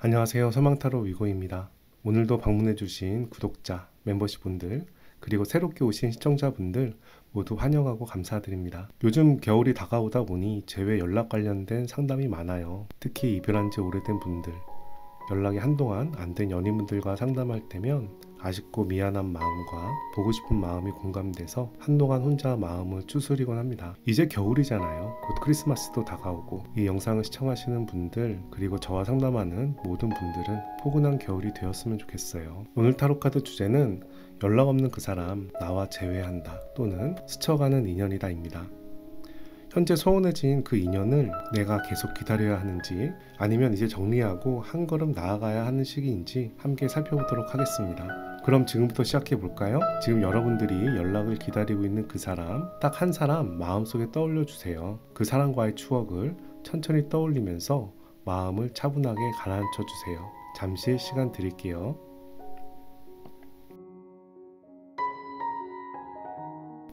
안녕하세요. 서망타로 위고입니다. 오늘도 방문해주신 구독자, 멤버십분들, 그리고 새롭게 오신 시청자분들 모두 환영하고 감사드립니다. 요즘 겨울이 다가오다 보니 재회 연락 관련된 상담이 많아요. 특히 이별한 지 오래된 분들, 연락이 한동안 안 된 연인분들과 상담할 때면 아쉽고 미안한 마음과 보고 싶은 마음이 공감돼서 한동안 혼자 마음을 추스리곤 합니다. 이제 겨울이잖아요. 곧 크리스마스도 다가오고 이 영상을 시청하시는 분들 그리고 저와 상담하는 모든 분들은 포근한 겨울이 되었으면 좋겠어요. 오늘 타로카드 주제는 연락 없는 그 사람 나와 재회한다 또는 스쳐가는 인연이다 입니다. 현재 소원해진 그 인연을 내가 계속 기다려야 하는지 아니면 이제 정리하고 한 걸음 나아가야 하는 시기인지 함께 살펴보도록 하겠습니다. 그럼 지금부터 시작해 볼까요? 지금 여러분들이 연락을 기다리고 있는 그 사람, 딱 한 사람 마음속에 떠올려 주세요. 그 사람과의 추억을 천천히 떠올리면서 마음을 차분하게 가라앉혀 주세요. 잠시 시간 드릴게요.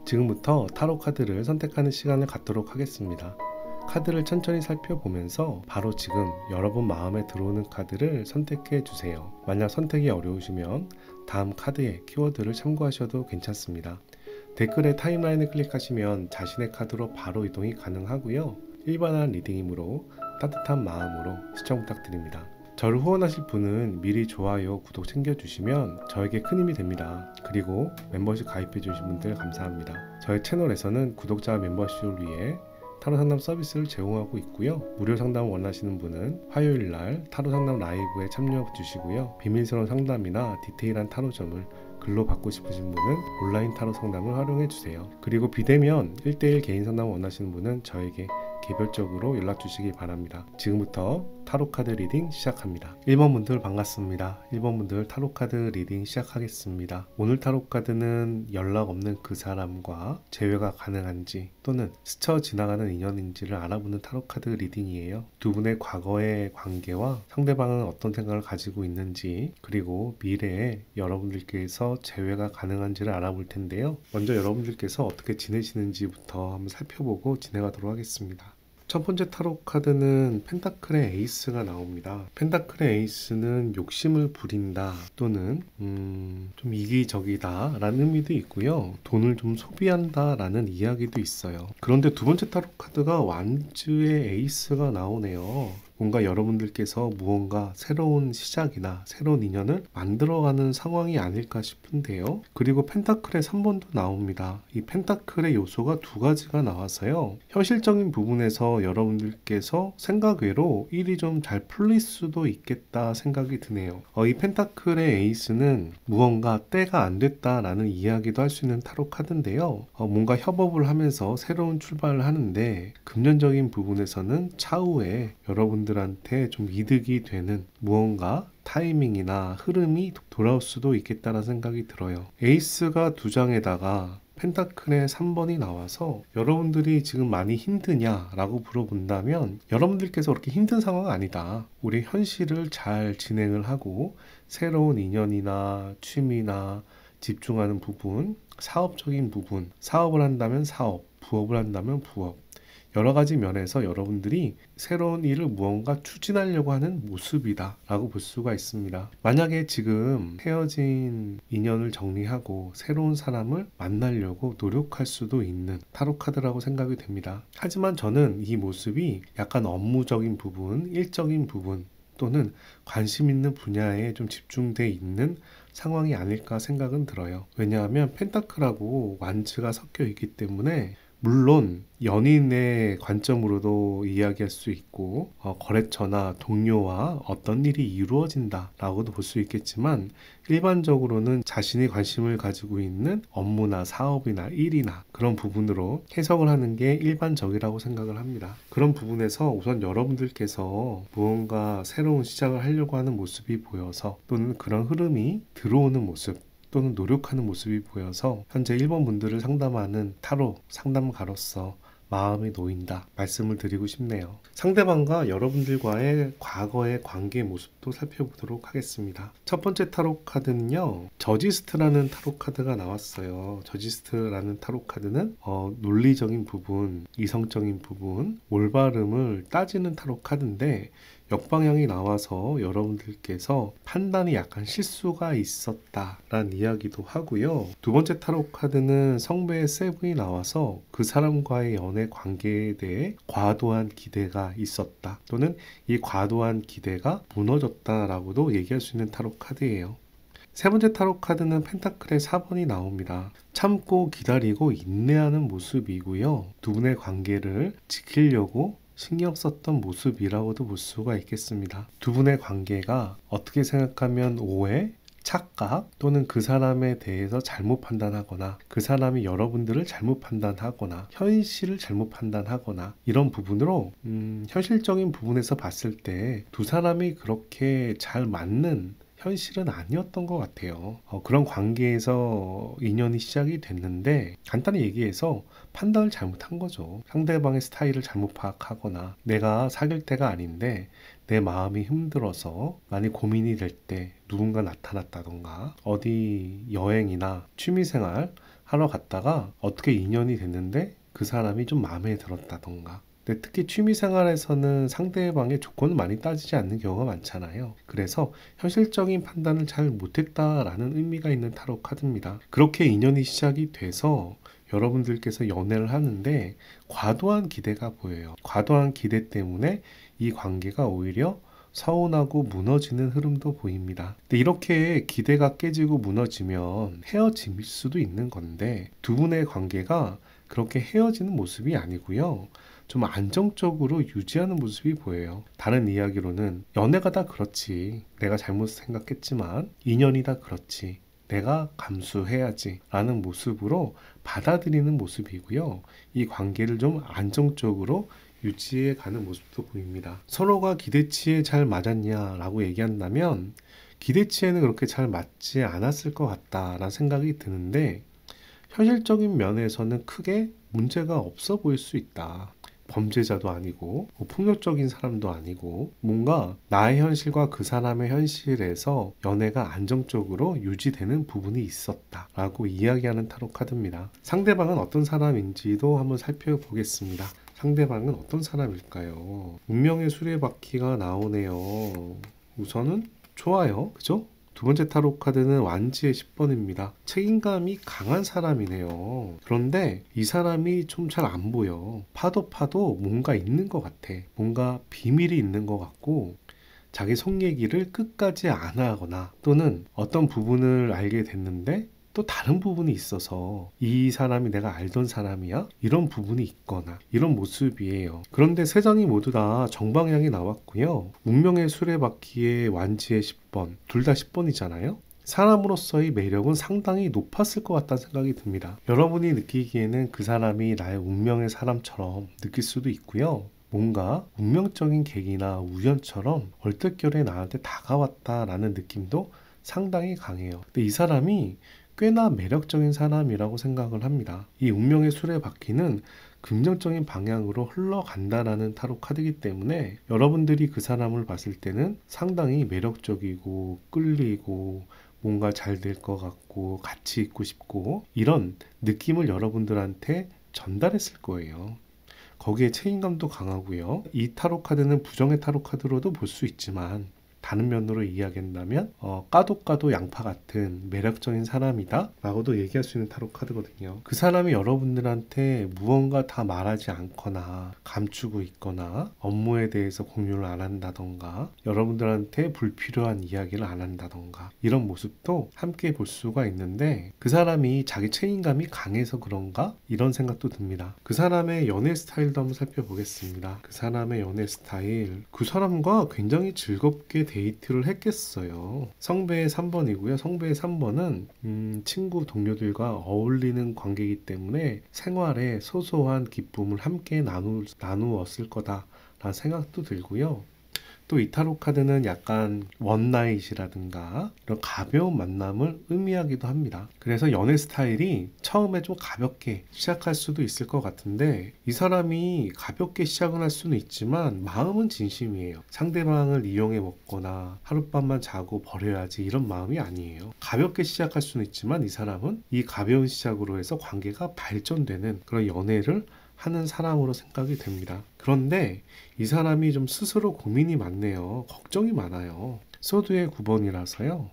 지금부터 타로 카드를 선택하는 시간을 갖도록 하겠습니다. 카드를 천천히 살펴보면서 바로 지금 여러분 마음에 들어오는 카드를 선택해 주세요. 만약 선택이 어려우시면 다음 카드의 키워드를 참고하셔도 괜찮습니다. 댓글에 타임라인을 클릭하시면 자신의 카드로 바로 이동이 가능하고요. 일반화 리딩이므로 따뜻한 마음으로 시청 부탁드립니다. 저를 후원하실 분은 미리 좋아요, 구독 챙겨주시면 저에게 큰 힘이 됩니다. 그리고 멤버십 가입해주신 분들 감사합니다. 저희 채널에서는 구독자 멤버십을 위해 타로 상담 서비스를 제공하고 있고요. 무료 상담 원하시는 분은 화요일날 타로 상담 라이브에 참여해 주시고요. 비밀스러운 상담이나 디테일한 타로점을 글로 받고 싶으신 분은 온라인 타로 상담을 활용해 주세요. 그리고 비대면 1대1 개인 상담 원하시는 분은 저에게 개별적으로 연락 주시기 바랍니다. 지금부터 타로카드 리딩 시작합니다. 1번 분들 반갑습니다. 1번 분들 타로카드 리딩 시작하겠습니다. 오늘 타로카드는 연락 없는 그 사람과 재회가 가능한지 또는 스쳐 지나가는 인연인지를 알아보는 타로카드 리딩이에요. 두 분의 과거의 관계와 상대방은 어떤 생각을 가지고 있는지 그리고 미래에 여러분들께서 재회가 가능한지를 알아볼 텐데요. 먼저 여러분들께서 어떻게 지내시는지부터 한번 살펴보고 진행하도록 하겠습니다. 첫 번째 타로 카드는 펜타클의 에이스가 나옵니다. 펜타클의 에이스는 욕심을 부린다 또는 좀 이기적이다 라는 의미도 있고요. 돈을 좀 소비한다 라는 이야기도 있어요. 그런데 두 번째 타로 카드가 완즈의 에이스가 나오네요. 뭔가 여러분들께서 무언가 새로운 시작이나 새로운 인연을 만들어가는 상황이 아닐까 싶은데요. 그리고 펜타클의 3번도 나옵니다. 이 펜타클의 요소가 두 가지가 나와서요. 현실적인 부분에서 여러분들께서 생각 외로 일이 좀 잘 풀릴 수도 있겠다 생각이 드네요. 이 펜타클의 에이스는 무언가 때가 안 됐다라는 이야기도 할 수 있는 타로 카드인데요. 뭔가 협업을 하면서 새로운 출발을 하는데 금전적인 부분에서는 차후에 여러분들한테 좀 이득이 되는 무언가 타이밍이나 흐름이 돌아올 수도 있겠다는 생각이 들어요. 에이스가 두 장에다가 펜타클의 3번이 나와서 여러분들이 지금 많이 힘드냐라고 물어본다면 여러분들께서 그렇게 힘든 상황은 아니다. 우리 현실을 잘 진행을 하고 새로운 인연이나 취미나 집중하는 부분, 사업적인 부분, 사업을 한다면 사업, 부업을 한다면 부업 여러 가지 면에서 여러분들이 새로운 일을 무언가 추진하려고 하는 모습이다 라고 볼 수가 있습니다. 만약에 지금 헤어진 인연을 정리하고 새로운 사람을 만나려고 노력할 수도 있는 타로 카드라고 생각이 됩니다. 하지만 저는 이 모습이 약간 업무적인 부분, 일적인 부분 또는 관심 있는 분야에 좀 집중돼 있는 상황이 아닐까 생각은 들어요. 왜냐하면 펜타클하고 완즈가 섞여 있기 때문에 물론 연인의 관점으로도 이야기할 수 있고 거래처나 동료와 어떤 일이 이루어진다 라고도 볼 수 있겠지만 일반적으로는 자신이 관심을 가지고 있는 업무나 사업이나 일이나 그런 부분으로 해석을 하는 게 일반적이라고 생각을 합니다. 그런 부분에서 우선 여러분들께서 무언가 새로운 시작을 하려고 하는 모습이 보여서 또는 그런 흐름이 들어오는 모습 또는 노력하는 모습이 보여서 현재 1번 분들을 상담하는 타로 상담가로서 마음이 놓인다 말씀을 드리고 싶네요. 상대방과 여러분들과의 과거의 관계 모습도 살펴보도록 하겠습니다. 첫 번째 타로 카드는요, 저지스트라는 타로 카드가 나왔어요. 저지스트라는 타로 카드는 논리적인 부분, 이성적인 부분, 올바름을 따지는 타로 카드인데 역방향이 나와서 여러분들께서 판단이 약간 실수가 있었다라는 이야기도 하고요. 두 번째 타로 카드는 성배의 세븐이 나와서 그 사람과의 연애 관계에 대해 과도한 기대가 있었다, 또는 이 과도한 기대가 무너졌다라고도 얘기할 수 있는 타로 카드예요. 세 번째 타로 카드는 펜타클의 4번이 나옵니다. 참고 기다리고 인내하는 모습이고요. 두 분의 관계를 지키려고 신경 썼던 모습이라고도 볼 수가 있겠습니다. 두 분의 관계가 어떻게 생각하면 오해, 착각, 또는 그 사람에 대해서 잘못 판단하거나 그 사람이 여러분들을 잘못 판단하거나 현실을 잘못 판단하거나 이런 부분으로 현실적인 부분에서 봤을 때 두 사람이 그렇게 잘 맞는 현실은 아니었던 것 같아요. 그런 관계에서 인연이 시작이 됐는데, 간단히 얘기해서 판단을 잘못한 거죠. 상대방의 스타일을 잘못 파악하거나 내가 사귈 때가 아닌데 내 마음이 힘들어서 많이 고민이 될 때 누군가 나타났다던가, 어디 여행이나 취미생활 하러 갔다가 어떻게 인연이 됐는데 그 사람이 좀 마음에 들었다던가. 근데 특히 취미생활에서는 상대방의 조건을 많이 따지지 않는 경우가 많잖아요. 그래서 현실적인 판단을 잘 못했다라는 의미가 있는 타로 카드입니다. 그렇게 인연이 시작이 돼서 여러분들께서 연애를 하는데 과도한 기대가 보여요. 과도한 기대 때문에 이 관계가 오히려 서운하고 무너지는 흐름도 보입니다. 근데 이렇게 기대가 깨지고 무너지면 헤어질 수도 있는 건데, 두 분의 관계가 그렇게 헤어지는 모습이 아니고요, 좀 안정적으로 유지하는 모습이 보여요. 다른 이야기로는 연애가 다 그렇지, 내가 잘못 생각했지만 인연이 다 그렇지, 내가 감수해야지 라는 모습으로 받아들이는 모습이고요. 이 관계를 좀 안정적으로 유지해 가는 모습도 보입니다. 서로가 기대치에 잘 맞았냐라고 얘기한다면 기대치에는 그렇게 잘 맞지 않았을 것 같다라는 생각이 드는데, 현실적인 면에서는 크게 문제가 없어 보일 수 있다. 범죄자도 아니고 폭력적인 사람도 아니고 뭔가 나의 현실과 그 사람의 현실에서 연애가 안정적으로 유지되는 부분이 있었다 라고 이야기하는 타로 카드입니다. 상대방은 어떤 사람인지도 한번 살펴보겠습니다. 상대방은 어떤 사람일까요? 운명의 수레바퀴가 나오네요. 우선은 좋아요, 그죠? 두 번째 타로 카드는 완지의 10번입니다. 책임감이 강한 사람이네요. 그런데 이 사람이 좀 잘 안 보여. 파도 뭔가 있는 것 같아. 뭔가 비밀이 있는 것 같고, 자기 속 얘기를 끝까지 안 하거나, 또는 어떤 부분을 알게 됐는데 또 다른 부분이 있어서 이 사람이 내가 알던 사람이야? 이런 부분이 있거나 이런 모습이에요. 그런데 세 장이 모두 다 정방향이 나왔고요. 운명의 수레바퀴의 완지의 10번, 둘 다 10번이잖아요. 사람으로서의 매력은 상당히 높았을 것 같다는 생각이 듭니다. 여러분이 느끼기에는 그 사람이 나의 운명의 사람처럼 느낄 수도 있고요. 뭔가 운명적인 계기나 우연처럼 얼떨결에 나한테 다가왔다라는 느낌도 상당히 강해요. 근데 이 사람이 꽤나 매력적인 사람이라고 생각을 합니다. 이 운명의 수레바퀴는 긍정적인 방향으로 흘러간다라는 타로 카드이기 때문에 여러분들이 그 사람을 봤을 때는 상당히 매력적이고 끌리고 뭔가 잘 될 것 같고 같이 있고 싶고 이런 느낌을 여러분들한테 전달했을 거예요. 거기에 책임감도 강하고요. 이 타로 카드는 부정의 타로 카드로도 볼 수 있지만, 다른 면으로 이야기한다면 까도 양파 같은 매력적인 사람이다 라고도 얘기할 수 있는 타로 카드거든요. 그 사람이 여러분들한테 무언가 다 말하지 않거나 감추고 있거나 업무에 대해서 공유를 안 한다던가 여러분들한테 불필요한 이야기를 안 한다던가 이런 모습도 함께 볼 수가 있는데, 그 사람이 자기 책임감이 강해서 그런가? 이런 생각도 듭니다. 그 사람의 연애 스타일도 한번 살펴보겠습니다. 그 사람의 연애 스타일, 그 사람과 굉장히 즐겁게 데이트를 했겠어요. 성배의 3번이고요. 성배의 3번은 친구 동료들과 어울리는 관계이기 때문에 생활에 소소한 기쁨을 함께 나누었을 거다라는 생각도 들고요. 또 이 타로 카드는 약간 원나잇이라든가 이런 가벼운 만남을 의미하기도 합니다. 그래서 연애 스타일이 처음에 좀 가볍게 시작할 수도 있을 것 같은데, 이 사람이 가볍게 시작은 할 수는 있지만 마음은 진심이에요. 상대방을 이용해 먹거나 하룻밤만 자고 버려야지 이런 마음이 아니에요. 가볍게 시작할 수는 있지만 이 사람은 이 가벼운 시작으로 해서 관계가 발전되는 그런 연애를 하는 사람으로 생각이 됩니다. 그런데 이 사람이 좀 스스로 고민이 많네요. 걱정이 많아요. 소드의 9번이라서요.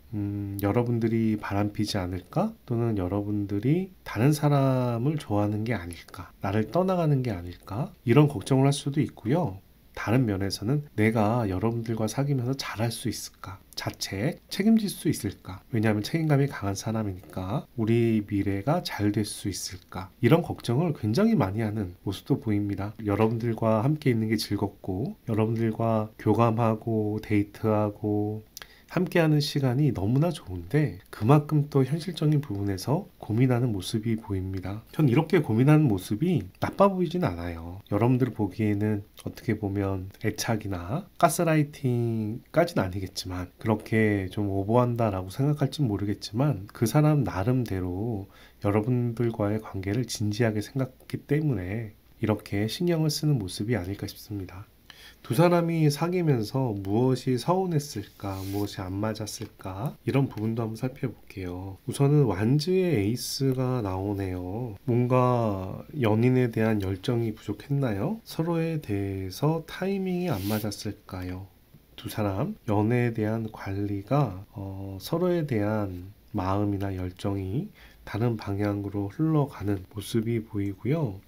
여러분들이 바람피지 않을까? 또는 여러분들이 다른 사람을 좋아하는 게 아닐까? 나를 떠나가는 게 아닐까? 이런 걱정을 할 수도 있고요. 다른 면에서는 내가 여러분들과 사귀면서 잘할 수 있을까? 자책, 책임질 수 있을까? 왜냐하면 책임감이 강한 사람이니까 우리 미래가 잘 될 수 있을까? 이런 걱정을 굉장히 많이 하는 모습도 보입니다. 여러분들과 함께 있는 게 즐겁고 여러분들과 교감하고 데이트하고 함께하는 시간이 너무나 좋은데 그만큼 또 현실적인 부분에서 고민하는 모습이 보입니다. 전 이렇게 고민하는 모습이 나빠 보이진 않아요. 여러분들 보기에는 어떻게 보면 애착이나 가스라이팅까지는 아니겠지만 그렇게 좀 오버한다라고 생각할지 모르겠지만 그 사람 나름대로 여러분들과의 관계를 진지하게 생각했기 때문에 이렇게 신경을 쓰는 모습이 아닐까 싶습니다. 두 사람이 사귀면서 무엇이 서운했을까, 무엇이 안 맞았을까 이런 부분도 한번 살펴볼게요. 우선은 완즈의 에이스가 나오네요. 뭔가 연인에 대한 열정이 부족했나요? 서로에 대해서 타이밍이 안 맞았을까요? 두 사람 연애에 대한 관리가 서로에 대한 마음이나 열정이 다른 방향으로 흘러가는 모습이 보이고요.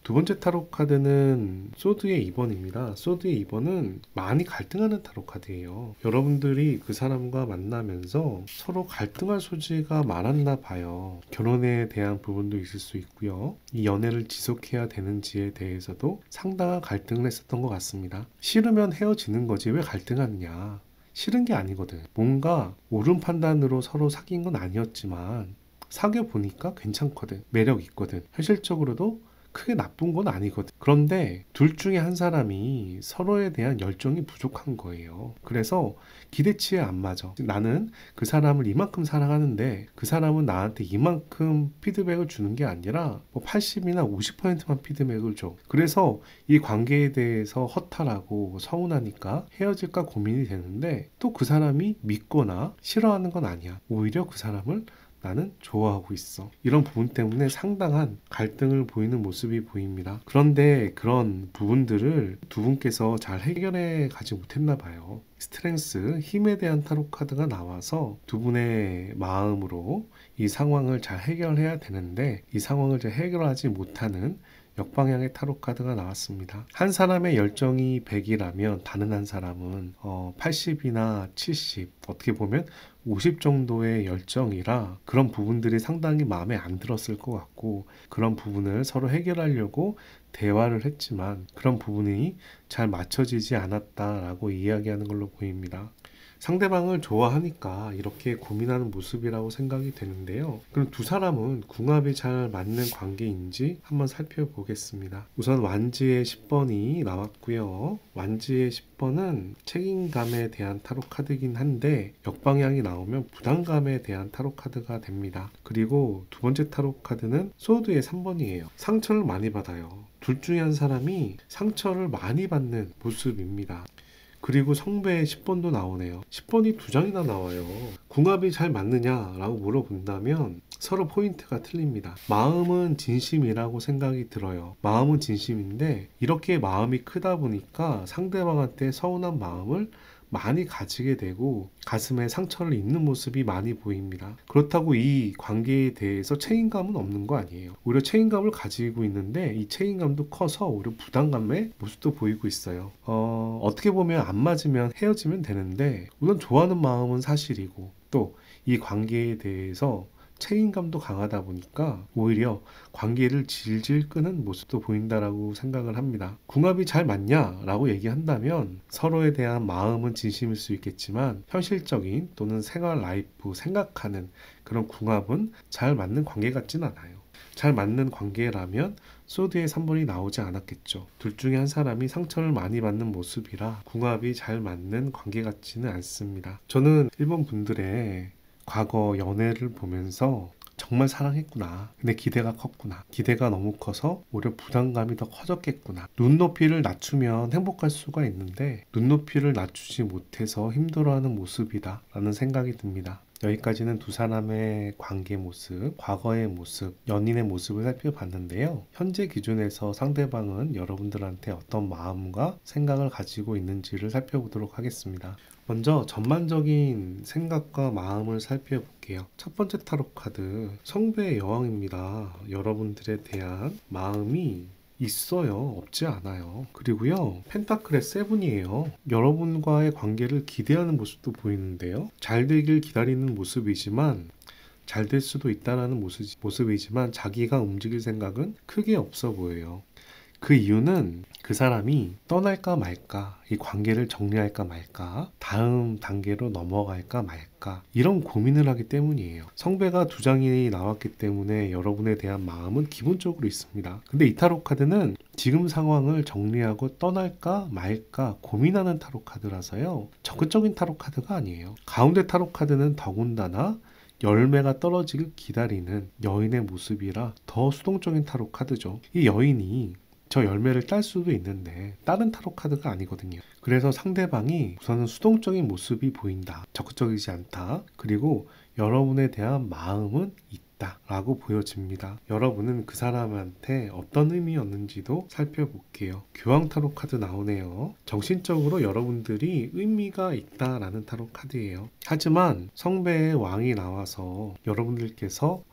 두 번째 타로 카드는 소드의 2번입니다. 소드의 2번은 많이 갈등하는 타로 카드예요. 여러분들이 그 사람과 만나면서 서로 갈등할 소지가 많았나 봐요. 결혼에 대한 부분도 있을 수 있고요. 이 연애를 지속해야 되는지에 대해서도 상당한 갈등을 했었던 것 같습니다. 싫으면 헤어지는 거지 왜 갈등하느냐. 싫은 게 아니거든. 뭔가 옳은 판단으로 서로 사귄 건 아니었지만 사귀어 보니까 괜찮거든. 매력 있거든. 현실적으로도 크게 나쁜 건 아니거든. 그런데 둘 중에 한 사람이 서로에 대한 열정이 부족한 거예요. 그래서 기대치에 안 맞아. 나는 그 사람을 이만큼 사랑하는데 그 사람은 나한테 이만큼 피드백을 주는 게 아니라 80이나 50%만 피드백을 줘. 그래서 이 관계에 대해서 허탈하고 서운하니까 헤어질까 고민이 되는데 또 그 사람이 믿거나 싫어하는 건 아니야. 오히려 그 사람을 나는 좋아하고 있어. 이런 부분 때문에 상당한 갈등을 보이는 모습이 보입니다. 그런데 그런 부분들을 두 분께서 잘 해결해 가지 못했나 봐요. 스트렝스, 힘에 대한 타로 카드가 나와서 두 분의 마음으로 이 상황을 잘 해결해야 되는데 이 상황을 잘 해결하지 못하는 역방향의 타로 카드가 나왔습니다. 한 사람의 열정이 100이라면 다른 한 사람은 80이나 70, 어떻게 보면 50 정도의 열정이라 그런 부분들이 상당히 마음에 안 들었을 것 같고 그런 부분을 서로 해결하려고 대화를 했지만 그런 부분이 잘 맞춰지지 않았다라고 이야기하는 걸로 보입니다. 상대방을 좋아하니까 이렇게 고민하는 모습이라고 생각이 되는데요. 그럼 두 사람은 궁합이 잘 맞는 관계인지 한번 살펴보겠습니다. 우선 완즈의 10번이 나왔고요. 완즈의 10번은 책임감에 대한 타로 카드긴 한데 역방향이 나오면 부담감에 대한 타로 카드가 됩니다. 그리고 두 번째 타로 카드는 소드의 3번이에요. 상처를 많이 받아요. 둘 중에 한 사람이 상처를 많이 받는 모습입니다. 그리고 성배의 10번도 나오네요. 10번이 두 장이나 나와요. 궁합이 잘 맞느냐라고 물어본다면 서로 포인트가 틀립니다. 마음은 진심이라고 생각이 들어요. 마음은 진심인데 이렇게 마음이 크다 보니까 상대방한테 서운한 마음을 많이 가지게 되고 가슴에 상처를 입는 모습이 많이 보입니다. 그렇다고 이 관계에 대해서 책임감은 없는 거 아니에요. 오히려 책임감을 가지고 있는데 이 책임감도 커서 오히려 부담감의 모습도 보이고 있어요. 어떻게 보면 안 맞으면 헤어지면 되는데 우선 좋아하는 마음은 사실이고 또 이 관계에 대해서 책임감도 강하다 보니까 오히려 관계를 질질 끄는 모습도 보인다라고 생각을 합니다. 궁합이 잘 맞냐라고 얘기한다면 서로에 대한 마음은 진심일 수 있겠지만 현실적인 또는 생활 라이프 생각하는 그런 궁합은 잘 맞는 관계 같진 않아요. 잘 맞는 관계라면 소드의 3번이 나오지 않았겠죠. 둘 중에 한 사람이 상처를 많이 받는 모습이라 궁합이 잘 맞는 관계 같지는 않습니다. 저는 일본 분들의 과거 연애를 보면서 정말 사랑했구나. 근데 기대가 컸구나. 기대가 너무 커서 오히려 부담감이 더 커졌겠구나. 눈높이를 낮추면 행복할 수가 있는데 눈높이를 낮추지 못해서 힘들어하는 모습이다 라는 생각이 듭니다. 여기까지는 두 사람의 관계 모습, 과거의 모습, 연인의 모습을 살펴봤는데요. 현재 기준에서 상대방은 여러분들한테 어떤 마음과 생각을 가지고 있는지를 살펴보도록 하겠습니다. 먼저 전반적인 생각과 마음을 살펴볼게요. 첫 번째 타로 카드, 성배의 여왕입니다. 여러분들에 대한 마음이 있어요. 없지 않아요. 그리고요, 펜타클의 세븐이에요. 여러분과의 관계를 기대하는 모습도 보이는데요. 잘 되길 기다리는 모습이지만 잘 될 수도 있다는 모습이지만 자기가 움직일 생각은 크게 없어 보여요. 그 이유는 그 사람이 떠날까 말까, 이 관계를 정리할까 말까, 다음 단계로 넘어갈까 말까, 이런 고민을 하기 때문이에요. 성배가 두 장이 나왔기 때문에 여러분에 대한 마음은 기본적으로 있습니다. 근데 이 타로 카드는 지금 상황을 정리하고 떠날까 말까 고민하는 타로 카드라서요, 적극적인 타로 카드가 아니에요. 가운데 타로 카드는 더군다나 열매가 떨어지길 기다리는 여인의 모습이라 더 수동적인 타로 카드죠. 이 여인이 저 열매를 딸 수도 있는데 다른 타로 카드가 아니거든요. 그래서 상대방이 우선은 수동적인 모습이 보인다. 적극적이지 않다. 그리고 여러분에 대한 마음은 있다 라고 보여집니다. 여러분은 그 사람한테 어떤 의미였는지도 살펴볼게요. 교황 타로 카드 나오네요. 정신적으로 여러분들이 의미가 있다라는 타로 카드예요. 하지만 성배의 왕이 나와서 여러분들께서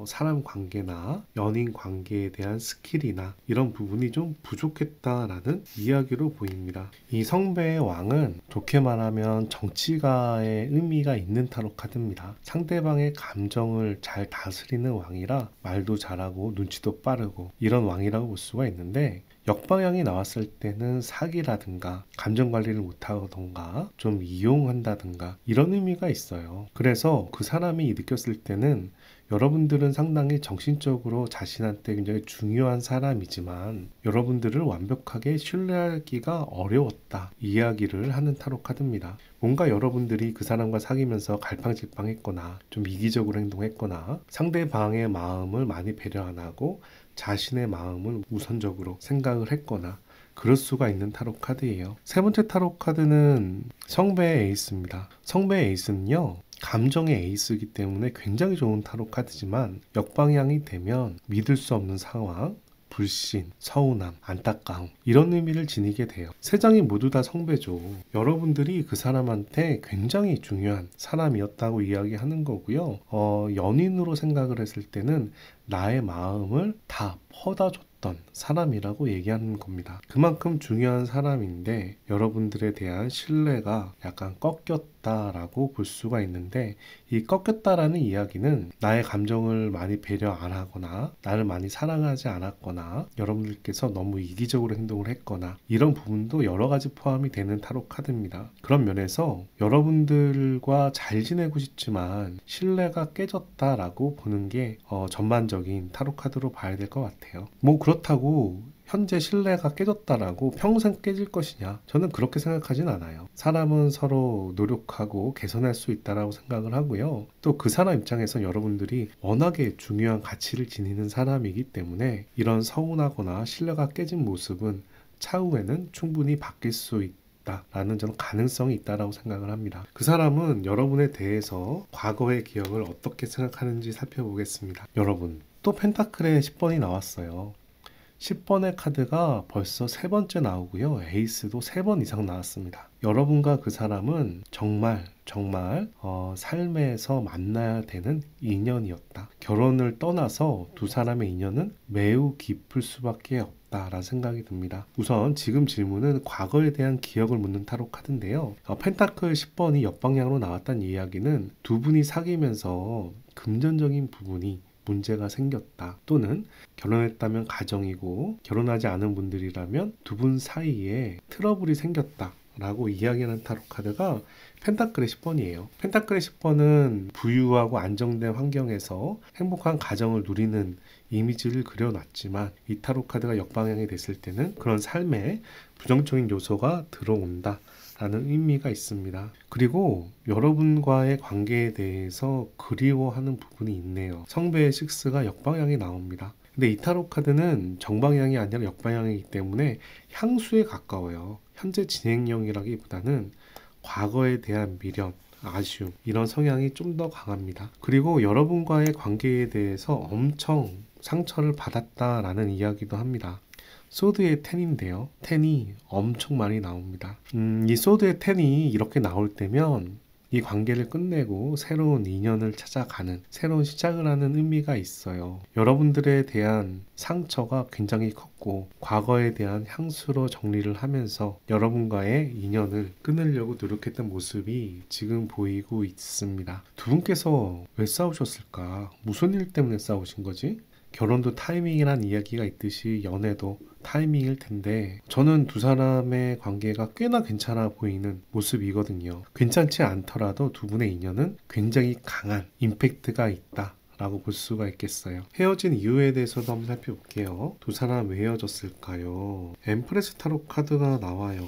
사람 관계나 연인 관계에 대한 스킬이나 이런 부분이 좀 부족했다라는 이야기로 보입니다. 이 성배의 왕은 좋게 말하면 정치가의 의미가 있는 타로 카드입니다. 상대방의 감정을 잘 다스리는 왕이라 말도 잘하고 눈치도 빠르고 이런 왕이라고 볼 수가 있는데, 역방향이 나왔을 때는 사기라든가 감정관리를 못하던가 좀 이용한다든가 이런 의미가 있어요. 그래서 그 사람이 느꼈을 때는 여러분들은 상당히 정신적으로 자신한테 굉장히 중요한 사람이지만 여러분들을 완벽하게 신뢰하기가 어려웠다, 이야기를 하는 타로 카드입니다. 뭔가 여러분들이 그 사람과 사귀면서 갈팡질팡했거나 좀 이기적으로 행동했거나 상대방의 마음을 많이 배려 안 하고 자신의 마음을 우선적으로 생각을 했거나 그럴 수가 있는 타로 카드예요. 세 번째 타로 카드는 성배의 에이스입니다. 성배의 에이스는요, 감정의 에이스이기 때문에 굉장히 좋은 타로 카드지만 역방향이 되면 믿을 수 없는 상황, 불신, 서운함, 안타까움 이런 의미를 지니게 돼요. 세 장이 모두 다 성배죠. 여러분들이 그 사람한테 굉장히 중요한 사람이었다고 이야기하는 거고요. 연인으로 생각을 했을 때는 나의 마음을 다 퍼다 줬던 사람이라고 얘기하는 겁니다. 그만큼 중요한 사람인데 여러분들에 대한 신뢰가 약간 꺾였다라고 볼 수가 있는데, 이 꺾였다라는 이야기는 나의 감정을 많이 배려 안 하거나 나를 많이 사랑하지 않았거나 여러분들께서 너무 이기적으로 행동을 했거나 이런 부분도 여러 가지 포함이 되는 타로 카드입니다. 그런 면에서 여러분들과 잘 지내고 싶지만 신뢰가 깨졌다라고 보는 게 전반적인 타로 카드로 봐야 될 것 같아요. 뭐 그렇다고 현재 신뢰가 깨졌다라고 평생 깨질 것이냐? 저는 그렇게 생각하진 않아요. 사람은 서로 노력하고 개선할 수 있다라고 생각을 하고요. 또 그 사람 입장에선 여러분들이 워낙에 중요한 가치를 지니는 사람이기 때문에 이런 서운하거나 신뢰가 깨진 모습은 차후에는 충분히 바뀔 수 있다 라는 저는 가능성이 있다라고 생각을 합니다. 그 사람은 여러분에 대해서 과거의 기억을 어떻게 생각하는지 살펴보겠습니다. 여러분, 또 펜타클의 10번이 나왔어요. 10번의 카드가 벌써 세 번째 나오고요. 에이스도 3번 이상 나왔습니다. 여러분과 그 사람은 정말 삶에서 만나야 되는 인연이었다. 결혼을 떠나서 두 사람의 인연은 매우 깊을 수밖에 없다라는 생각이 듭니다. 우선 지금 질문은 과거에 대한 기억을 묻는 타로 카드인데요. 펜타클 10번이 옆방향으로 나왔다는 이야기는 두 분이 사귀면서 금전적인 부분이 문제가 생겼다, 또는 결혼했다면 가정이고 결혼하지 않은 분들이라면 두 분 사이에 트러블이 생겼다 라고 이야기하는 타로 카드가 펜타클의 10번이에요. 펜타클의 10번은 부유하고 안정된 환경에서 행복한 가정을 누리는 이미지를 그려놨지만 이 타로 카드가 역방향이 됐을 때는 그런 삶에 부정적인 요소가 들어온다 라는 의미가 있습니다. 그리고 여러분과의 관계에 대해서 그리워하는 부분이 있네요. 성배의 6가 역방향이 나옵니다. 근데 이 타로 카드는 정방향이 아니라 역방향이기 때문에 향수에 가까워요. 현재 진행형이라기보다는 과거에 대한 미련, 아쉬움, 이런 성향이 좀 더 강합니다. 그리고 여러분과의 관계에 대해서 엄청 상처를 받았다라는 이야기도 합니다. 소드의 10인데요. 10이 엄청 많이 나옵니다. 이 소드의 10이 이렇게 나올 때면 이 관계를 끝내고 새로운 인연을 찾아가는, 새로운 시작을 하는 의미가 있어요. 여러분들에 대한 상처가 굉장히 컸고 과거에 대한 향수로 정리를 하면서 여러분과의 인연을 끊으려고 노력했던 모습이 지금 보이고 있습니다. 두 분께서 왜 싸우셨을까? 무슨 일 때문에 싸우신 거지? 결혼도 타이밍이란 이야기가 있듯이 연애도 타이밍일 텐데, 저는 두 사람의 관계가 꽤나 괜찮아 보이는 모습이거든요. 괜찮지 않더라도 두 분의 인연은 굉장히 강한 임팩트가 있다 라고 볼 수가 있겠어요. 헤어진 이유에 대해서도 한번 살펴볼게요. 두 사람 왜 헤어졌을까요? 엠프레스 타로 카드가 나와요.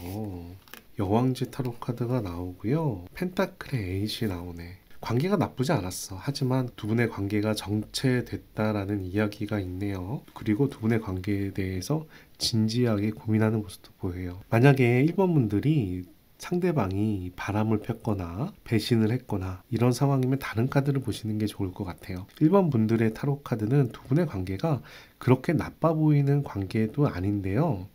여왕지 타로 카드가 나오고요. 펜타클의 8이 나오네. 관계가 나쁘지 않았어. 하지만 두 분의 관계가 정체됐다라는 이야기가 있네요. 그리고 두 분의 관계에 대해서 진지하게 고민하는 모습도 보여요. 만약에 1번 분들이 상대방이 바람을 폈거나 배신을 했거나 이런 상황이면 다른 카드를 보시는 게 좋을 것 같아요. 1번 분들의 타로 카드는 두 분의 관계가 그렇게 나빠 보이는 관계도 아닌데요.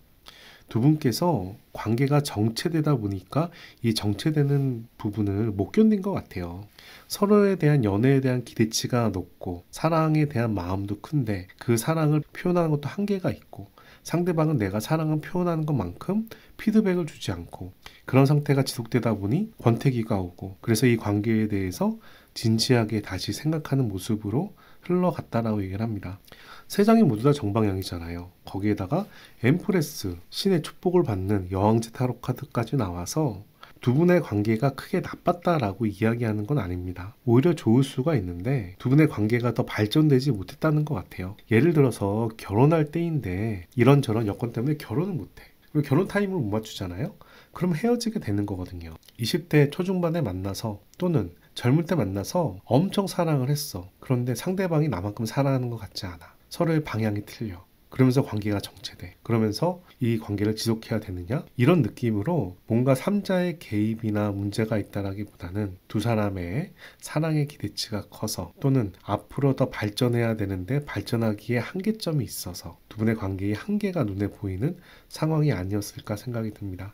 두 분께서 관계가 정체되다 보니까 이 정체되는 부분을 못 견딘 것 같아요. 서로에 대한 연애에 대한 기대치가 높고 사랑에 대한 마음도 큰데 그 사랑을 표현하는 것도 한계가 있고, 상대방은 내가 사랑을 표현하는 것만큼 피드백을 주지 않고, 그런 상태가 지속되다 보니 권태기가 오고, 그래서 이 관계에 대해서 진지하게 다시 생각하는 모습으로 흘러갔다라고 얘기를 합니다. 세 장이 모두 다 정방향이잖아요. 거기에다가 엠프레스, 신의 축복을 받는 여왕제 타로 카드까지 나와서 두 분의 관계가 크게 나빴다라고 이야기하는 건 아닙니다. 오히려 좋을 수가 있는데 두 분의 관계가 더 발전되지 못했다는 것 같아요. 예를 들어서 결혼할 때인데 이런저런 여건 때문에 결혼을 못해. 그리고 결혼 타임을 못 맞추잖아요. 그럼 헤어지게 되는 거거든요. 20대 초중반에 만나서 또는 젊을 때 만나서 엄청 사랑을 했어. 그런데 상대방이 나만큼 사랑하는 것 같지 않아. 서로의 방향이 틀려. 그러면서 관계가 정체돼. 그러면서 이 관계를 지속해야 되느냐? 이런 느낌으로 뭔가 3자의 개입이나 문제가 있다라기보다는 두 사람의 사랑의 기대치가 커서, 또는 앞으로 더 발전해야 되는데 발전하기에 한계점이 있어서 두 분의 관계의 한계가 눈에 보이는 상황이 아니었을까 생각이 듭니다.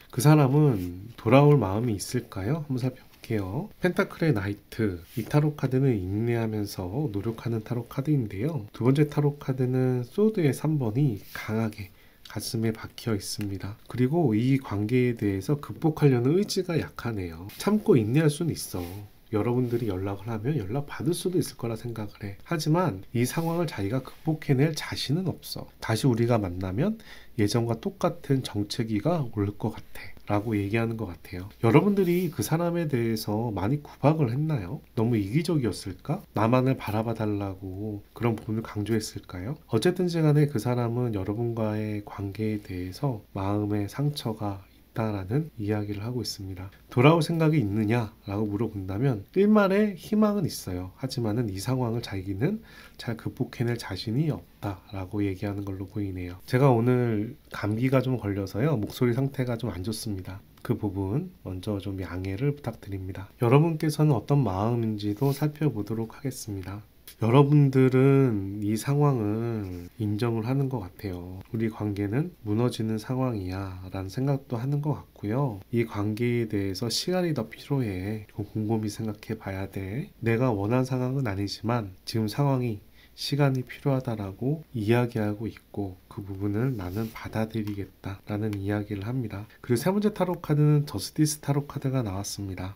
그 사람은 돌아올 마음이 있을까요? 한번 살펴볼게요. 펜타클의 나이트, 이 타로 카드는 인내하면서 노력하는 타로 카드인데요. 두 번째 타로 카드는 소드의 3번이 강하게 가슴에 박혀 있습니다. 그리고 이 관계에 대해서 극복하려는 의지가 약하네요. 참고 인내할 수는 있어. 여러분들이 연락을 하면 연락 받을 수도 있을 거라 생각을 해. 하지만 이 상황을 자기가 극복해낼 자신은 없어. 다시 우리가 만나면 예전과 똑같은 정체기가 올 것 같아 라고 얘기하는 것 같아요. 여러분들이 그 사람에 대해서 많이 구박을 했나요? 너무 이기적이었을까? 나만을 바라봐 달라고 그런 부분을 강조했을까요? 어쨌든지 간에 그 사람은 여러분과의 관계에 대해서 마음의 상처가 라는 이야기를 하고 있습니다. 돌아올 생각이 있느냐 라고 물어본다면 일말의 희망은 있어요. 하지만은 이 상황을 자기는 잘 극복해낼 자신이 없다 라고 얘기하는 걸로 보이네요. 제가 오늘 감기가 좀 걸려서요, 목소리 상태가 좀 안 좋습니다. 그 부분 먼저 좀 양해를 부탁드립니다. 여러분께서는 어떤 마음인지도 살펴보도록 하겠습니다. 여러분들은 이 상황을 인정을 하는 것 같아요. 우리 관계는 무너지는 상황이야 라는 생각도 하는 것 같고요. 이 관계에 대해서 시간이 더 필요해. 곰곰이 생각해 봐야 돼. 내가 원한 상황은 아니지만 지금 상황이 시간이 필요하다라고 이야기하고 있고, 그 부분을 나는 받아들이겠다 라는 이야기를 합니다. 그리고 세 번째 타로 카드는 저스티스 타로 카드가 나왔습니다.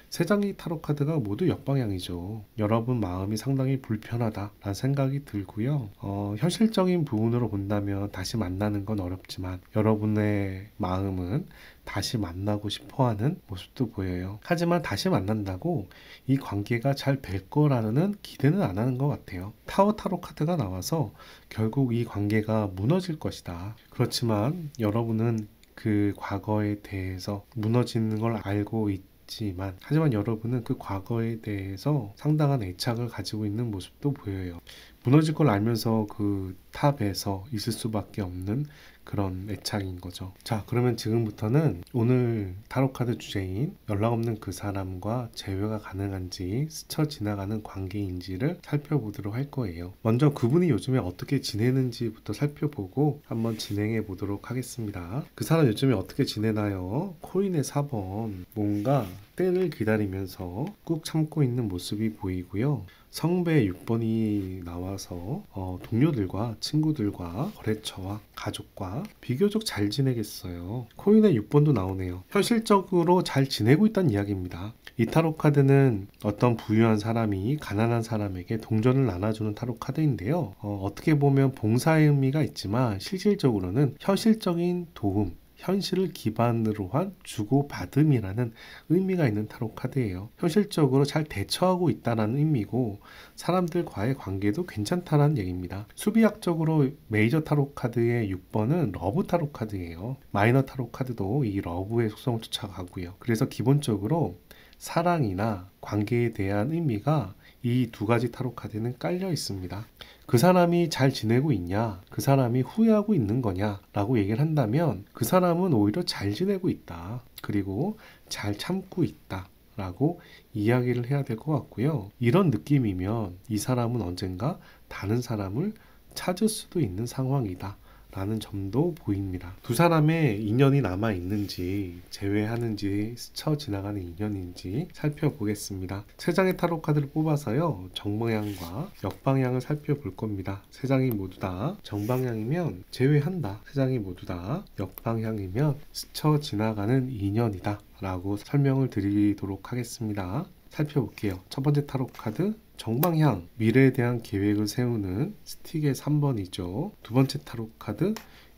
세 장의 타로 카드가 모두 역방향이죠. 여러분 마음이 상당히 불편하다라는 생각이 들고요. 현실적인 부분으로 본다면 다시 만나는 건 어렵지만 여러분의 마음은 다시 만나고 싶어하는 모습도 보여요. 하지만 다시 만난다고 이 관계가 잘 될 거라는 기대는 안 하는 것 같아요. 타워 타로 카드가 나와서 결국 이 관계가 무너질 것이다. 그렇지만 여러분은 그 과거에 대해서 무너지는 걸 알고 있지만, 하지만 여러분은 그 과거에 대해서 상당한 애착을 가지고 있는 모습도 보여요. 무너질 걸 알면서 그 탑에서 있을 수밖에 없는 그런 애착인 거죠. 자, 그러면 지금부터는 오늘 타로카드 주제인 연락 없는 그 사람과 재회가 가능한지, 스쳐 지나가는 관계인지를 살펴보도록 할 거예요. 먼저 그분이 요즘에 어떻게 지내는지부터 살펴보고 한번 진행해 보도록 하겠습니다. 그 사람 요즘에 어떻게 지내나요? 코인의 4번, 뭔가 때를 기다리면서 꾹 참고 있는 모습이 보이고요. 성배 6번이 나와서 동료들과 친구들과 거래처와 가족과 비교적 잘 지내겠어요. 코인의 6번도 나오네요. 현실적으로 잘 지내고 있다는 이야기입니다. 이 타로 카드는 어떤 부유한 사람이 가난한 사람에게 동전을 나눠주는 타로 카드인데요. 어떻게 보면 봉사의 의미가 있지만 실질적으로는 현실적인 도움, 현실을 기반으로 한 주고받음이라는 의미가 있는 타로 카드예요. 현실적으로 잘 대처하고 있다는 의미고 사람들과의 관계도 괜찮다는 얘기입니다. 수비학적으로 메이저 타로 카드의 6번은 러브 타로 카드예요. 마이너 타로 카드도 이 러브의 속성을 쫓아가고요. 그래서 기본적으로 사랑이나 관계에 대한 의미가 이 두 가지 타로 카드는 깔려 있습니다. 그 사람이 잘 지내고 있냐, 그 사람이 후회하고 있는 거냐 라고 얘기를 한다면 그 사람은 오히려 잘 지내고 있다, 그리고 잘 참고 있다 라고 이야기를 해야 될 것 같고요. 이런 느낌이면 이 사람은 언젠가 다른 사람을 찾을 수도 있는 상황이다 라는 점도 보입니다. 두 사람의 인연이 남아 있는지, 재회하는지, 스쳐 지나가는 인연인지 살펴보겠습니다. 세 장의 타로 카드를 뽑아서요, 정방향과 역방향을 살펴볼 겁니다. 세 장이 모두 다 정방향이면 재회한다, 세 장이 모두 다 역방향이면 스쳐 지나가는 인연이다 라고 설명을 드리도록 하겠습니다. 살펴볼게요. 첫 번째 타로 카드 정방향, 미래에 대한 계획을 세우는 스틱의 3번이죠. 두 번째 타로 카드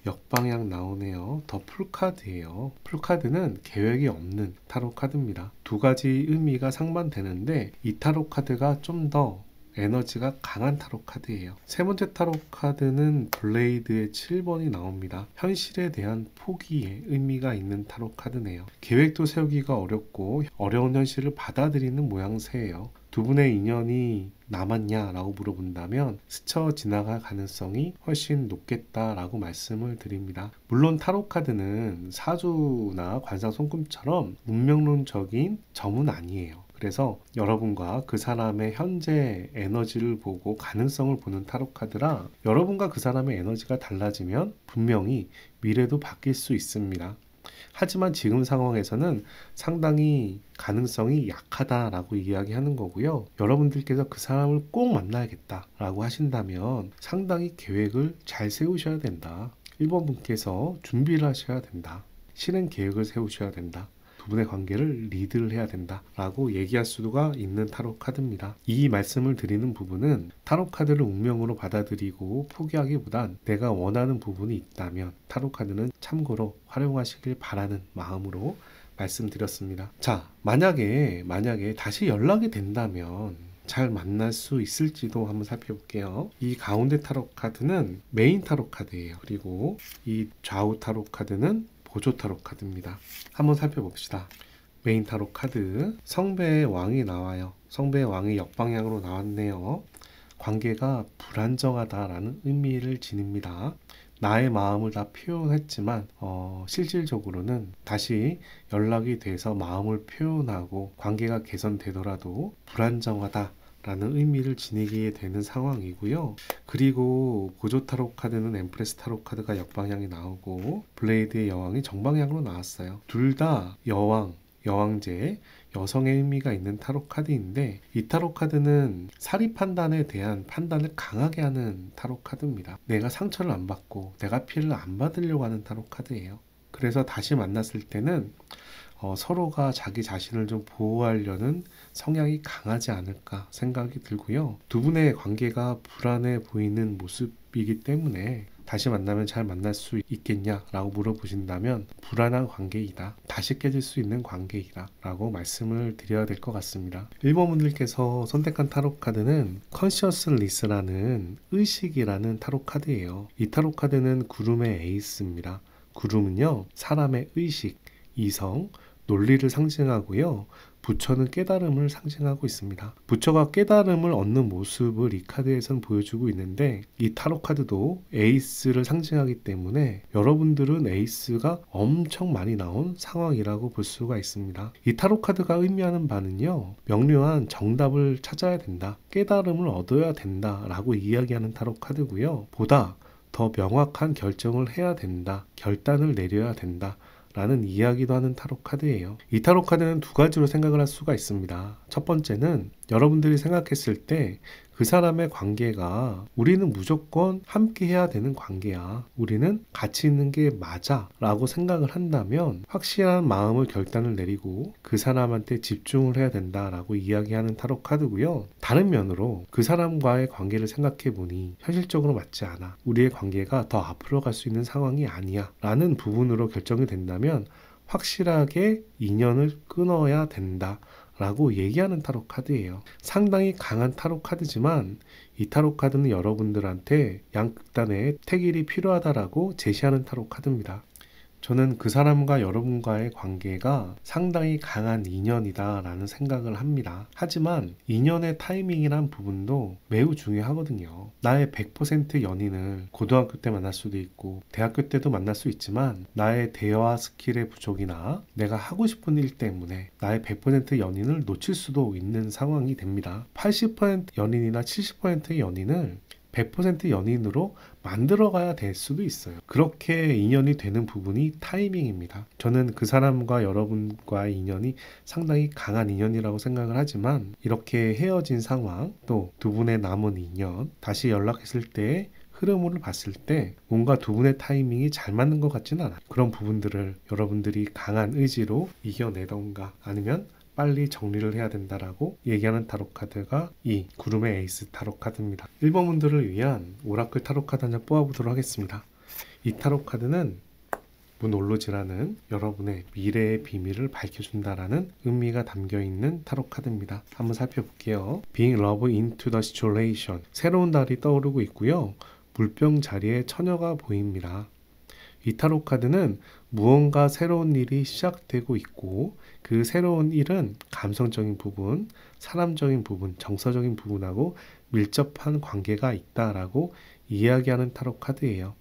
역방향 나오네요. 더 풀카드예요. 풀카드는 계획이 없는 타로 카드입니다. 두 가지 의미가 상반되는데 이 타로 카드가 좀 더 에너지가 강한 타로 카드예요. 세 번째 타로 카드는 블레이드의 7번이 나옵니다. 현실에 대한 포기의 의미가 있는 타로 카드네요. 계획도 세우기가 어렵고 어려운 현실을 받아들이는 모양새예요. 두 분의 인연이 남았냐라고 물어본다면 스쳐 지나갈 가능성이 훨씬 높겠다라고 말씀을 드립니다. 물론 타로 카드는 사주나 관상 손금처럼 운명론적인 점은 아니에요. 그래서 여러분과 그 사람의 현재 에너지를 보고 가능성을 보는 타로 카드라, 여러분과 그 사람의 에너지가 달라지면 분명히 미래도 바뀔 수 있습니다. 하지만 지금 상황에서는 상당히 가능성이 약하다라고 이야기하는 거고요. 여러분들께서 그 사람을 꼭 만나야겠다라고 하신다면 상당히 계획을 잘 세우셔야 된다. 1번 분께서 준비를 하셔야 된다. 실행 계획을 세우셔야 된다. 두 분의 관계를 리드를 해야 된다 라고 얘기할 수가 있는 타로 카드입니다. 이 말씀을 드리는 부분은 타로 카드를 운명으로 받아들이고 포기하기보단 내가 원하는 부분이 있다면 타로 카드는 참고로 활용하시길 바라는 마음으로 말씀드렸습니다. 자, 만약에 다시 연락이 된다면 잘 만날 수 있을지도 한번 살펴볼게요. 이 가운데 타로 카드는 메인 타로 카드예요. 그리고 이 좌우 타로 카드는 보조 타로 카드입니다. 한번 살펴봅시다. 메인 타로 카드, 성배의 왕이 나와요. 성배의 왕이 역방향으로 나왔네요. 관계가 불안정하다라는 의미를 지닙니다. 나의 마음을 다 표현했지만 실질적으로는 다시 연락이 돼서 마음을 표현하고 관계가 개선되더라도 불안정하다 라는 의미를 지니게 되는 상황이고요. 그리고 보조 타로 카드는 엠프레스 타로 카드가 역방향이 나오고 블레이드의 여왕이 정방향으로 나왔어요. 둘 다 여왕, 여왕제, 여성의 의미가 있는 타로 카드인데 이 타로 카드는 사리 판단에 대한 판단을 강하게 하는 타로 카드입니다. 내가 상처를 안 받고 내가 피해를 안 받으려고 하는 타로 카드예요. 그래서 다시 만났을 때는 서로가 자기 자신을 좀 보호하려는 성향이 강하지 않을까 생각이 들고요. 두 분의 관계가 불안해 보이는 모습이기 때문에 다시 만나면 잘 만날 수 있겠냐라고 물어보신다면 불안한 관계이다, 다시 깨질 수 있는 관계이다 라고 말씀을 드려야 될 것 같습니다. 1번 분들께서 선택한 타로 카드는 컨셔스리스라는 의식이라는 타로 카드예요. 이 타로 카드는 구름의 에이스입니다. 구름은요, 사람의 의식, 이성, 논리를 상징하고요. 부처는 깨달음을 상징하고 있습니다. 부처가 깨달음을 얻는 모습을 이 카드에선 보여주고 있는데, 이 타로 카드도 에이스를 상징하기 때문에 여러분들은 에이스가 엄청 많이 나온 상황이라고 볼 수가 있습니다. 이 타로 카드가 의미하는 바는요, 명료한 정답을 찾아야 된다, 깨달음을 얻어야 된다 라고 이야기하는 타로 카드고요. 보다 더 명확한 결정을 해야 된다, 결단을 내려야 된다 라는 이야기도 하는 타로 카드예요. 이 타로 카드는 두 가지로 생각을 할 수가 있습니다. 첫 번째는 여러분들이 생각했을 때 그 사람의 관계가 우리는 무조건 함께 해야 되는 관계야, 우리는 같이 있는 게 맞아 라고 생각을 한다면 확실한 마음을 결단을 내리고 그 사람한테 집중을 해야 된다라고 이야기하는 타로 카드고요. 다른 면으로 그 사람과의 관계를 생각해 보니 현실적으로 맞지 않아, 우리의 관계가 더 앞으로 갈 수 있는 상황이 아니야 라는 부분으로 결정이 된다면 확실하게 인연을 끊어야 된다 라고 얘기하는 타로 카드예요. 상당히 강한 타로 카드지만 이 타로 카드는 여러분들한테 양극단의 택일이 필요하다라고 제시하는 타로 카드입니다. 저는 그 사람과 여러분과의 관계가 상당히 강한 인연이다 라는 생각을 합니다. 하지만 인연의 타이밍이란 부분도 매우 중요하거든요. 나의 100% 연인을 고등학교 때 만날 수도 있고 대학교 때도 만날 수 있지만, 나의 대화 스킬의 부족이나 내가 하고 싶은 일 때문에 나의 100% 연인을 놓칠 수도 있는 상황이 됩니다. 80% 연인이나 70% 연인을 100% 연인으로 만들어가야 될 수도 있어요. 그렇게 인연이 되는 부분이 타이밍입니다. 저는 그 사람과 여러분과의 인연이 상당히 강한 인연이라고 생각을 하지만, 이렇게 헤어진 상황, 또 두 분의 남은 인연, 다시 연락했을 때 흐름을 봤을 때 뭔가 두 분의 타이밍이 잘 맞는 것 같지는 않아요. 그런 부분들을 여러분들이 강한 의지로 이겨내던가 아니면 빨리 정리를 해야 된다라고 얘기하는 타로 카드가 이 구름의 에이스 타로 카드입니다. 1번 분들을 위한 오라클 타로 카드 한 장 뽑아보도록 하겠습니다. 이 타로 카드는 문올로지라는 여러분의 미래의 비밀을 밝혀준다라는 의미가 담겨있는 타로 카드입니다. 한번 살펴볼게요. Being love into the situation, 새로운 달이 떠오르고 있고요. 물병 자리에 처녀가 보입니다. 이 타로 카드는 무언가 새로운 일이 시작되고 있고, 그 새로운 일은 감성적인 부분, 사람적인 부분, 정서적인 부분하고 밀접한 관계가 있다라고 이야기하는 타로 카드예요.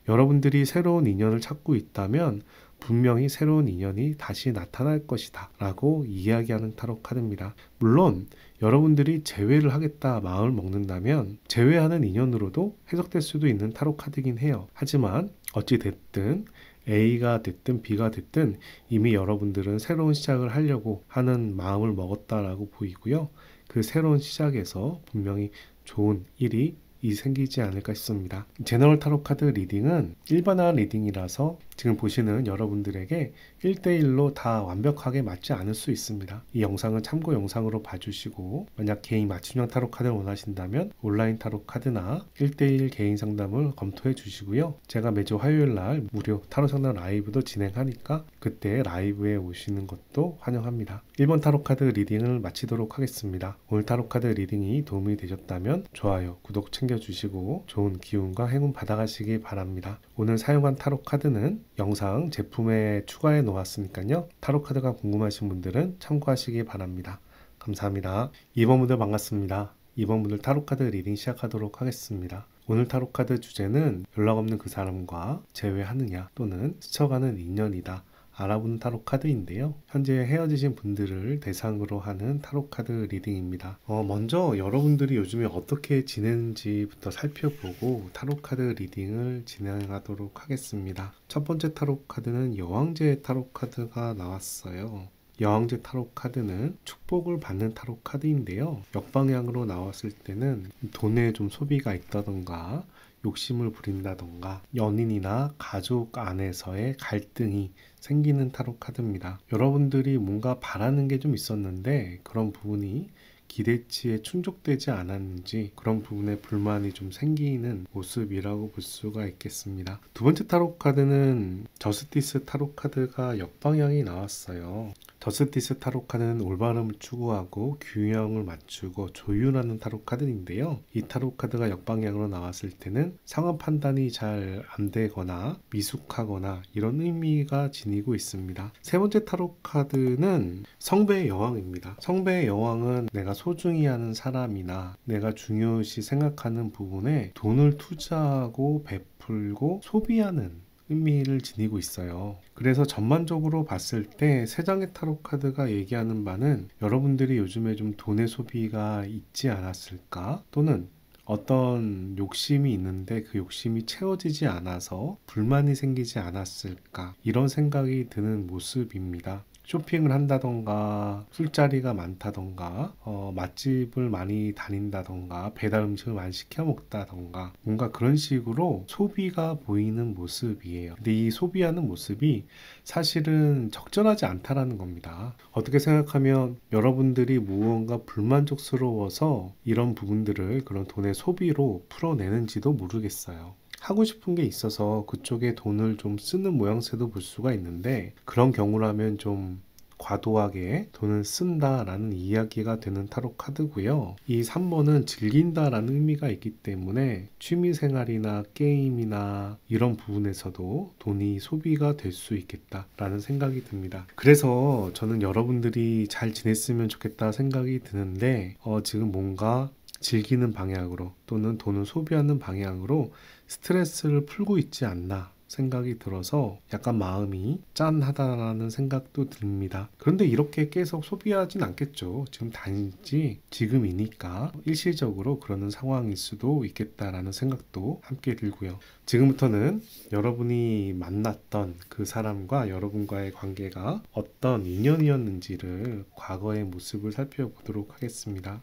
여러분들이 새로운 인연을 찾고 있다면 분명히 새로운 인연이 다시 나타날 것이다 라고 이야기하는 타로 카드입니다. 물론 여러분들이 제외를 하겠다 마음을 먹는다면 제외하는 인연으로도 해석될 수도 있는 타로 카드이긴 해요. 하지만 어찌 됐든 A가 됐든 B가 됐든 이미 여러분들은 새로운 시작을 하려고 하는 마음을 먹었다라고 보이고요. 그 새로운 시작에서 분명히 좋은 일이 생기지 않을까 싶습니다. 제너럴 타로 카드 리딩은 일반화 리딩이라서 지금 보시는 여러분들에게 1대1로 다 완벽하게 맞지 않을 수 있습니다. 이 영상은 참고 영상으로 봐주시고, 만약 개인 맞춤형 타로 카드를 원하신다면 온라인 타로 카드나 1대1 개인 상담을 검토해 주시고요. 제가 매주 화요일 날 무료 타로 상담 라이브도 진행하니까 그때 라이브에 오시는 것도 환영합니다. 1번 타로 카드 리딩을 마치도록 하겠습니다. 오늘 타로 카드 리딩이 도움이 되셨다면 좋아요, 구독 챙겨주시고 좋은 기운과 행운 받아가시기 바랍니다. 오늘 사용한 타로 카드는 영상 제품에 추가해 놓았으니까요. 타로 카드가 궁금하신 분들은 참고하시기 바랍니다. 감사합니다. 2번 분들 반갑습니다. 2번 분들 타로 카드 리딩 시작하도록 하겠습니다. 오늘 타로 카드 주제는 연락 없는 그 사람과 재회하느냐 또는 스쳐가는 인연이다 알아보는 타로 카드인데요. 현재 헤어지신 분들을 대상으로 하는 타로 카드 리딩입니다. 먼저 여러분들이 요즘에 어떻게 지내는지부터 살펴보고 타로 카드 리딩을 진행하도록 하겠습니다. 첫 번째 타로 카드는 여왕제 타로 카드가 나왔어요. 여왕제 타로 카드는 축복을 받는 타로 카드인데요. 역방향으로 나왔을 때는 돈에 좀 소비가 있다던가 욕심을 부린다던가 연인이나 가족 안에서의 갈등이 생기는 타로 카드입니다. 여러분들이 뭔가 바라는 게 좀 있었는데 그런 부분이 기대치에 충족되지 않았는지 그런 부분에 불만이 좀 생기는 모습이라고 볼 수가 있겠습니다. 두 번째 타로 카드는 저스티스 타로 카드가 역방향이 나왔어요. 저스티스 타로 카드는 올바름을 추구하고 균형을 맞추고 조율하는 타로 카드인데요. 이 타로 카드가 역방향으로 나왔을 때는 상황 판단이 잘 안 되거나 미숙하거나 이런 의미가 지니고 있습니다. 세 번째 타로 카드는 성배의 여왕입니다. 성배의 여왕은 내가 소중히 하는 사람이나 내가 중요시 생각하는 부분에 돈을 투자하고 베풀고 소비하는 의미를 지니고 있어요. 그래서 전반적으로 봤을 때 세 장의 타로 카드가 얘기하는 바는 여러분들이 요즘에 좀 돈의 소비가 있지 않았을까, 또는 어떤 욕심이 있는데 그 욕심이 채워지지 않아서 불만이 생기지 않았을까, 이런 생각이 드는 모습입니다. 쇼핑을 한다던가 술자리가 많다던가 맛집을 많이 다닌다던가 배달 음식을 많이 시켜 먹다던가 뭔가 그런 식으로 소비가 보이는 모습이에요. 근데 이 소비하는 모습이 사실은 적절하지 않다라는 겁니다. 어떻게 생각하면 여러분들이 무언가 불만족스러워서 이런 부분들을 그런 돈의 소비로 풀어내는지도 모르겠어요. 하고 싶은 게 있어서 그쪽에 돈을 좀 쓰는 모양새도 볼 수가 있는데, 그런 경우라면 좀 과도하게 돈을 쓴다라는 이야기가 되는 타로 카드고요. 이 3번은 즐긴다라는 의미가 있기 때문에 취미생활이나 게임이나 이런 부분에서도 돈이 소비가 될 수 있겠다라는 생각이 듭니다. 그래서 저는 여러분들이 잘 지냈으면 좋겠다 생각이 드는데 지금 뭔가 즐기는 방향으로 또는 돈을 소비하는 방향으로 스트레스를 풀고 있지 않나 생각이 들어서 약간 마음이 짠하다라는 생각도 듭니다. 그런데 이렇게 계속 소비하진 않겠죠. 지금 단지 지금이니까 일시적으로 그러는 상황일 수도 있겠다라는 생각도 함께 들고요. 지금부터는 여러분이 만났던 그 사람과 여러분과의 관계가 어떤 인연이었는지를 과거의 모습을 살펴보도록 하겠습니다.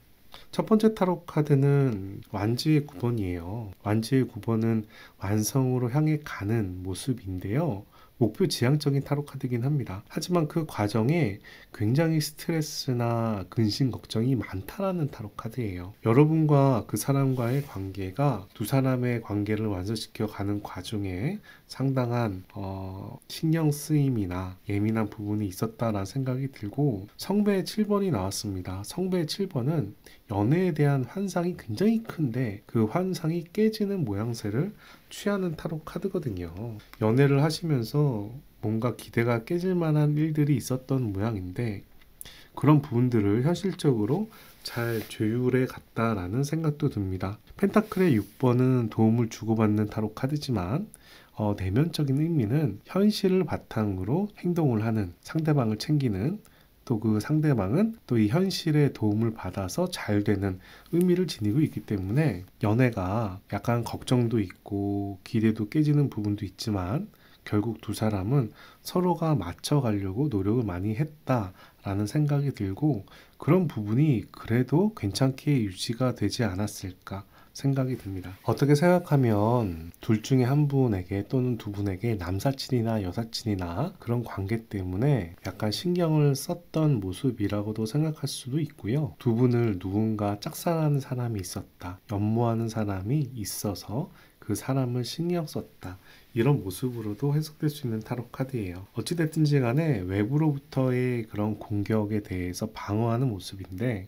첫 번째 타로 카드는 완지의 9번이에요. 완지의 9번은 완성으로 향해 가는 모습인데요. 목표 지향적인 타로 카드이긴 합니다. 하지만 그 과정에 굉장히 스트레스나 근심 걱정이 많다라는 타로 카드예요. 여러분과 그 사람과의 관계가 두 사람의 관계를 완성시켜 가는 과정에 상당한 신경 쓰임이나 예민한 부분이 있었다라는 생각이 들고, 성배의 7번이 나왔습니다. 성배의 7번은 연애에 대한 환상이 굉장히 큰데 그 환상이 깨지는 모양새를 취하는 타로 카드거든요. 연애를 하시면서 뭔가 기대가 깨질 만한 일들이 있었던 모양인데 그런 부분들을 현실적으로 잘 조율해 갔다라는 생각도 듭니다. 펜타클의 6번은 도움을 주고받는 타로 카드지만 내면적인 의미는 현실을 바탕으로 행동을 하는, 상대방을 챙기는, 또 그 상대방은 또 이 현실의 도움을 받아서 잘 되는 의미를 지니고 있기 때문에 연애가 약간 걱정도 있고 기대도 깨지는 부분도 있지만 결국 두 사람은 서로가 맞춰가려고 노력을 많이 했다라는 생각이 들고, 그런 부분이 그래도 괜찮게 유지가 되지 않았을까 생각이 듭니다. 어떻게 생각하면 둘 중에 한 분에게 또는 두 분에게 남사친이나 여사친이나 그런 관계 때문에 약간 신경을 썼던 모습이라고도 생각할 수도 있고요. 두 분을 누군가 짝사랑하는 사람이 있었다, 연모하는 사람이 있어서 그 사람을 신경 썼다, 이런 모습으로도 해석될 수 있는 타로 카드예요. 어찌됐든지 간에 외부로부터의 그런 공격에 대해서 방어하는 모습인데,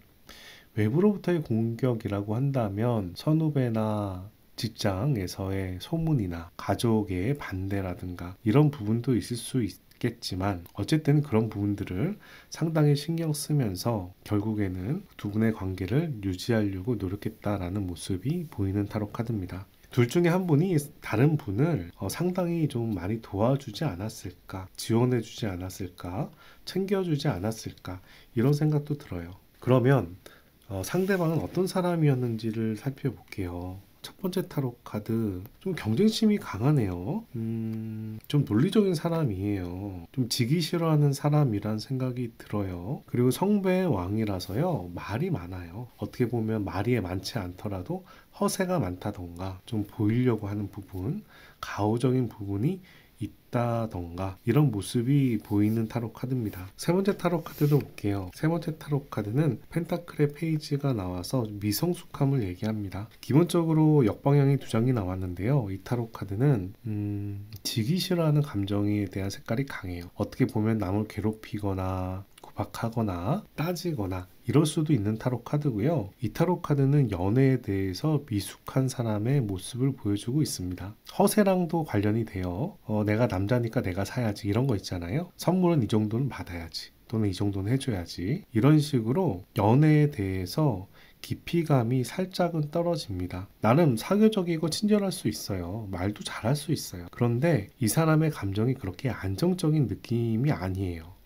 외부로부터의 공격이라고 한다면 선후배나 직장에서의 소문이나 가족의 반대라든가 이런 부분도 있을 수 있겠지만, 어쨌든 그런 부분들을 상당히 신경 쓰면서 결국에는 두 분의 관계를 유지하려고 노력했다라는 모습이 보이는 타로 카드입니다. 둘 중에 한 분이 다른 분을 상당히 좀 많이 도와주지 않았을까, 지원해주지 않았을까, 챙겨주지 않았을까, 이런 생각도 들어요. 그러면 상대방은 어떤 사람이었는지를 살펴볼게요. 첫 번째 타로 카드, 좀 경쟁심이 강하네요. 좀 논리적인 사람이에요. 좀 지기 싫어하는 사람이란 생각이 들어요. 그리고 성배의 왕이라서요, 말이 많아요. 어떻게 보면 말이 많지 않더라도 허세가 많다던가 좀 보이려고 하는 부분, 가오적인 부분이 있다던가 이런 모습이 보이는 타로 카드입니다. 세 번째 타로 카드도 볼게요. 세 번째 타로 카드는 펜타클의 페이지가 나와서 미성숙함을 얘기합니다. 기본적으로 역방향이 두 장이 나왔는데요. 이 타로 카드는 지기 싫어하는 감정에 대한 색깔이 강해요. 어떻게 보면 남을 괴롭히거나 구박하거나 따지거나 이럴 수도 있는 타로 카드고요. 이 타로 카드는 연애에 대해서 미숙한 사람의 모습을 보여주고 있습니다. 허세랑도 관련이 돼요. 내가 남자니까 내가 사야지 이런 거 있잖아요. 선물은 이 정도는 받아야지, 또는 이 정도는 해줘야지, 이런 식으로 연애에 대해서 깊이감이 살짝은 떨어집니다. 나름 사교적이고 친절할 수 있어요. 말도 잘할 수 있어요. 그런데 이 사람의 감정이 그렇게 안정적인 느낌이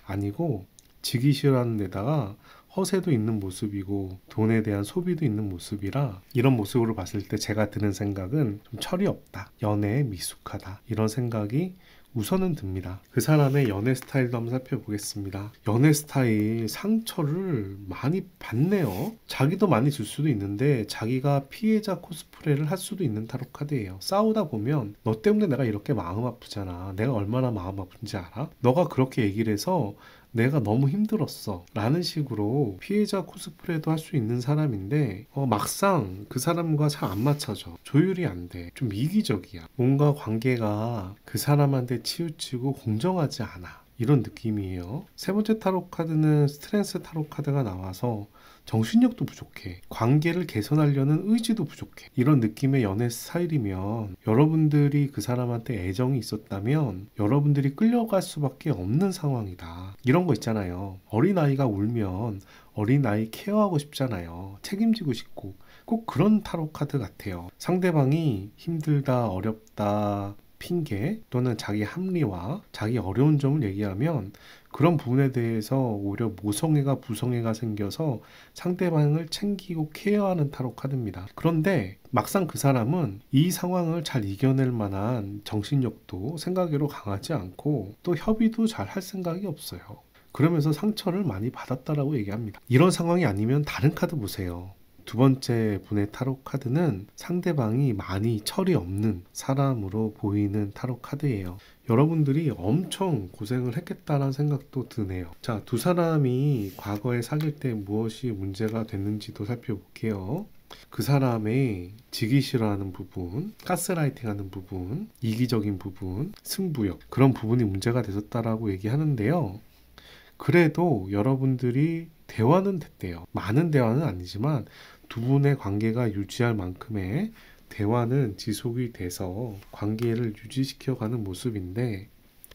아니고 지기 싫어하는 데다가 허세도 있는 모습이고 돈에 대한 소비도 있는 모습이라, 이런 모습으로 봤을 때 제가 드는 생각은 좀 철이 없다, 연애에 미숙하다, 이런 생각이 우선은 듭니다. 그 사람의 연애 스타일도 한번 살펴보겠습니다. 연애 스타일, 상처를 많이 받네요. 자기도 많이 줄 수도 있는데 자기가 피해자 코스프레를 할 수도 있는 타로 카드예요. 싸우다 보면 너 때문에 내가 이렇게 마음 아프잖아, 내가 얼마나 마음 아픈지 알아? 너가 그렇게 얘기를 해서 내가 너무 힘들었어 라는 식으로 피해자 코스프레도 할 수 있는 사람인데, 막상 그 사람과 잘 안 맞춰져. 조율이 안 돼. 좀 이기적이야. 뭔가 관계가 그 사람한테 치우치고 공정하지 않아, 이런 느낌이에요. 세 번째 타로 카드는 스트렝스 타로 카드가 나와서 정신력도 부족해, 관계를 개선하려는 의지도 부족해, 이런 느낌의 연애 스타일이면 여러분들이 그 사람한테 애정이 있었다면 여러분들이 끌려갈 수밖에 없는 상황이다. 이런 거 있잖아요. 어린아이가 울면 어린아이 케어하고 싶잖아요. 책임지고 싶고. 꼭 그런 타로 카드 같아요. 상대방이 힘들다, 어렵다, 핑계 또는 자기 합리화, 자기 어려운 점을 얘기하면 그런 부분에 대해서 오히려 모성애가 부성애가 생겨서 상대방을 챙기고 케어하는 타로 카드입니다. 그런데 막상 그 사람은 이 상황을 잘 이겨낼 만한 정신력도 생각외로 강하지 않고 또 협의도 잘 할 생각이 없어요. 그러면서 상처를 많이 받았다라고 얘기합니다. 이런 상황이 아니면 다른 카드 보세요. 두 번째 분의 타로 카드는 상대방이 많이 철이 없는 사람으로 보이는 타로 카드예요. 여러분들이 엄청 고생을 했겠다라는 생각도 드네요. 자, 두 사람이 과거에 사귈 때 무엇이 문제가 됐는지도 살펴볼게요. 그 사람의 지기 싫어하는 부분, 가스라이팅 하는 부분, 이기적인 부분, 승부욕, 그런 부분이 문제가 됐었다라고 얘기하는데요. 그래도 여러분들이 대화는 됐대요. 많은 대화는 아니지만 두 분의 관계가 유지할 만큼의 대화는 지속이 돼서 관계를 유지시켜가는 모습인데,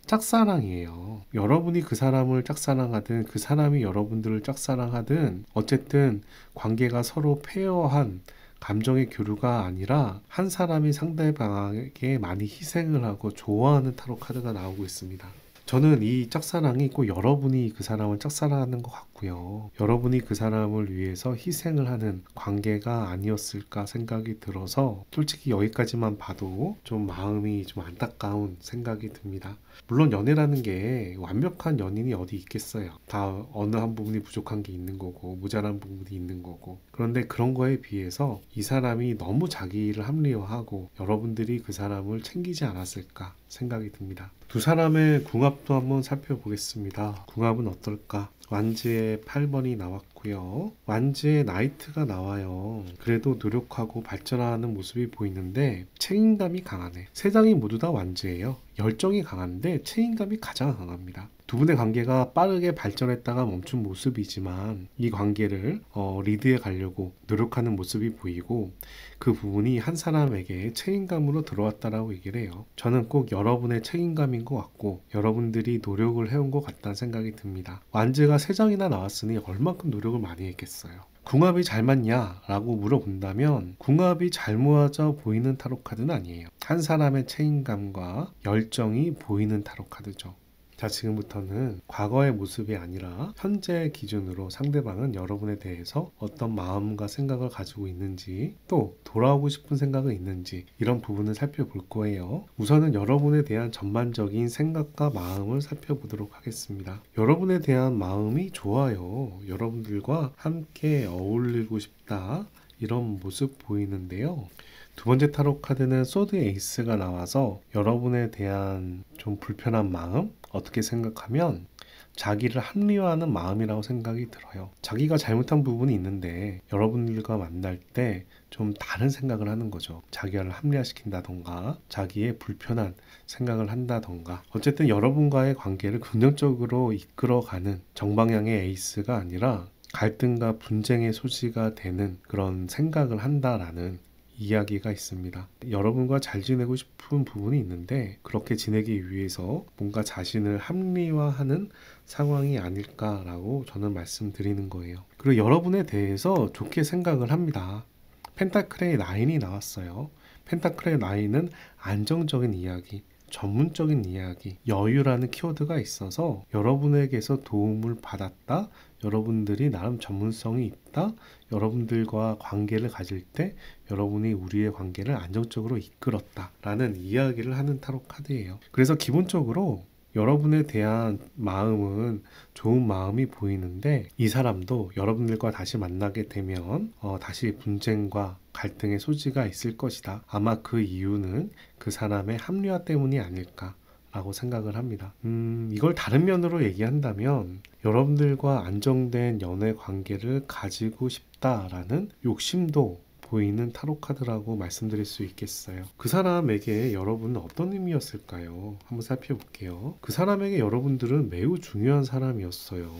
짝사랑이에요. 여러분이 그 사람을 짝사랑하든 그 사람이 여러분들을 짝사랑하든 어쨌든 관계가 서로 페어한 감정의 교류가 아니라 한 사람이 상대방에게 많이 희생을 하고 좋아하는 타로 카드가 나오고 있습니다. 저는 이 짝사랑이 꼭 여러분이 그 사람을 짝사랑하는 것 같고요. 여러분이 그 사람을 위해서 희생을 하는 관계가 아니었을까 생각이 들어서 솔직히 여기까지만 봐도 좀 마음이 좀 안타까운 생각이 듭니다. 물론 연애라는 게 완벽한 연인이 어디 있겠어요. 다 어느 한 부분이 부족한 게 있는 거고 모자란 부분이 있는 거고. 그런데 그런 거에 비해서 이 사람이 너무 자기를 합리화하고 여러분들이 그 사람을 챙기지 않았을까 생각이 듭니다. 두 사람의 궁합도 한번 살펴보겠습니다. 궁합은 어떨까? 완즈의 8번이 나왔고요. 완즈의 나이트가 나와요. 그래도 노력하고 발전하는 모습이 보이는데 책임감이 강하네. 세 장이 모두 다 완즈예요. 열정이 강한데 책임감이 가장 강합니다. 두 분의 관계가 빠르게 발전했다가 멈춘 모습이지만 이 관계를 리드해 가려고 노력하는 모습이 보이고, 그 부분이 한 사람에게 책임감으로 들어왔다라고 얘기를 해요. 저는 꼭 여러분의 책임감인 것 같고 여러분들이 노력을 해온 것 같다는 생각이 듭니다. 완즈가 3장이나 나왔으니 얼만큼 노력을 많이 했겠어요. 궁합이 잘 맞냐? 라고 물어본다면 궁합이 잘 모아져 보이는 타로 카드는 아니에요. 한 사람의 책임감과 열정이 보이는 타로 카드죠. 자, 지금부터는 과거의 모습이 아니라 현재 기준으로 상대방은 여러분에 대해서 어떤 마음과 생각을 가지고 있는지, 또 돌아오고 싶은 생각은 있는지, 이런 부분을 살펴볼 거예요. 우선은 여러분에 대한 전반적인 생각과 마음을 살펴보도록 하겠습니다. 여러분에 대한 마음이 좋아요. 여러분들과 함께 어울리고 싶다, 이런 모습 보이는데요. 두 번째 타로 카드는 소드 에이스가 나와서 여러분에 대한 좀 불편한 마음, 어떻게 생각하면 자기를 합리화하는 마음이라고 생각이 들어요. 자기가 잘못한 부분이 있는데 여러분들과 만날 때 좀 다른 생각을 하는 거죠. 자기를 합리화시킨다던가 자기의 불편한 생각을 한다던가 어쨌든 여러분과의 관계를 긍정적으로 이끌어가는 정방향의 에이스가 아니라 갈등과 분쟁의 소지가 되는 그런 생각을 한다라는 이야기가 있습니다. 여러분과 잘 지내고 싶은 부분이 있는데 그렇게 지내기 위해서 뭔가 자신을 합리화하는 상황이 아닐까라고 저는 말씀드리는 거예요. 그리고 여러분에 대해서 좋게 생각을 합니다. 펜타클의 9이 나왔어요. 펜타클의 9은 안정적인 이야기, 전문적인 이야기, 여유라는 키워드가 있어서 여러분에게서 도움을 받았다, 여러분들이 나름 전문성이 있다, 여러분들과 관계를 가질 때 여러분이 우리의 관계를 안정적으로 이끌었다 라는 이야기를 하는 타로 카드예요. 그래서 기본적으로 여러분에 대한 마음은 좋은 마음이 보이는데 이 사람도 여러분들과 다시 만나게 되면 다시 분쟁과 갈등의 소지가 있을 것이다. 아마 그 이유는 그 사람의 합리화 때문이 아닐까 라고 생각을 합니다. 이걸 다른 면으로 얘기한다면 여러분들과 안정된 연애 관계를 가지고 싶다라는 욕심도 보이는 타로 카드라고 말씀드릴 수 있겠어요. 그 사람에게 여러분은 어떤 의미였을까요? 한번 살펴볼게요. 그 사람에게 여러분들은 매우 중요한 사람이었어요.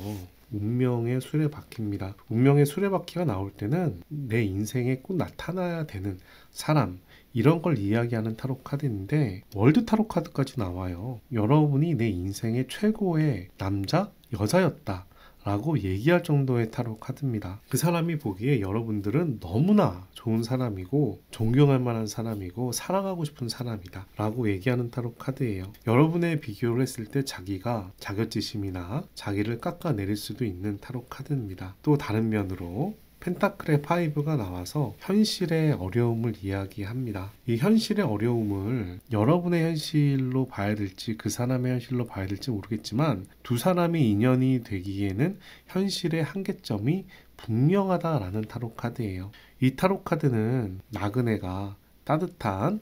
운명의 수레바퀴입니다. 운명의 수레바퀴가 나올 때는 내 인생에 꼭 나타나야 되는 사람, 이런 걸 이야기하는 타로 카드인데 월드 타로 카드까지 나와요. 여러분이 내 인생의 최고의 남자, 여자였다 라고 얘기할 정도의 타로 카드입니다. 그 사람이 보기에 여러분들은 너무나 좋은 사람이고 존경할 만한 사람이고 사랑하고 싶은 사람이다 라고 얘기하는 타로 카드예요. 여러분의 비교를 했을 때 자기가 자격지심이나 자기를 깎아내릴 수도 있는 타로 카드입니다. 또 다른 면으로 펜타클의 5가 나와서 현실의 어려움을 이야기합니다. 이 현실의 어려움을 여러분의 현실로 봐야 될지 그 사람의 현실로 봐야 될지 모르겠지만 두 사람이 인연이 되기에는 현실의 한계점이 분명하다라는 타로 카드예요. 이 타로 카드는 나그네가 따뜻한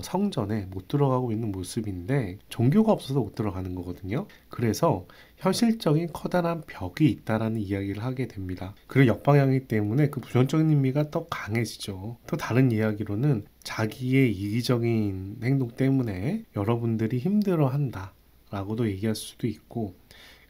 성전에 못 들어가고 있는 모습인데 종교가 없어서 못 들어가는 거거든요. 그래서 현실적인 커다란 벽이 있다라는 이야기를 하게 됩니다. 그리고 역방향이기 때문에 그 부정적인 의미가 더 강해지죠. 또 다른 이야기로는 자기의 이기적인 행동 때문에 여러분들이 힘들어한다 라고도 얘기할 수도 있고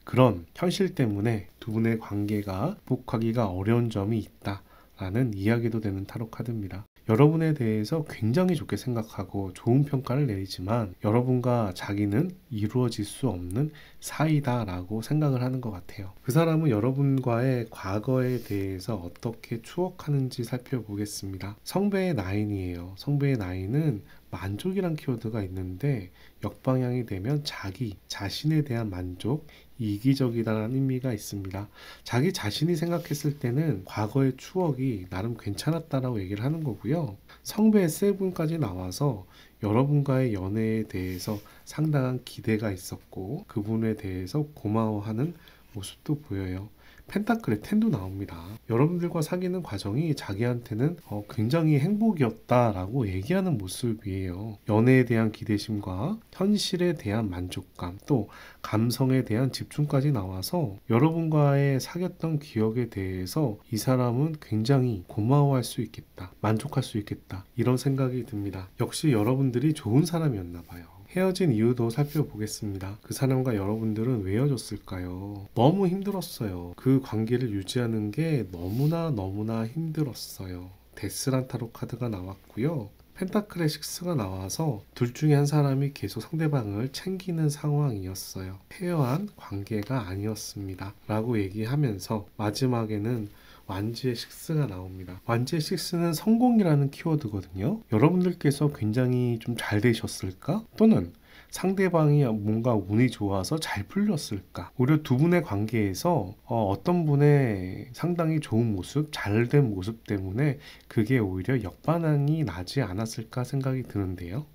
그런 현실 때문에 두 분의 관계가 극복하기가 어려운 점이 있다라는 이야기도 되는 타로 카드입니다. 여러분에 대해서 굉장히 좋게 생각하고 좋은 평가를 내리지만 여러분과 자기는 이루어질 수 없는 사이다라고 생각을 하는 것 같아요. 그 사람은 여러분과의 과거에 대해서 어떻게 추억하는지 살펴보겠습니다. 성배의 9이에요. 성배의 9은 만족이란 키워드가 있는데 역방향이 되면 자기 자신에 대한 만족, 이기적이다라는 의미가 있습니다. 자기 자신이 생각했을 때는 과거의 추억이 나름 괜찮았다라고 얘기를 하는 거고요. 성배의 7까지 나와서 여러분과의 연애에 대해서 상당한 기대가 있었고 그분에 대해서 고마워하는 모습도 보여요. 펜타클의 10도 나옵니다. 여러분들과 사귀는 과정이 자기한테는 굉장히 행복이었다라고 얘기하는 모습이에요. 연애에 대한 기대심과 현실에 대한 만족감, 또 감성에 대한 집중까지 나와서 여러분과의 사귀었던 기억에 대해서 이 사람은 굉장히 고마워할 수 있겠다, 만족할 수 있겠다 이런 생각이 듭니다. 역시 여러분들이 좋은 사람이었나 봐요. 헤어진 이유도 살펴보겠습니다. 그 사람과 여러분들은 왜 헤어졌을까요? 너무 힘들었어요. 그 관계를 유지하는 게 너무나 힘들었어요. 데스란 타로 카드가 나왔고요. 펜타클의 6가 나와서 둘 중에 한 사람이 계속 상대방을 챙기는 상황이었어요. 페어한 관계가 아니었습니다. 라고 얘기하면서 마지막에는 완지의 6가 나옵니다. 완지의 6는 성공이라는 키워드거든요. 여러분들께서 굉장히 좀 잘 되셨을까? 또는 상대방이 뭔가 운이 좋아서 잘 풀렸을까? 오히려 두 분의 관계에서 어떤 분의 상당히 좋은 모습, 잘된 모습 때문에 그게 오히려 역반응이 나지 않았을까 생각이 드는데요.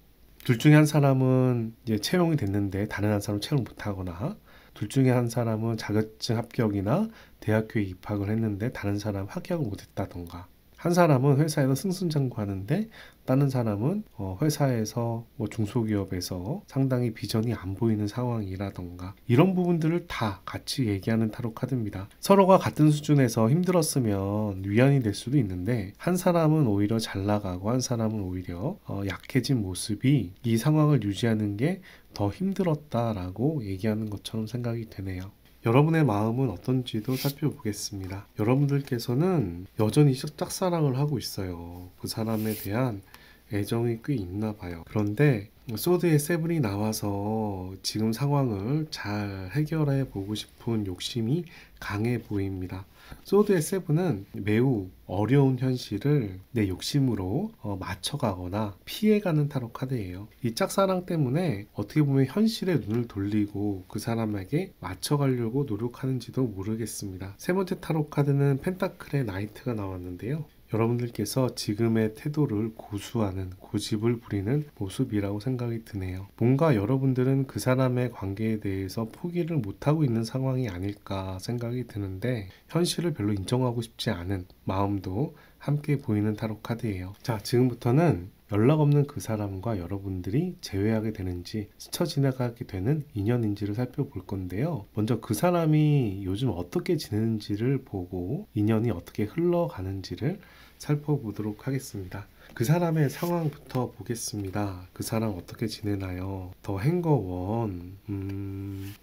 둘 중에 한 사람은 이제 채용이 됐는데 다른 한 사람은 채용 못하거나 둘 중에 한 사람은 자격증 합격이나 대학교에 입학을 했는데 다른 사람은 합격을 못했다던가 한 사람은 회사에서 승승장구하는데 다른 사람은 회사에서 중소기업에서 상당히 비전이 안 보이는 상황이라던가 이런 부분들을 다 같이 얘기하는 타로 카드입니다. 서로가 같은 수준에서 힘들었으면 위안이 될 수도 있는데 한 사람은 오히려 잘 나가고 한 사람은 오히려 약해진 모습이 이 상황을 유지하는 게 더 힘들었다라고 얘기하는 것처럼 생각이 되네요. 여러분의 마음은 어떤지도 살펴보겠습니다. 여러분들께서는 여전히 짝사랑을 하고 있어요. 그 사람에 대한 애정이 꽤 있나 봐요. 그런데 소드의 세븐이 나와서 지금 상황을 잘 해결해 보고 싶은 욕심이 강해 보입니다. 소드의 세븐은 매우 어려운 현실을 내 욕심으로 맞춰가거나 피해가는 타로 카드예요. 이 짝사랑 때문에 어떻게 보면 현실에 눈을 돌리고 그 사람에게 맞춰가려고 노력하는지도 모르겠습니다. 세 번째 타로 카드는 펜타클의 나이트가 나왔는데요. 여러분들께서 지금의 태도를 고수하는, 고집을 부리는 모습이라고 생각이 드네요. 뭔가 여러분들은 그 사람의 관계에 대해서 포기를 못하고 있는 상황이 아닐까 생각이 드는데 현실을 별로 인정하고 싶지 않은 마음도 함께 보이는 타로 카드예요. 자, 지금부터는 연락 없는 그 사람과 여러분들이 재회하게 되는지 스쳐 지나가게 되는 인연인지를 살펴볼 건데요. 먼저 그 사람이 요즘 어떻게 지내는지를 보고 인연이 어떻게 흘러가는지를 살펴보도록 하겠습니다. 그 사람의 상황부터 보겠습니다. 그 사람 어떻게 지내나요? 더 행거원,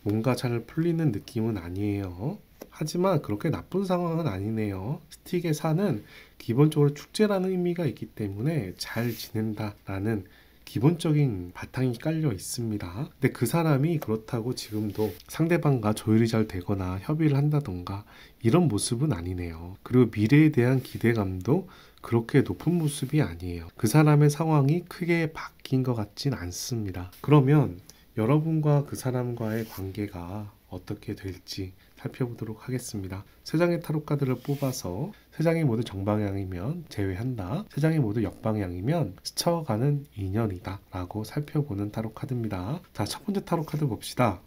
뭔가 잘 풀리는 느낌은 아니에요. 하지만 그렇게 나쁜 상황은 아니네요. 스틱의 4는 기본적으로 축제라는 의미가 있기 때문에 잘 지낸다라는 기본적인 바탕이 깔려 있습니다. 근데 그 사람이 그렇다고 지금도 상대방과 조율이 잘 되거나 협의를 한다던가 이런 모습은 아니네요. 그리고 미래에 대한 기대감도 그렇게 높은 모습이 아니에요. 그 사람의 상황이 크게 바뀐 것 같진 않습니다. 그러면 여러분과 그 사람과의 관계가 어떻게 될지 살펴보도록 하겠습니다. 세 장의 타로 카드를 뽑아서 세 장이 모두 정방향이면 제외한다, 세 장이 모두 역방향이면 스쳐가는 인연이다 라고 살펴보는 타로 카드입니다. 자, 첫 번째 타로 카드 봅시다.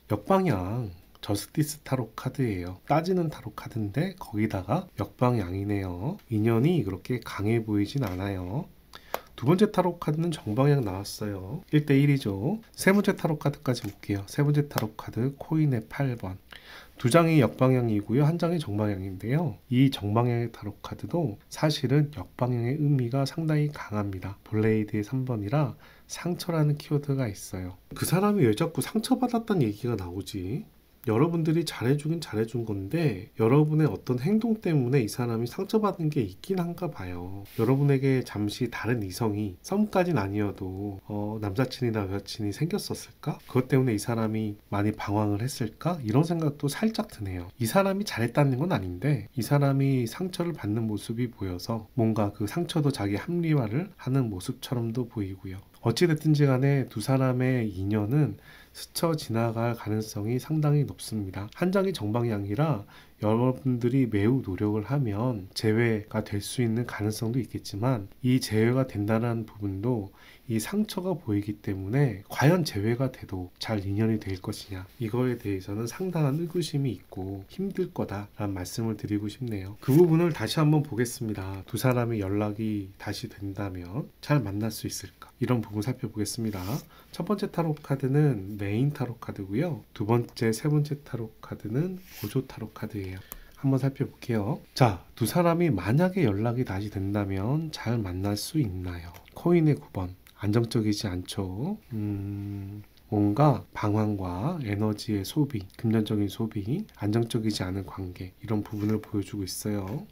역방향 저스티스 타로 카드예요. 따지는 타로 카드인데 거기다가 역방향이네요. 인연이 그렇게 강해 보이진 않아요. 두 번째 타로 카드는 정방향 나왔어요. 1대1이죠. 세 번째 타로 카드까지 볼게요. 세 번째 타로 카드 코인의 8번. 두 장이 역방향이고요. 한 장이 정방향인데요. 이 정방향의 타로 카드도 사실은 역방향의 의미가 상당히 강합니다. 블레이드의 3번이라 상처라는 키워드가 있어요. 그 사람이 왜 자꾸 상처받았다는 얘기가 나오지? 여러분들이 잘해주긴 잘해준 건데 여러분의 어떤 행동 때문에 이 사람이 상처받은 게 있긴 한가 봐요. 여러분에게 잠시 다른 이성이 썸까진 아니어도 남사친이나 여사친이 생겼었을까? 그것 때문에 이 사람이 많이 방황을 했을까? 이런 생각도 살짝 드네요. 이 사람이 잘했다는 건 아닌데 이 사람이 상처를 받는 모습이 보여서 뭔가 그 상처도 자기 합리화를 하는 모습처럼도 보이고요. 어찌됐든지 간에 두 사람의 인연은 스쳐 지나갈 가능성이 상당히 높습니다. 한 장이 정방향이라 여러분들이 매우 노력을 하면 재회가 될 수 있는 가능성도 있겠지만 이 재회가 된다는 부분도 이 상처가 보이기 때문에 과연 재회가 돼도 잘 인연이 될 것이냐, 이거에 대해서는 상당한 의구심이 있고 힘들 거다라는 말씀을 드리고 싶네요. 그 부분을 다시 한번 보겠습니다. 두 사람의 연락이 다시 된다면 잘 만날 수 있을까? 이런 부분 살펴보겠습니다. 첫 번째 타로 카드는 메인 타로 카드고요. 두 번째, 세 번째 타로 카드는 보조 타로 카드예요. 한번 살펴볼게요. 자, 두 사람이 만약에 연락이 다시 된다면 잘 만날 수 있나요? 코인의 9번. 안정적이지 않죠. 뭔가 방황과 에너지의 소비, 금전적인 소비, 안정적이지 않은 관계, 이런 부분을 보여주고 있어요.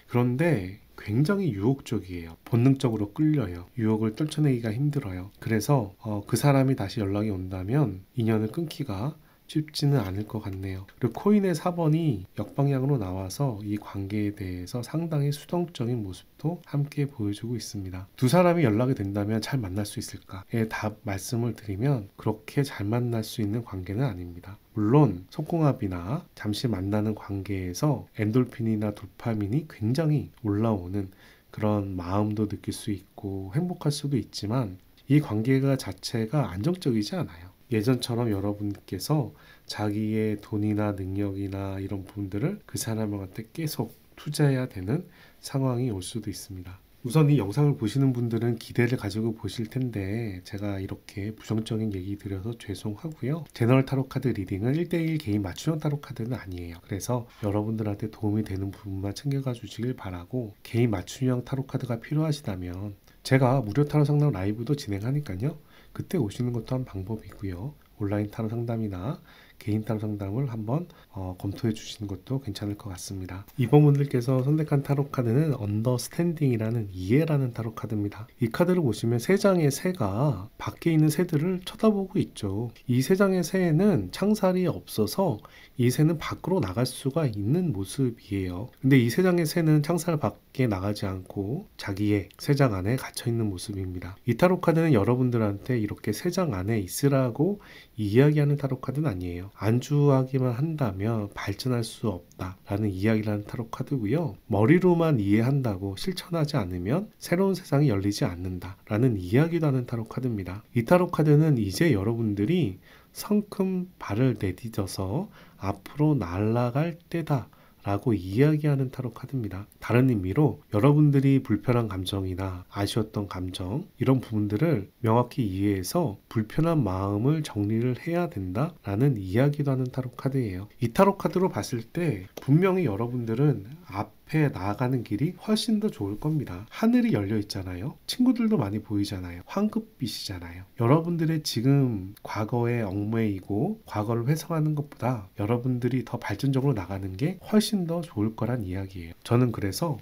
그런데 굉장히 유혹적이에요. 본능적으로 끌려요. 유혹을 떨쳐내기가 힘들어요. 그래서 그 사람이 다시 연락이 온다면 인연을 끊기가 쉽지는 않을 것 같네요. 그리고 코인의 4번이 역방향으로 나와서 이 관계에 대해서 상당히 수동적인 모습도 함께 보여주고 있습니다. 두 사람이 연락이 된다면 잘 만날 수 있을까에 답 말씀을 드리면 그렇게 잘 만날 수 있는 관계는 아닙니다. 물론 속궁합이나 잠시 만나는 관계에서 엔돌핀이나 도파민이 굉장히 올라오는 그런 마음도 느낄 수 있고 행복할 수도 있지만 이 관계가 자체가 안정적이지 않아요. 예전처럼 여러분께서 자기의 돈이나 능력이나 이런 부분들을 그 사람한테 계속 투자해야 되는 상황이 올 수도 있습니다. 우선 이 영상을 보시는 분들은 기대를 가지고 보실 텐데 제가 이렇게 부정적인 얘기 드려서 죄송하고요. 제너럴 타로 카드 리딩은 1대1 개인 맞춤형 타로 카드는 아니에요. 그래서 여러분들한테 도움이 되는 부분만 챙겨가 주시길 바라고, 개인 맞춤형 타로 카드가 필요하시다면 제가 무료 타로 상담 라이브도 진행하니까요. 그때 오시는 것도 한 방법이고요. 온라인 타로 상담이나 개인 타로 상담을 한번 검토해 주시는 것도 괜찮을 것 같습니다. 이번 분들께서 선택한 타로 카드는 언더스탠딩이라는 이해라는 타로 카드입니다. 이 카드를 보시면 세 장의 새가 밖에 있는 새들을 쳐다보고 있죠. 이 세 장의 새에는 창살이 없어서 이 새는 밖으로 나갈 수가 있는 모습이에요. 근데 이 세 장의 새는 창살 밖에 나가지 않고 자기의 세 장 안에 갇혀 있는 모습입니다. 이 타로 카드는 여러분들한테 이렇게 세 장 안에 있으라고 이야기하는 타로 카드는 아니에요. 안주하기만 한다면 발전할 수 없다라는 이야기라는 타로 카드고요. 머리로만 이해한다고 실천하지 않으면 새로운 세상이 열리지 않는다라는 이야기도 하는 타로 카드입니다. 이 타로 카드는 이제 여러분들이 성큼 발을 내딛어서 앞으로 날아갈 때다 라고 이야기하는 타로 카드입니다. 다른 의미로 여러분들이 불편한 감정이나 아쉬웠던 감정, 이런 부분들을 명확히 이해해서 불편한 마음을 정리를 해야 된다라는 이야기도 하는 타로 카드예요. 이 타로 카드로 봤을 때 분명히 여러분들은 앞에 나아가는 길이 훨씬 더 좋을 겁니다. 하늘이 열려 있잖아요. 친구들도 많이 보이잖아요. 황급빛이잖아요. 여러분들의 지금 과거에 얽매이고 과거를 회상하는 것보다 여러분들이 더 발전적으로 나가는 게 훨씬 더 좋을 거란 이야기예요. 저는 그래서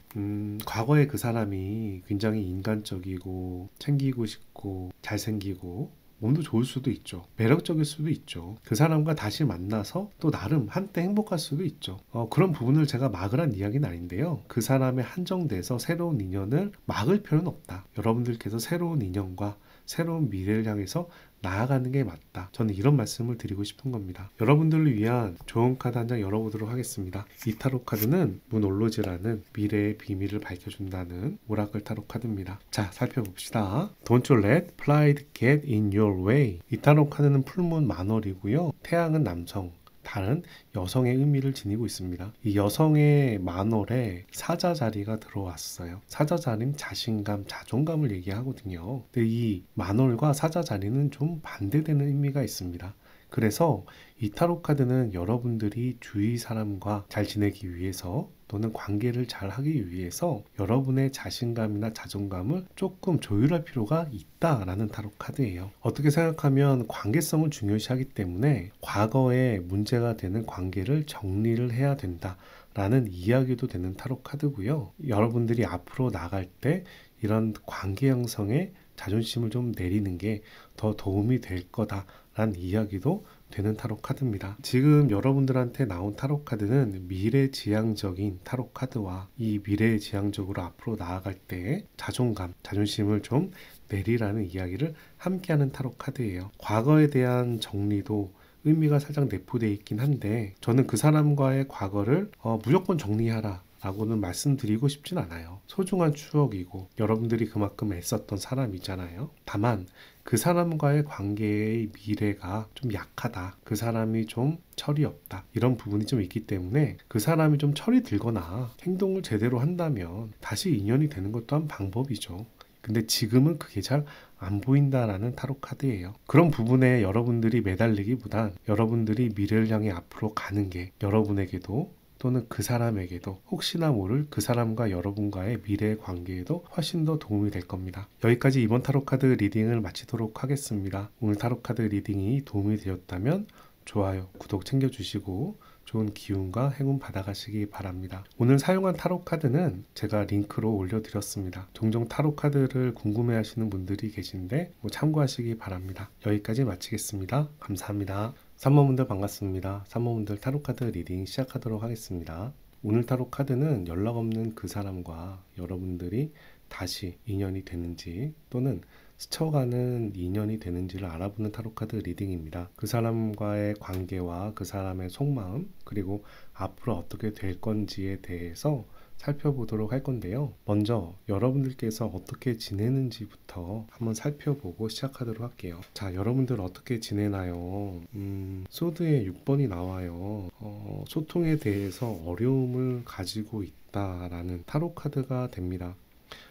과거에 그 사람이 굉장히 인간적이고 챙기고 싶고 잘생기고 몸도 좋을 수도 있죠. 매력적일 수도 있죠. 그 사람과 다시 만나서 또 나름 한때 행복할 수도 있죠. 그런 부분을 제가 막으란 이야기는 아닌데요. 그 사람에 한정돼서 새로운 인연을 막을 필요는 없다. 여러분들께서 새로운 인연과 새로운 미래를 향해서 나아가는 게 맞다. 저는 이런 말씀을 드리고 싶은 겁니다. 여러분들을 위한 좋은 카드 한 장 열어보도록 하겠습니다. 이 타로 카드는 문올로지라는 미래의 비밀을 밝혀준다는 오라클 타로 카드입니다. 자, 살펴봅시다. Don't you let pride get in your way. 이 타로 카드는 풀문 만월이고요. 태양은 남성, 다른 여성의 의미를 지니고 있습니다. 이 여성의 만월에 사자 자리가 들어왔어요. 사자 자리는 자신감, 자존감을 얘기하거든요. 근데 이 만월과 사자 자리는 좀 반대되는 의미가 있습니다. 그래서 이 타로 카드는 여러분들이 주위 사람과 잘 지내기 위해서 또는 관계를 잘 하기 위해서 여러분의 자신감이나 자존감을 조금 조율할 필요가 있다라는 타로 카드예요. 어떻게 생각하면 관계성을 중요시하기 때문에 과거에 문제가 되는 관계를 정리를 해야 된다 라는 이야기도 되는 타로 카드고요. 여러분들이 앞으로 나갈 때 이런 관계 형성에 자존심을 좀 내리는 게 더 도움이 될 거다라는 이야기도 되는 타로 카드입니다. 지금 여러분들한테 나온 타로 카드는 미래지향적인 타로 카드와 이 미래지향적으로 앞으로 나아갈 때 자존감, 자존심을 좀 내리라는 이야기를 함께하는 타로 카드예요. 과거에 대한 정리도 의미가 살짝 내포되어 있긴 한데 저는 그 사람과의 과거를 무조건 정리하라 라고는 말씀드리고 싶진 않아요. 소중한 추억이고 여러분들이 그만큼 애썼던 사람이잖아요. 다만 그 사람과의 관계의 미래가 좀 약하다, 그 사람이 좀 철이 없다, 이런 부분이 좀 있기 때문에 그 사람이 좀 철이 들거나 행동을 제대로 한다면 다시 인연이 되는 것도 한 방법이죠. 근데 지금은 그게 잘 안 보인다라는 타로 카드예요. 그런 부분에 여러분들이 매달리기보단 여러분들이 미래를 향해 앞으로 가는 게 여러분에게도 또는 그 사람에게도 혹시나 모를 그 사람과 여러분과의 미래의 관계에도 훨씬 더 도움이 될 겁니다. 여기까지 이번 타로카드 리딩을 마치도록 하겠습니다. 오늘 타로카드 리딩이 도움이 되었다면 좋아요, 구독 챙겨주시고 좋은 기운과 행운 받아가시기 바랍니다. 오늘 사용한 타로카드는 제가 링크로 올려드렸습니다. 종종 타로카드를 궁금해하시는 분들이 계신데 참고하시기 바랍니다. 여기까지 마치겠습니다. 감사합니다. 산모분들 반갑습니다. 산모분들 타로카드 리딩 시작하도록 하겠습니다. 오늘 타로카드는 연락 없는 그 사람과 여러분들이 다시 인연이 되는지 또는 스쳐가는 인연이 되는지를 알아보는 타로카드 리딩입니다. 그 사람과의 관계와 그 사람의 속마음 그리고 앞으로 어떻게 될 건지에 대해서 살펴보도록 할 건데요. 먼저 여러분들께서 어떻게 지내는지부터 한번 살펴보고 시작하도록 할게요. 자, 여러분들 어떻게 지내나요? 소드의 6번이 나와요. 소통에 대해서 어려움을 가지고 있다라는 타로 카드가 됩니다.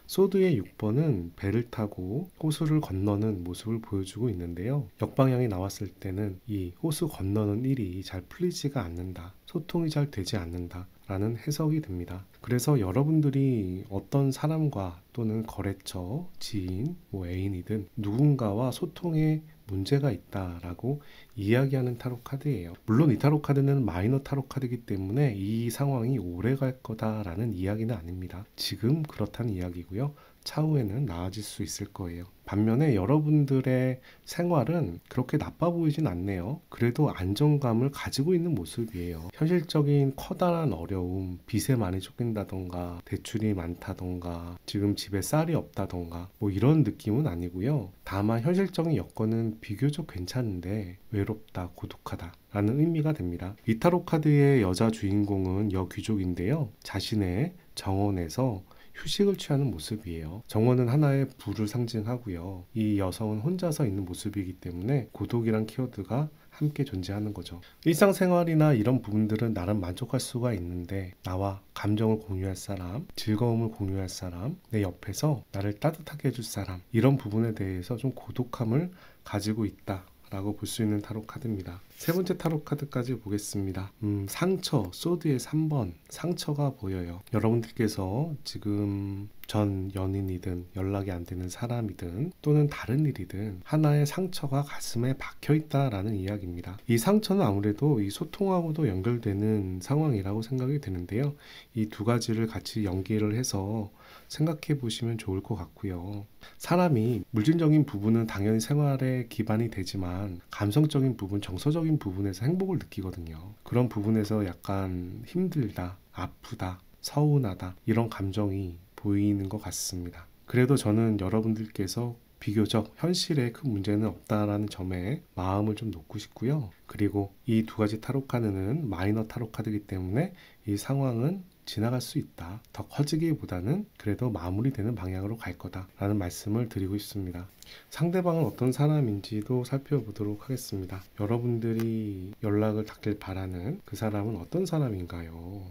소드의 6번은 배를 타고 호수를 건너는 모습을 보여주고 있는데요. 역방향이 나왔을 때는 이 호수 건너는 일이 잘 풀리지가 않는다. 소통이 잘 되지 않는다. 라는 해석이 됩니다. 그래서 여러분들이 어떤 사람과 또는 거래처, 지인, 애인이든 누군가와 소통에 문제가 있다라고 이야기하는 타로 카드예요. 물론 이 타로 카드는 마이너 타로 카드이기 때문에 이 상황이 오래 갈 거다라는 이야기는 아닙니다. 지금 그렇다는 이야기고요. 차후에는 나아질 수 있을 거예요. 반면에 여러분들의 생활은 그렇게 나빠 보이진 않네요. 그래도 안정감을 가지고 있는 모습이에요. 현실적인 커다란 어려움, 빚에 많이 쫓긴다던가 대출이 많다던가 지금 집에 쌀이 없다던가 이런 느낌은 아니고요. 다만 현실적인 여건은 비교적 괜찮은데 외롭다, 고독하다 라는 의미가 됩니다. 이 타로 카드의 여자 주인공은 여귀족인데요. 자신의 정원에서 휴식을 취하는 모습이에요. 정원은 하나의 불을 상징하고요. 이 여성은 혼자서 있는 모습이기 때문에 고독이란 키워드가 함께 존재하는 거죠. 일상생활이나 이런 부분들은 나름 만족할 수가 있는데 나와 감정을 공유할 사람, 즐거움을 공유할 사람, 내 옆에서 나를 따뜻하게 해줄 사람, 이런 부분에 대해서 좀 고독함을 가지고 있다 라고 볼 수 있는 타로 카드입니다. 세 번째 타로 카드까지 보겠습니다. 상처, 소드의 3번 상처가 보여요. 여러분들께서 지금 전 연인이든 연락이 안 되는 사람이든 또는 다른 일이든 하나의 상처가 가슴에 박혀 있다라는 이야기입니다. 이 상처는 아무래도 이 소통하고도 연결되는 상황이라고 생각이 드는데요. 이 두 가지를 같이 연계를 해서 생각해 보시면 좋을 것 같고요. 사람이 물질적인 부분은 당연히 생활에 기반이 되지만 감성적인 부분, 정서적인 부분에서 행복을 느끼거든요. 그런 부분에서 약간 힘들다, 아프다, 서운하다 이런 감정이 보이는 것 같습니다. 그래도 저는 여러분들께서 비교적 현실에 큰 문제는 없다라는 점에 마음을 좀 놓고 싶고요. 그리고 이 두 가지 타로 카드는 마이너 타로 카드이기 때문에 이 상황은 지나갈 수 있다. 더 커지기보다는 그래도 마무리되는 방향으로 갈 거다라는 말씀을 드리고 있습니다. 상대방은 어떤 사람인지도 살펴보도록 하겠습니다. 여러분들이 연락을 닿길 바라는 그 사람은 어떤 사람인가요?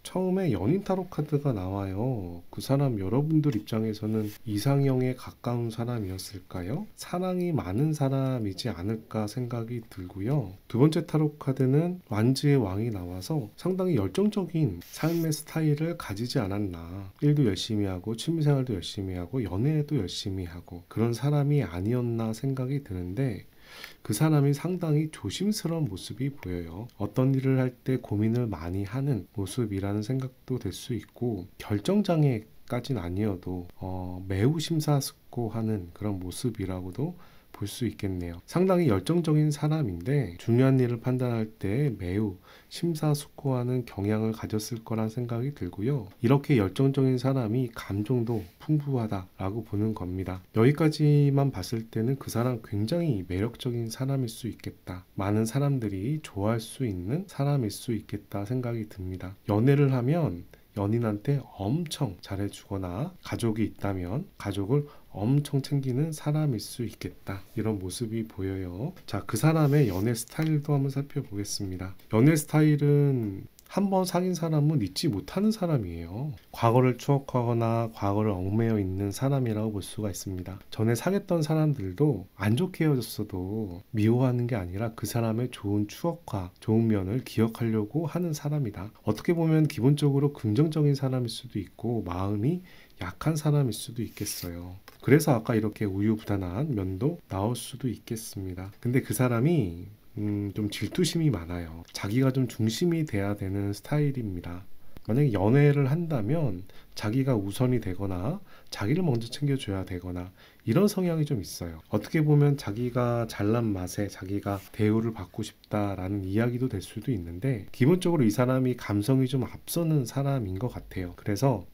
처음에 연인 타로 카드가 나와요. 그 사람 여러분들 입장에서는 이상형에 가까운 사람이었을까요? 사랑이 많은 사람이지 않을까 생각이 들고요. 두 번째 타로 카드는 완즈의 왕이 나와서 상당히 열정적인 삶의 스타일을 가지지 않았나. 일도 열심히 하고 취미생활도 열심히 하고 연애도 열심히 하고 그런 사람이 아니었나 생각이 드는데 그 사람이 상당히 조심스러운 모습이 보여요. 어떤 일을 할 때 고민을 많이 하는 모습이라는 생각도 될 수 있고 결정장애까지는 아니어도 매우 심사숙고하는 그런 모습이라고도 볼 수 있겠네요. 상당히 열정적인 사람인데 중요한 일을 판단할 때 매우 심사숙고하는 경향을 가졌을 거란 생각이 들고요. 이렇게 열정적인 사람이 감정도 풍부하다라고 보는 겁니다. 여기까지만 봤을 때는 그 사람 굉장히 매력적인 사람일 수 있겠다. 많은 사람들이 좋아할 수 있는 사람일 수 있겠다 생각이 듭니다. 연애를 하면 연인한테 엄청 잘해주거나 가족이 있다면 가족을 엄청 챙기는 사람일 수 있겠다. 이런 모습이 보여요. 자, 그 사람의 연애 스타일도 한번 살펴보겠습니다. 연애 스타일은 한번 사귄 사람은 잊지 못하는 사람이에요. 과거를 추억하거나 과거를 얽매여 있는 사람이라고 볼 수가 있습니다. 전에 사귀었던 사람들도 안 좋게 헤어졌어도 미워하는 게 아니라 그 사람의 좋은 추억과 좋은 면을 기억하려고 하는 사람이다. 어떻게 보면 기본적으로 긍정적인 사람일 수도 있고 마음이 약한 사람일 수도 있겠어요. 그래서 아까 이렇게 우유부단한 면도 나올 수도 있겠습니다. 근데 그 사람이 좀 질투심이 많아요. 자기가 좀 중심이 돼야 되는 스타일입니다. 만약에 연애를 한다면 자기가 우선이 되거나 자기를 먼저 챙겨줘야 되거나 이런 성향이 좀 있어요. 어떻게 보면 자기가 잘난 맛에 자기가 대우를 받고 싶다라는 이야기도 될 수도 있는데 기본적으로 이 사람이 감성이 좀 앞서는 사람인 것 같아요. 그래서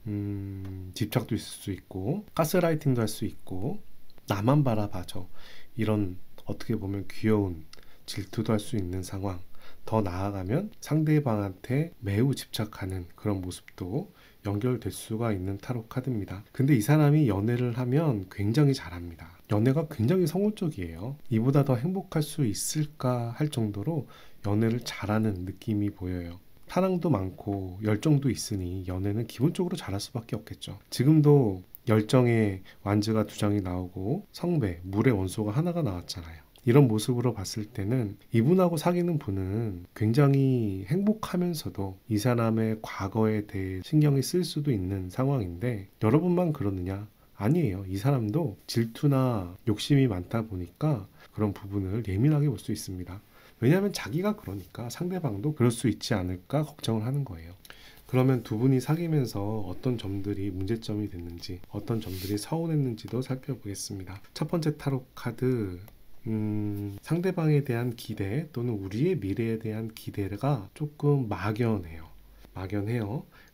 집착도 있을 수 있고 가스라이팅도 할 수 있고 나만 바라봐줘 이런 어떻게 보면 귀여운 질투도 할 수 있는 상황, 더 나아가면 상대방한테 매우 집착하는 그런 모습도 연결될 수가 있는 타로 카드입니다. 근데 이 사람이 연애를 하면 굉장히 잘합니다. 연애가 굉장히 성공적이에요. 이보다 더 행복할 수 있을까 할 정도로 연애를 잘하는 느낌이 보여요. 사랑도 많고 열정도 있으니 연애는 기본적으로 잘할 수밖에 없겠죠. 지금도 열정의 완즈가 2장이 나오고 성배, 물의 원소가 하나가 나왔잖아요. 이런 모습으로 봤을 때는 이분하고 사귀는 분은 굉장히 행복하면서도 이 사람의 과거에 대해 신경이 쓸 수도 있는 상황인데 여러분만 그러느냐? 아니에요. 이 사람도 질투나 욕심이 많다 보니까 그런 부분을 예민하게 볼 수 있습니다. 왜냐하면 자기가 그러니까 상대방도 그럴 수 있지 않을까 걱정을 하는 거예요. 그러면 두 분이 사귀면서 어떤 점들이 문제점이 됐는지, 어떤 점들이 서운했는지도 살펴보겠습니다. 첫 번째 타로 카드, 상대방에 대한 기대 또는 우리의 미래에 대한 기대가 조금 막연해요.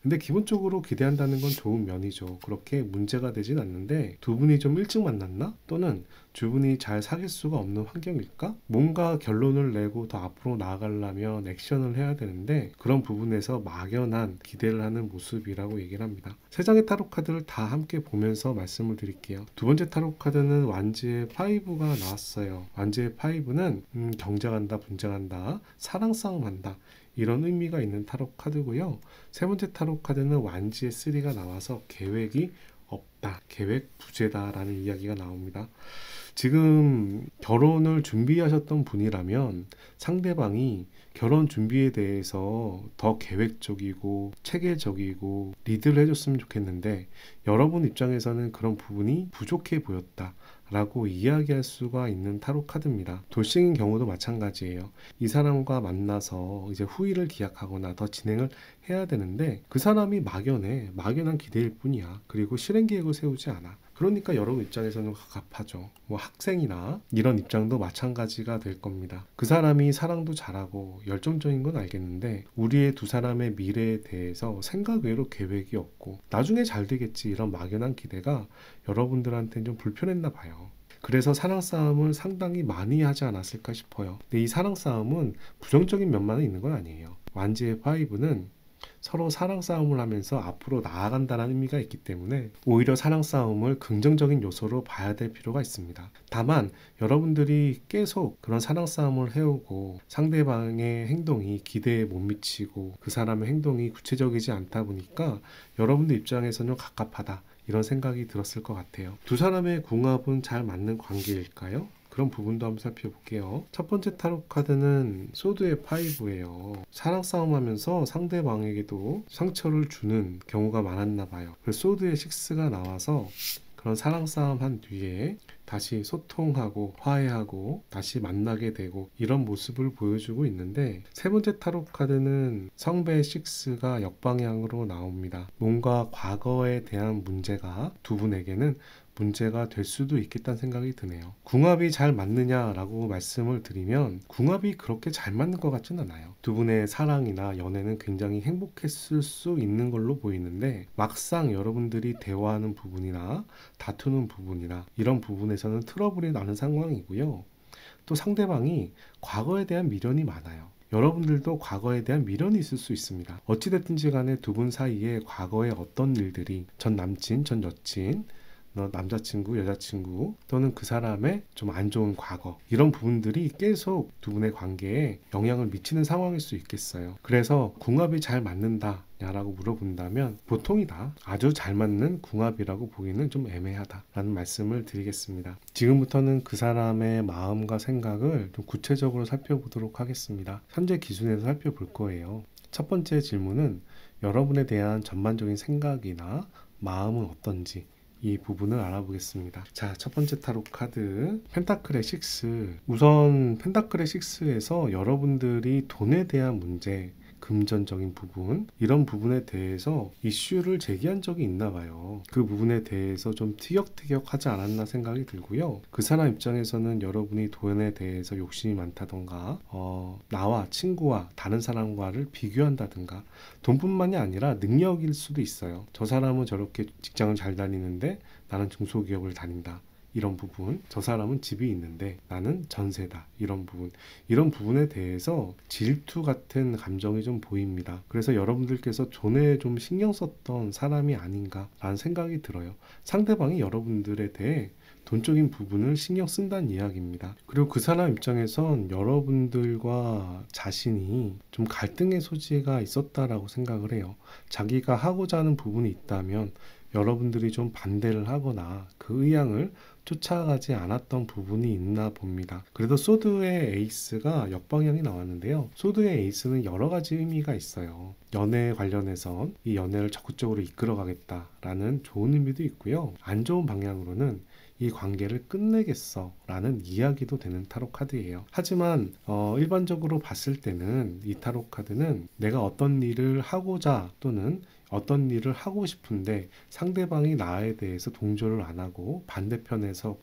근데 기본적으로 기대한다는 건 좋은 면이죠. 그렇게 문제가 되진 않는데 두 분이 좀 일찍 만났나? 또는 두 분이 잘 사귈 수가 없는 환경일까? 뭔가 결론을 내고 더 앞으로 나아가려면 액션을 해야 되는데 그런 부분에서 막연한 기대를 하는 모습이라고 얘기를 합니다. 세 장의 타로 카드를 다 함께 보면서 말씀을 드릴게요. 두 번째 타로 카드는 완즈의 5가 나왔어요. 완즈의 5는 경쟁한다, 분쟁한다, 사랑 싸움한다, 이런 의미가 있는 타로 카드고요. 세 번째 타로 카드는 완지의 3가 나와서 계획이 없다, 계획 부재다라는 이야기가 나옵니다. 지금 결혼을 준비하셨던 분이라면 상대방이 결혼 준비에 대해서 더 계획적이고 체계적이고 리드를 해줬으면 좋겠는데 여러분 입장에서는 그런 부분이 부족해 보였다 라고 이야기할 수가 있는 타로 카드입니다. 돌싱인 경우도 마찬가지예요. 이 사람과 만나서 이제 후일을 기약하거나 더 진행을 해야 되는데 그 사람이 막연한 기대일 뿐이야. 그리고 실행 계획을 세우지 않아. 그러니까 여러분 입장에서는 갑갑하죠. 뭐 학생이나 이런 입장도 마찬가지가 될 겁니다. 그 사람이 사랑도 잘하고 열정적인 건 알겠는데 우리의 두 사람의 미래에 대해서 생각 외로 계획이 없고 나중에 잘 되겠지, 이런 막연한 기대가 여러분들한테는 좀 불편했나 봐요. 그래서 사랑 싸움을 상당히 많이 하지 않았을까 싶어요. 근데 이 사랑 싸움은 부정적인 면만은 있는 건 아니에요. 완지의 5는 서로 사랑 싸움을 하면서 앞으로 나아간다는 의미가 있기 때문에 오히려 사랑 싸움을 긍정적인 요소로 봐야 될 필요가 있습니다. 다만 여러분들이 계속 그런 사랑 싸움을 해오고 상대방의 행동이 기대에 못 미치고 그 사람의 행동이 구체적이지 않다 보니까 여러분들 입장에서는 갑갑하다, 이런 생각이 들었을 것 같아요. 두 사람의 궁합은 잘 맞는 관계일까요? 그런 부분도 한번 살펴볼게요. 첫 번째 타로 카드는 소드의 5예요. 사랑 싸움하면서 상대방에게도 상처를 주는 경우가 많았나 봐요. 소드의 6가 나와서 그런 사랑 싸움 한 뒤에 다시 소통하고 화해하고 다시 만나게 되고 이런 모습을 보여주고 있는데 세 번째 타로 카드는 성배 6가 역방향으로 나옵니다. 뭔가 과거에 대한 문제가 두 분에게는 문제가 될 수도 있겠다는 생각이 드네요. 궁합이 잘 맞느냐라고 말씀을 드리면 궁합이 그렇게 잘 맞는 것 같지는 않아요. 두 분의 사랑이나 연애는 굉장히 행복했을 수 있는 걸로 보이는데 막상 여러분들이 대화하는 부분이나 다투는 부분이나 이런 부분에서는 트러블이 나는 상황이고요. 또 상대방이 과거에 대한 미련이 많아요. 여러분들도 과거에 대한 미련이 있을 수 있습니다. 어찌됐든지 간에 두 분 사이에 과거에 어떤 일들이 전 남친, 전 여친, 남자친구, 여자친구 또는 그 사람의 좀 안 좋은 과거, 이런 부분들이 계속 두 분의 관계에 영향을 미치는 상황일 수 있겠어요. 그래서 궁합이 잘 맞는다 라고 물어본다면 보통이다, 아주 잘 맞는 궁합이라고 보기는 좀 애매하다 라는 말씀을 드리겠습니다. 지금부터는 그 사람의 마음과 생각을 좀 구체적으로 살펴보도록 하겠습니다. 현재 기준에서 살펴볼 거예요. 첫 번째 질문은 여러분에 대한 전반적인 생각이나 마음은 어떤지, 이 부분을 알아보겠습니다. 자, 첫 번째 타로 카드 펜타클의 6. 우선 펜타클의 6에서 여러분들이 돈에 대한 문제, 금전적인 부분, 이런 부분에 대해서 이슈를 제기한 적이 있나 봐요. 그 부분에 대해서 좀 티격태격하지 않았나 생각이 들고요. 그 사람 입장에서는 여러분이 돈에 대해서 욕심이 많다던가 나와 친구와 다른 사람과를 비교한다든가, 돈뿐만이 아니라 능력일 수도 있어요. 저 사람은 저렇게 직장을 잘 다니는데 나는 중소기업을 다닌다, 이런 부분, 저 사람은 집이 있는데 나는 전세다, 이런 부분에 대해서 질투 같은 감정이 좀 보입니다. 그래서 여러분들께서 전에 좀 신경 썼던 사람이 아닌가 라는 생각이 들어요. 상대방이 여러분들에 대해 돈적인 부분을 신경 쓴다는 이야기입니다. 그리고 그 사람 입장에선 여러분들과 자신이 좀 갈등의 소지가 있었다라고 생각을 해요. 자기가 하고자 하는 부분이 있다면 여러분들이 좀 반대를 하거나 그 의향을 쫓아가지 않았던 부분이 있나 봅니다. 그래도 소드의 에이스가 역방향이 나왔는데요. 소드의 에이스는 여러 가지 의미가 있어요. 연애 관련해선 이 연애를 적극적으로 이끌어가겠다라는 좋은 의미도 있고요. 안 좋은 방향으로는 이 관계를 끝내겠어 라는 이야기도 되는 타로 카드예요. 하지만 일반적으로 봤을 때는 이 타로 카드는 내가 어떤 일을 하고자 또는 어떤 일을 하고 싶은데 상대방이 나에 대해서 동조를 안 하고 반대편에서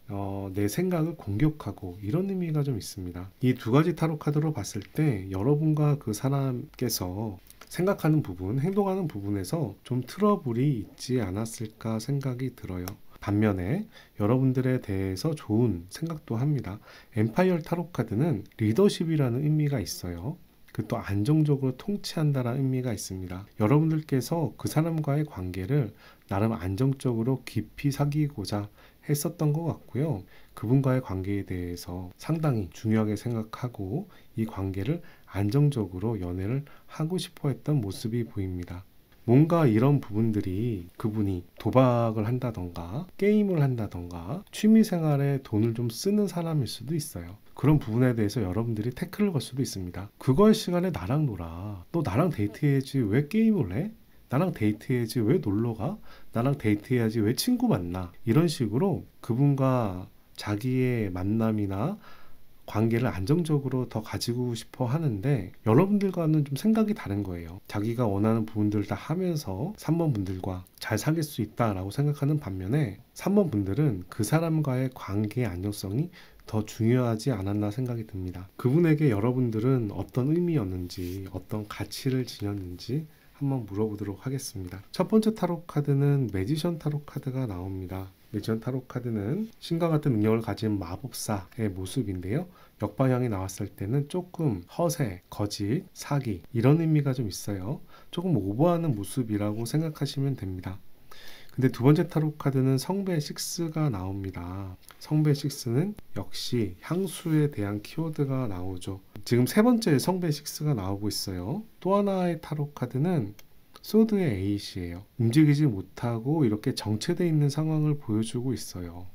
내 생각을 공격하고 이런 의미가 좀 있습니다. 이 두 가지 타로 카드로 봤을 때 여러분과 그 사람께서 생각하는 부분, 행동하는 부분에서 좀 트러블이 있지 않았을까 생각이 들어요. 반면에 여러분들에 대해서 좋은 생각도 합니다. 엠파이어 타로 카드는 리더십이라는 의미가 있어요. 그 또 안정적으로 통치한다는 의미가 있습니다. 여러분들께서 그 사람과의 관계를 나름 안정적으로 깊이 사귀고자 했었던 것 같고요. 그분과의 관계에 대해서 상당히 중요하게 생각하고 이 관계를 안정적으로 연애를 하고 싶어 했던 모습이 보입니다. 뭔가 이런 부분들이 그분이 도박을 한다던가 게임을 한다던가 취미생활에 돈을 좀 쓰는 사람일 수도 있어요. 그런 부분에 대해서 여러분들이 태클을 걸 수도 있습니다. 그거의 시간에 나랑 놀아. 너 나랑 데이트해야지 왜 게임을 해? 나랑 데이트해야지 왜 놀러가? 나랑 데이트해야지 왜 친구 만나? 이런 식으로 그분과 자기의 만남이나 관계를 안정적으로 더 가지고 싶어 하는데 여러분들과는 좀 생각이 다른 거예요. 자기가 원하는 부분들 다 하면서 3번 분들과 잘 사귈 수 있다라고 생각하는 반면에 3번 분들은 그 사람과의 관계의 안정성이 더 중요하지 않았나 생각이 듭니다. 그분에게 여러분들은 어떤 의미였는지, 어떤 가치를 지녔는지 한번 물어보도록 하겠습니다. 첫 번째 타로 카드는 매지션 타로 카드가 나옵니다. 매지션 타로 카드는 신과 같은 능력을 가진 마법사의 모습인데요. 역방향이 나왔을 때는 조금 허세, 거짓, 사기 이런 의미가 좀 있어요. 조금 오버하는 모습이라고 생각하시면 됩니다. 근데 두 번째 타로 카드는 성배 6가 나옵니다. 성배 6는 역시 향수에 대한 키워드가 나오죠. 지금 세 번째 성배 6가 나오고 있어요. 또 하나의 타로 카드는 소드의 8이에요. 움직이지 못하고 이렇게 정체되어 있는 상황을 보여주고 있어요.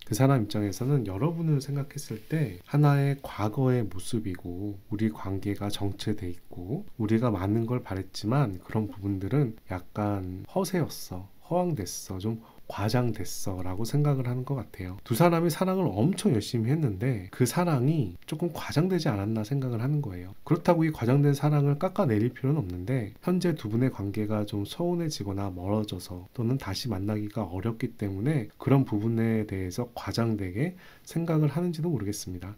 그 사람 입장에서는 여러분을 생각했을 때 하나의 과거의 모습이고 우리 관계가 정체돼 있고 우리가 많은 걸 바랬지만 그런 부분들은 약간 허세였어, 허황됐어, 좀 과장됐어 라고 생각을 하는 것 같아요. 두 사람이 사랑을 엄청 열심히 했는데 그 사랑이 조금 과장되지 않았나 생각을 하는 거예요. 그렇다고 이 과장된 사랑을 깎아내릴 필요는 없는데 현재 두 분의 관계가 좀 서운해지거나 멀어져서 또는 다시 만나기가 어렵기 때문에 그런 부분에 대해서 과장되게 생각을 하는지도 모르겠습니다.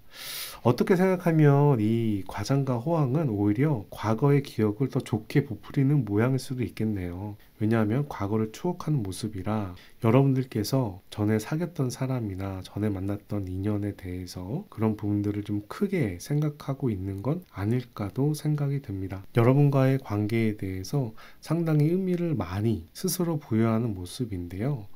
어떻게 생각하면 이 과장과 호황은 오히려 과거의 기억을 더 좋게 부풀리는 모양일 수도 있겠네요. 왜냐하면 과거를 추억하는 모습이라 여러분들께서 전에 사귀었던 사람이나 전에 만났던 인연에 대해서 그런 부분들을 좀 크게 생각하고 있는 건 아닐까도 생각이 듭니다. 여러분과의 관계에 대해서 상당히 의미를 많이 스스로 부여하는 모습인데요.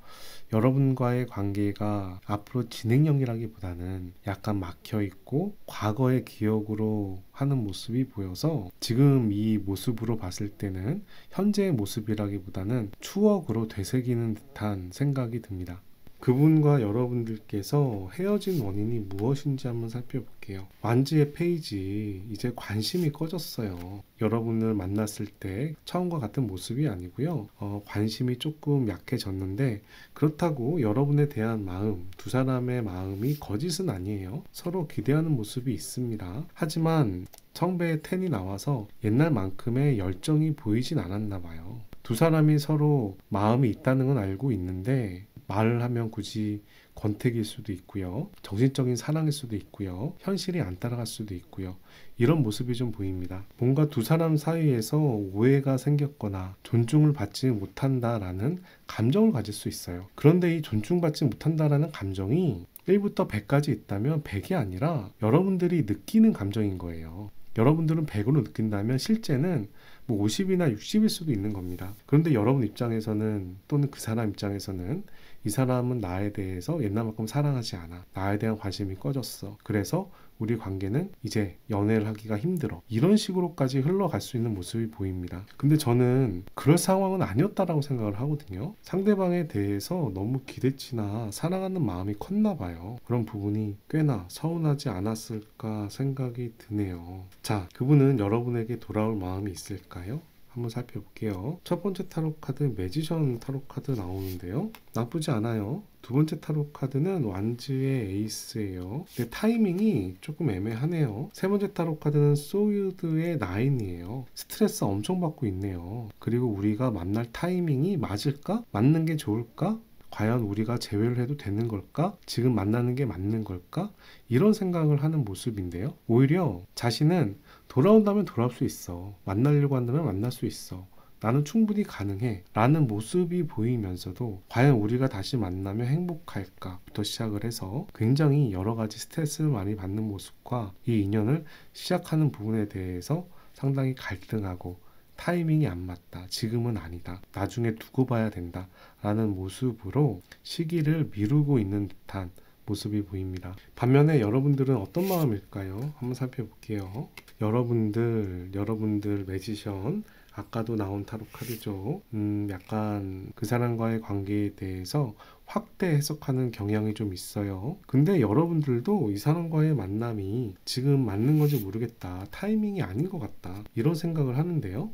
여러분과의 관계가 앞으로 진행형이라기보다는 약간 막혀있고 과거의 기억으로 하는 모습이 보여서 지금 이 모습으로 봤을 때는 현재의 모습이라기보다는 추억으로 되새기는 듯한 생각이 듭니다. 그분과 여러분들께서 헤어진 원인이 무엇인지 한번 살펴볼게요. 완지의 페이지, 이제 관심이 꺼졌어요. 여러분을 만났을 때 처음과 같은 모습이 아니고요. 관심이 조금 약해졌는데 그렇다고 여러분에 대한 마음, 두 사람의 마음이 거짓은 아니에요. 서로 기대하는 모습이 있습니다. 하지만 성배의 10이 나와서 옛날만큼의 열정이 보이진 않았나 봐요. 두 사람이 서로 마음이 있다는 건 알고 있는데 말을 하면 굳이 권태기일 수도 있고요. 정신적인 사랑일 수도 있고요. 현실이 안 따라갈 수도 있고요. 이런 모습이 좀 보입니다. 뭔가 두 사람 사이에서 오해가 생겼거나 존중을 받지 못한다라는 감정을 가질 수 있어요. 그런데 이 존중받지 못한다라는 감정이 1부터 100까지 있다면 100이 아니라 여러분들이 느끼는 감정인 거예요. 여러분들은 100으로 느낀다면 실제는 뭐 50이나 60일 수도 있는 겁니다. 그런데 여러분 입장에서는, 또는 그 사람 입장에서는 이 사람은 나에 대해서 옛날만큼 사랑하지 않아. 나에 대한 관심이 꺼졌어. 그래서 우리 관계는 이제 연애를 하기가 힘들어. 이런 식으로까지 흘러갈 수 있는 모습이 보입니다. 근데 저는 그럴 상황은 아니었다라고 생각을 하거든요. 상대방에 대해서 너무 기대치나 사랑하는 마음이 컸나 봐요. 그런 부분이 꽤나 서운하지 않았을까 생각이 드네요. 자, 그분은 여러분에게 돌아올 마음이 있을까요? 한번 살펴볼게요. 첫 번째 타로 카드 매지션 타로 카드 나오는데요. 나쁘지 않아요. 두 번째 타로 카드는 완즈의 에이스예요. 근데 타이밍이 조금 애매하네요. 세 번째 타로 카드는 소유드의 9이에요. 스트레스 엄청 받고 있네요. 그리고 우리가 만날 타이밍이 맞을까? 맞는 게 좋을까? 과연 우리가 재회를 해도 되는 걸까? 지금 만나는 게 맞는 걸까? 이런 생각을 하는 모습인데요. 오히려 자신은 돌아온다면 돌아올 수 있어. 만나려고 한다면 만날 수 있어. 나는 충분히 가능해. 라는 모습이 보이면서도 과연 우리가 다시 만나면 행복할까?부터 시작을 해서 굉장히 여러 가지 스트레스를 많이 받는 모습과 이 인연을 시작하는 부분에 대해서 상당히 갈등하고 타이밍이 안 맞다. 지금은 아니다. 나중에 두고 봐야 된다. 라는 모습으로 시기를 미루고 있는 듯한 모습이 보입니다. 반면에 여러분들은 어떤 마음일까요? 한번 살펴볼게요. 여러분들 매지션, 아까도 나온 타로 카드죠. 약간 그 사람과의 관계에 대해서 확대 해석하는 경향이 좀 있어요. 근데 여러분들도 이 사람과의 만남이 지금 맞는 건지 모르겠다. 타이밍이 아닌 것 같다. 이런 생각을 하는데요.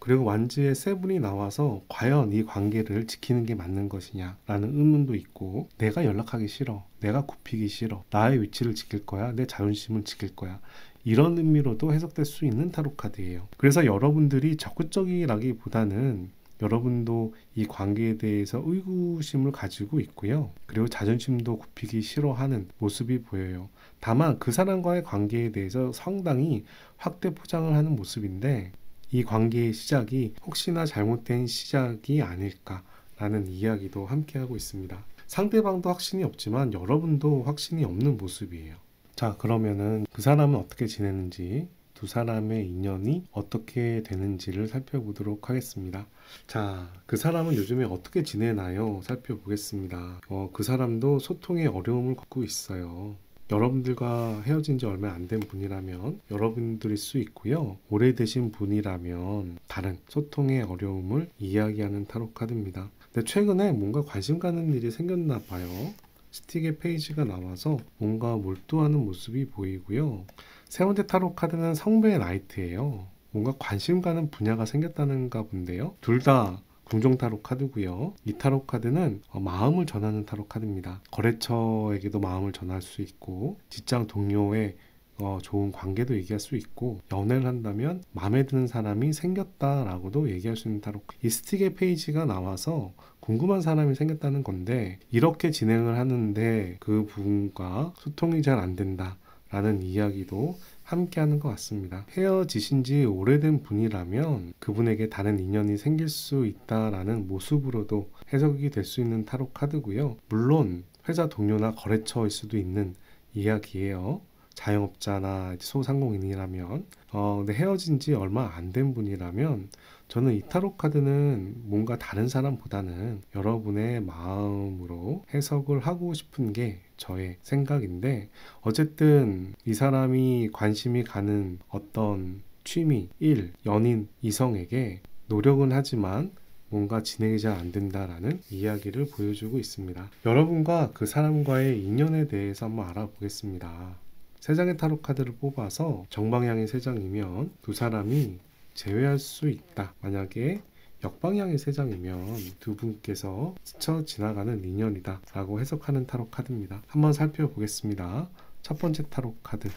그리고 완즈의 세븐이 나와서 과연 이 관계를 지키는 게 맞는 것이냐 라는 의문도 있고, 내가 연락하기 싫어, 내가 굽히기 싫어, 나의 위치를 지킬 거야, 내 자존심을 지킬 거야, 이런 의미로도 해석될 수 있는 타로 카드예요. 그래서 여러분들이 적극적이라기보다는 여러분도 이 관계에 대해서 의구심을 가지고 있고요. 그리고 자존심도 굽히기 싫어하는 모습이 보여요. 다만 그 사람과의 관계에 대해서 상당히 확대 포장을 하는 모습인데, 이 관계의 시작이 혹시나 잘못된 시작이 아닐까라는 이야기도 함께하고 있습니다. 상대방도 확신이 없지만 여러분도 확신이 없는 모습이에요. 자, 그러면은 그 사람은 어떻게 지내는지, 두 사람의 인연이 어떻게 되는지를 살펴보도록 하겠습니다. 자, 그 사람은 요즘에 어떻게 지내나요? 살펴보겠습니다. 그 사람도 소통에 어려움을 겪고 있어요. 여러분들과 헤어진 지 얼마 안 된 분이라면 여러분들일 수 있고요. 오래되신 분이라면 다른 소통의 어려움을 이야기하는 타로 카드입니다. 근데 최근에 뭔가 관심 가는 일이 생겼나 봐요. 스틱의 페이지가 나와서 뭔가 몰두하는 모습이 보이고요. 세 번째 타로 카드는 성배의 나이트예요. 뭔가 관심 가는 분야가 생겼다는가 본데요. 둘 다 궁정 타로 카드고요. 이 타로 카드는 마음을 전하는 타로 카드입니다. 거래처에게도 마음을 전할 수 있고, 직장 동료의 좋은 관계도 얘기할 수 있고, 연애를 한다면 마음에 드는 사람이 생겼다라고도 얘기할 수 있는 타로. 이 스틱의 페이지가 나와서 궁금한 사람이 생겼다는 건데, 이렇게 진행을 하는데 그 부분과 소통이 잘 안 된다 라는 이야기도 함께하는 것 같습니다. 헤어지신 지 오래된 분이라면 그분에게 다른 인연이 생길 수 있다라는 모습으로도 해석이 될 수 있는 타로 카드고요. 물론 회사 동료나 거래처일 수도 있는 이야기예요. 자영업자나 소상공인이라면 근데 헤어진 지 얼마 안 된 분이라면 저는 이 타로 카드는 뭔가 다른 사람보다는 여러분의 마음으로 해석을 하고 싶은 게 저의 생각인데, 어쨌든 이 사람이 관심이 가는 어떤 취미, 일, 연인, 이성에게 노력은 하지만 뭔가 진행이 잘 안 된다라는 이야기를 보여주고 있습니다. 여러분과 그 사람과의 인연에 대해서 한번 알아보겠습니다. 세 장의 타로 카드를 뽑아서 정방향이 세 장이면 두 사람이 재회할 수 있다. 만약에 역방향의 세 장이면 두 분께서 스쳐 지나가는 인연이다 라고 해석하는 타로 카드입니다. 한번 살펴보겠습니다. 첫 번째 타로 카드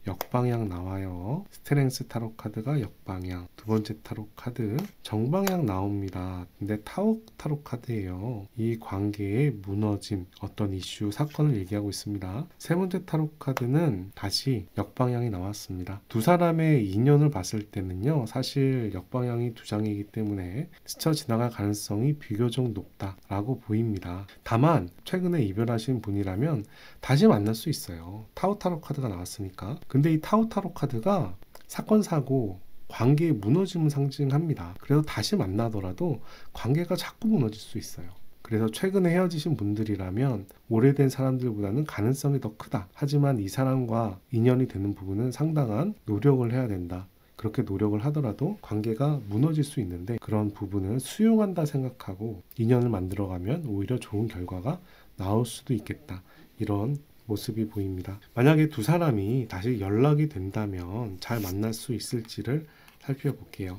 역방향 나와요. 스트렝스 타로 카드가 역방향. 두 번째 타로 카드 정방향 나옵니다. 근데 타워 타로 카드예요. 이 관계의 무너짐, 어떤 이슈, 사건을 얘기하고 있습니다. 세 번째 타로 카드는 다시 역방향이 나왔습니다. 두 사람의 인연을 봤을 때는요, 사실 역방향이 두 장이기 때문에 스쳐 지나갈 가능성이 비교적 높다라고 보입니다. 다만 최근에 이별하신 분이라면 다시 만날 수 있어요. 타워 타로 카드가 나왔으니까. 근데 이 타워 타로 카드가 사건, 사고, 관계의 무너짐을 상징합니다. 그래서 다시 만나더라도 관계가 자꾸 무너질 수 있어요. 그래서 최근에 헤어지신 분들이라면 오래된 사람들보다는 가능성이 더 크다. 하지만 이 사람과 인연이 되는 부분은 상당한 노력을 해야 된다. 그렇게 노력을 하더라도 관계가 무너질 수 있는데 그런 부분을 수용한다 생각하고 인연을 만들어가면 오히려 좋은 결과가 나올 수도 있겠다. 이런 모습이 보입니다. 만약에 두 사람이 다시 연락이 된다면 잘 만날 수 있을지를 살펴볼게요.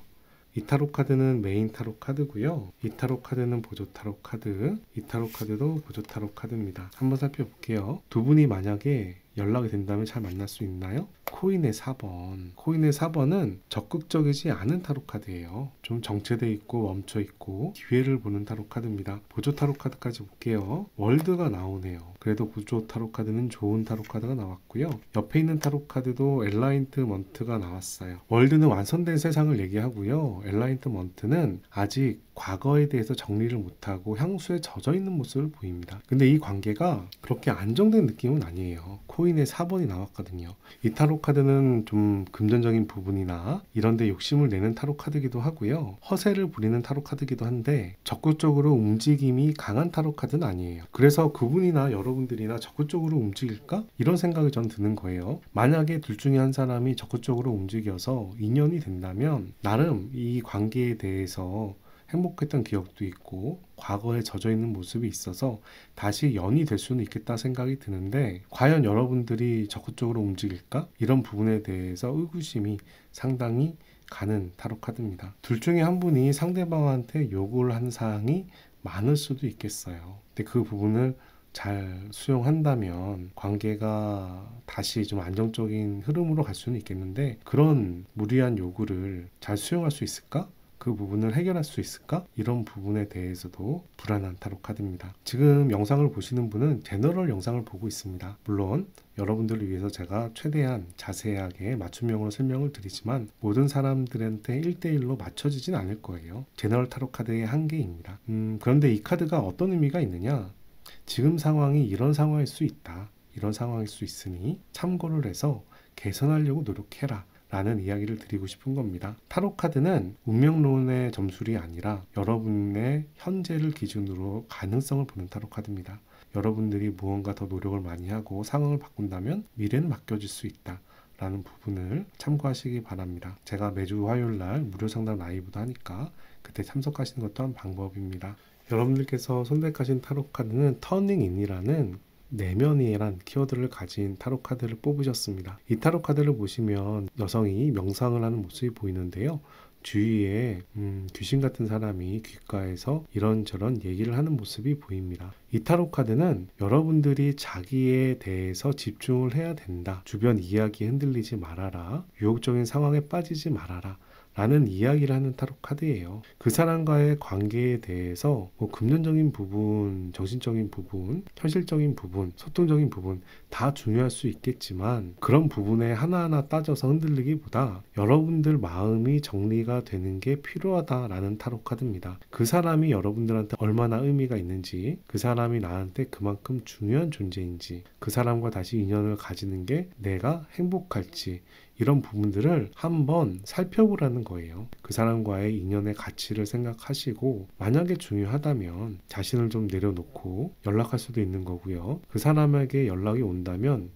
이 타로 카드는 메인 타로 카드고요. 이 타로 카드는 보조 타로 카드, 이 타로 카드도 보조 타로 카드입니다. 한번 살펴볼게요. 두 분이 만약에 연락이 된다면 잘 만날 수 있나요? 코인의 4번. 코인의 4번은 적극적이지 않은 타로 카드예요. 좀 정체돼 있고 멈춰 있고 기회를 보는 타로 카드입니다. 보조 타로 카드까지 볼게요. 월드가 나오네요. 그래도 보조 타로 카드는 좋은 타로 카드가 나왔고요. 옆에 있는 타로 카드도 엘라인트먼트가 나왔어요. 월드는 완성된 세상을 얘기하고요. 엘라인트먼트는 아직 과거에 대해서 정리를 못하고 향수에 젖어 있는 모습을 보입니다. 근데 이 관계가 그렇게 안정된 느낌은 아니에요. 코인의 4번이 나왔거든요. 이 타로 카드는 좀 금전적인 부분이나 이런 데 욕심을 내는 타로 카드기도 하고요. 허세를 부리는 타로 카드기도 한데 적극적으로 움직임이 강한 타로 카드는 아니에요. 그래서 그분이나 여러분들이나 적극적으로 움직일까? 이런 생각이 전 드는 거예요. 만약에 둘 중에 한 사람이 적극적으로 움직여서 인연이 된다면 나름 이 관계에 대해서 행복했던 기억도 있고 과거에 젖어있는 모습이 있어서 다시 연이 될 수는 있겠다 생각이 드는데 과연 여러분들이 적극적으로 움직일까? 이런 부분에 대해서 의구심이 상당히 가는 타로 카드입니다. 둘 중에 한 분이 상대방한테 요구를 하는 사항이 많을 수도 있겠어요. 근데 그 부분을 잘 수용한다면 관계가 다시 좀 안정적인 흐름으로 갈 수는 있겠는데 그런 무리한 요구를 잘 수용할 수 있을까? 그 부분을 해결할 수 있을까? 이런 부분에 대해서도 불안한 타로 카드입니다. 지금 영상을 보시는 분은 제너럴 영상을 보고 있습니다. 물론 여러분들을 위해서 제가 최대한 자세하게 맞춤형으로 설명을 드리지만 모든 사람들한테 1대1로 맞춰지진 않을 거예요. 제너럴 타로 카드의 한계입니다. 그런데 이 카드가 어떤 의미가 있느냐? 지금 상황이 이런 상황일 수 있다. 이런 상황일 수 있으니 참고를 해서 개선하려고 노력해라. 라는 이야기를 드리고 싶은 겁니다. 타로 카드는 운명론의 점술이 아니라 여러분의 현재를 기준으로 가능성을 보는 타로 카드입니다. 여러분들이 무언가 더 노력을 많이 하고 상황을 바꾼다면 미래는 바뀌어질 수 있다. 라는 부분을 참고하시기 바랍니다. 제가 매주 화요일날 무료 상담 라이브도 하니까 그때 참석하시는 것도 한 방법입니다. 여러분들께서 선택하신 타로 카드는 터닝인이라는 내면이란 키워드를 가진 타로 카드를 뽑으셨습니다. 이 타로 카드를 보시면 여성이 명상을 하는 모습이 보이는데요. 주위에 귀신 같은 사람이 귓가에서 이런저런 얘기를 하는 모습이 보입니다. 이 타로 카드는 여러분들이 자기에 대해서 집중을 해야 된다. 주변 이야기에 흔들리지 말아라. 유혹적인 상황에 빠지지 말아라. 라는 이야기를 하는 타로 카드예요. 그 사람과의 관계에 대해서 금전적인 부분, 정신적인 부분, 현실적인 부분, 소통적인 부분 다 중요할 수 있겠지만 그런 부분에 하나하나 따져서 흔들리기보다 여러분들 마음이 정리가 되는 게 필요하다라는 타로 카드입니다. 그 사람이 여러분들한테 얼마나 의미가 있는지, 그 사람이 나한테 그만큼 중요한 존재인지, 그 사람과 다시 인연을 가지는 게 내가 행복할지 이런 부분들을 한번 살펴보라는 거예요. 그 사람과의 인연의 가치를 생각하시고 만약에 중요하다면 자신을 좀 내려놓고 연락할 수도 있는 거고요. 그 사람에게 연락이 온다면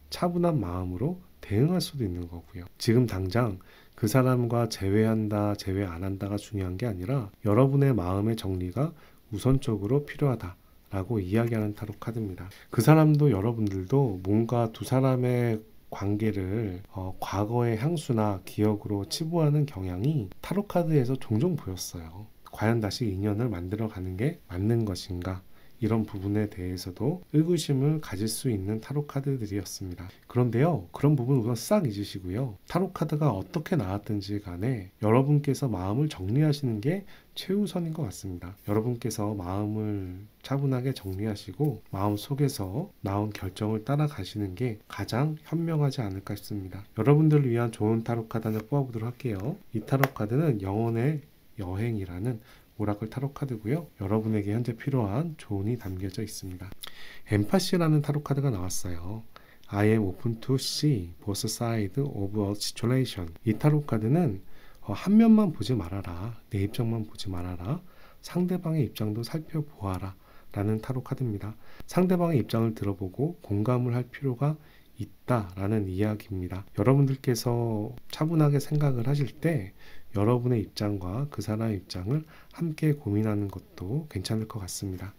차분한 마음으로 대응할 수도 있는 거고요. 지금 당장 그 사람과 재회한다, 재회 안 한다가 중요한 게 아니라 여러분의 마음의 정리가 우선적으로 필요하다. 라고 이야기하는 타로 카드입니다. 그 사람도 여러분들도 뭔가 두 사람의 관계를 과거의 향수나 기억으로 치부하는 경향이 타로 카드에서 종종 보였어요. 과연 다시 인연을 만들어가는 게 맞는 것인가? 이런 부분에 대해서도 의구심을 가질 수 있는 타로 카드들이었습니다. 그런데요, 그런 부분 우선 싹 잊으시고요. 타로 카드가 어떻게 나왔든지 간에 여러분께서 마음을 정리하시는 게 최우선인 것 같습니다. 여러분께서 마음을 차분하게 정리하시고 마음 속에서 나온 결정을 따라가시는 게 가장 현명하지 않을까 싶습니다. 여러분들을 위한 좋은 타로 카드 하나 뽑아보도록 할게요. 이 타로 카드는 영혼의 여행이라는 오라클 타로 카드고요. 여러분에게 현재 필요한 조언이 담겨져 있습니다. 엠파시라는 타로 카드가 나왔어요. I am open to see both sides of a situation. 이 타로 카드는 한 면만 보지 말아라. 내 입장만 보지 말아라. 상대방의 입장도 살펴보아라. 라는 타로 카드입니다. 상대방의 입장을 들어보고 공감을 할 필요가 있다라는 이야기입니다. 여러분들께서 차분하게 생각을 하실 때 여러분의 입장과 그 사람의 입장을 함께 고민하는 것도 괜찮을 것 같습니다.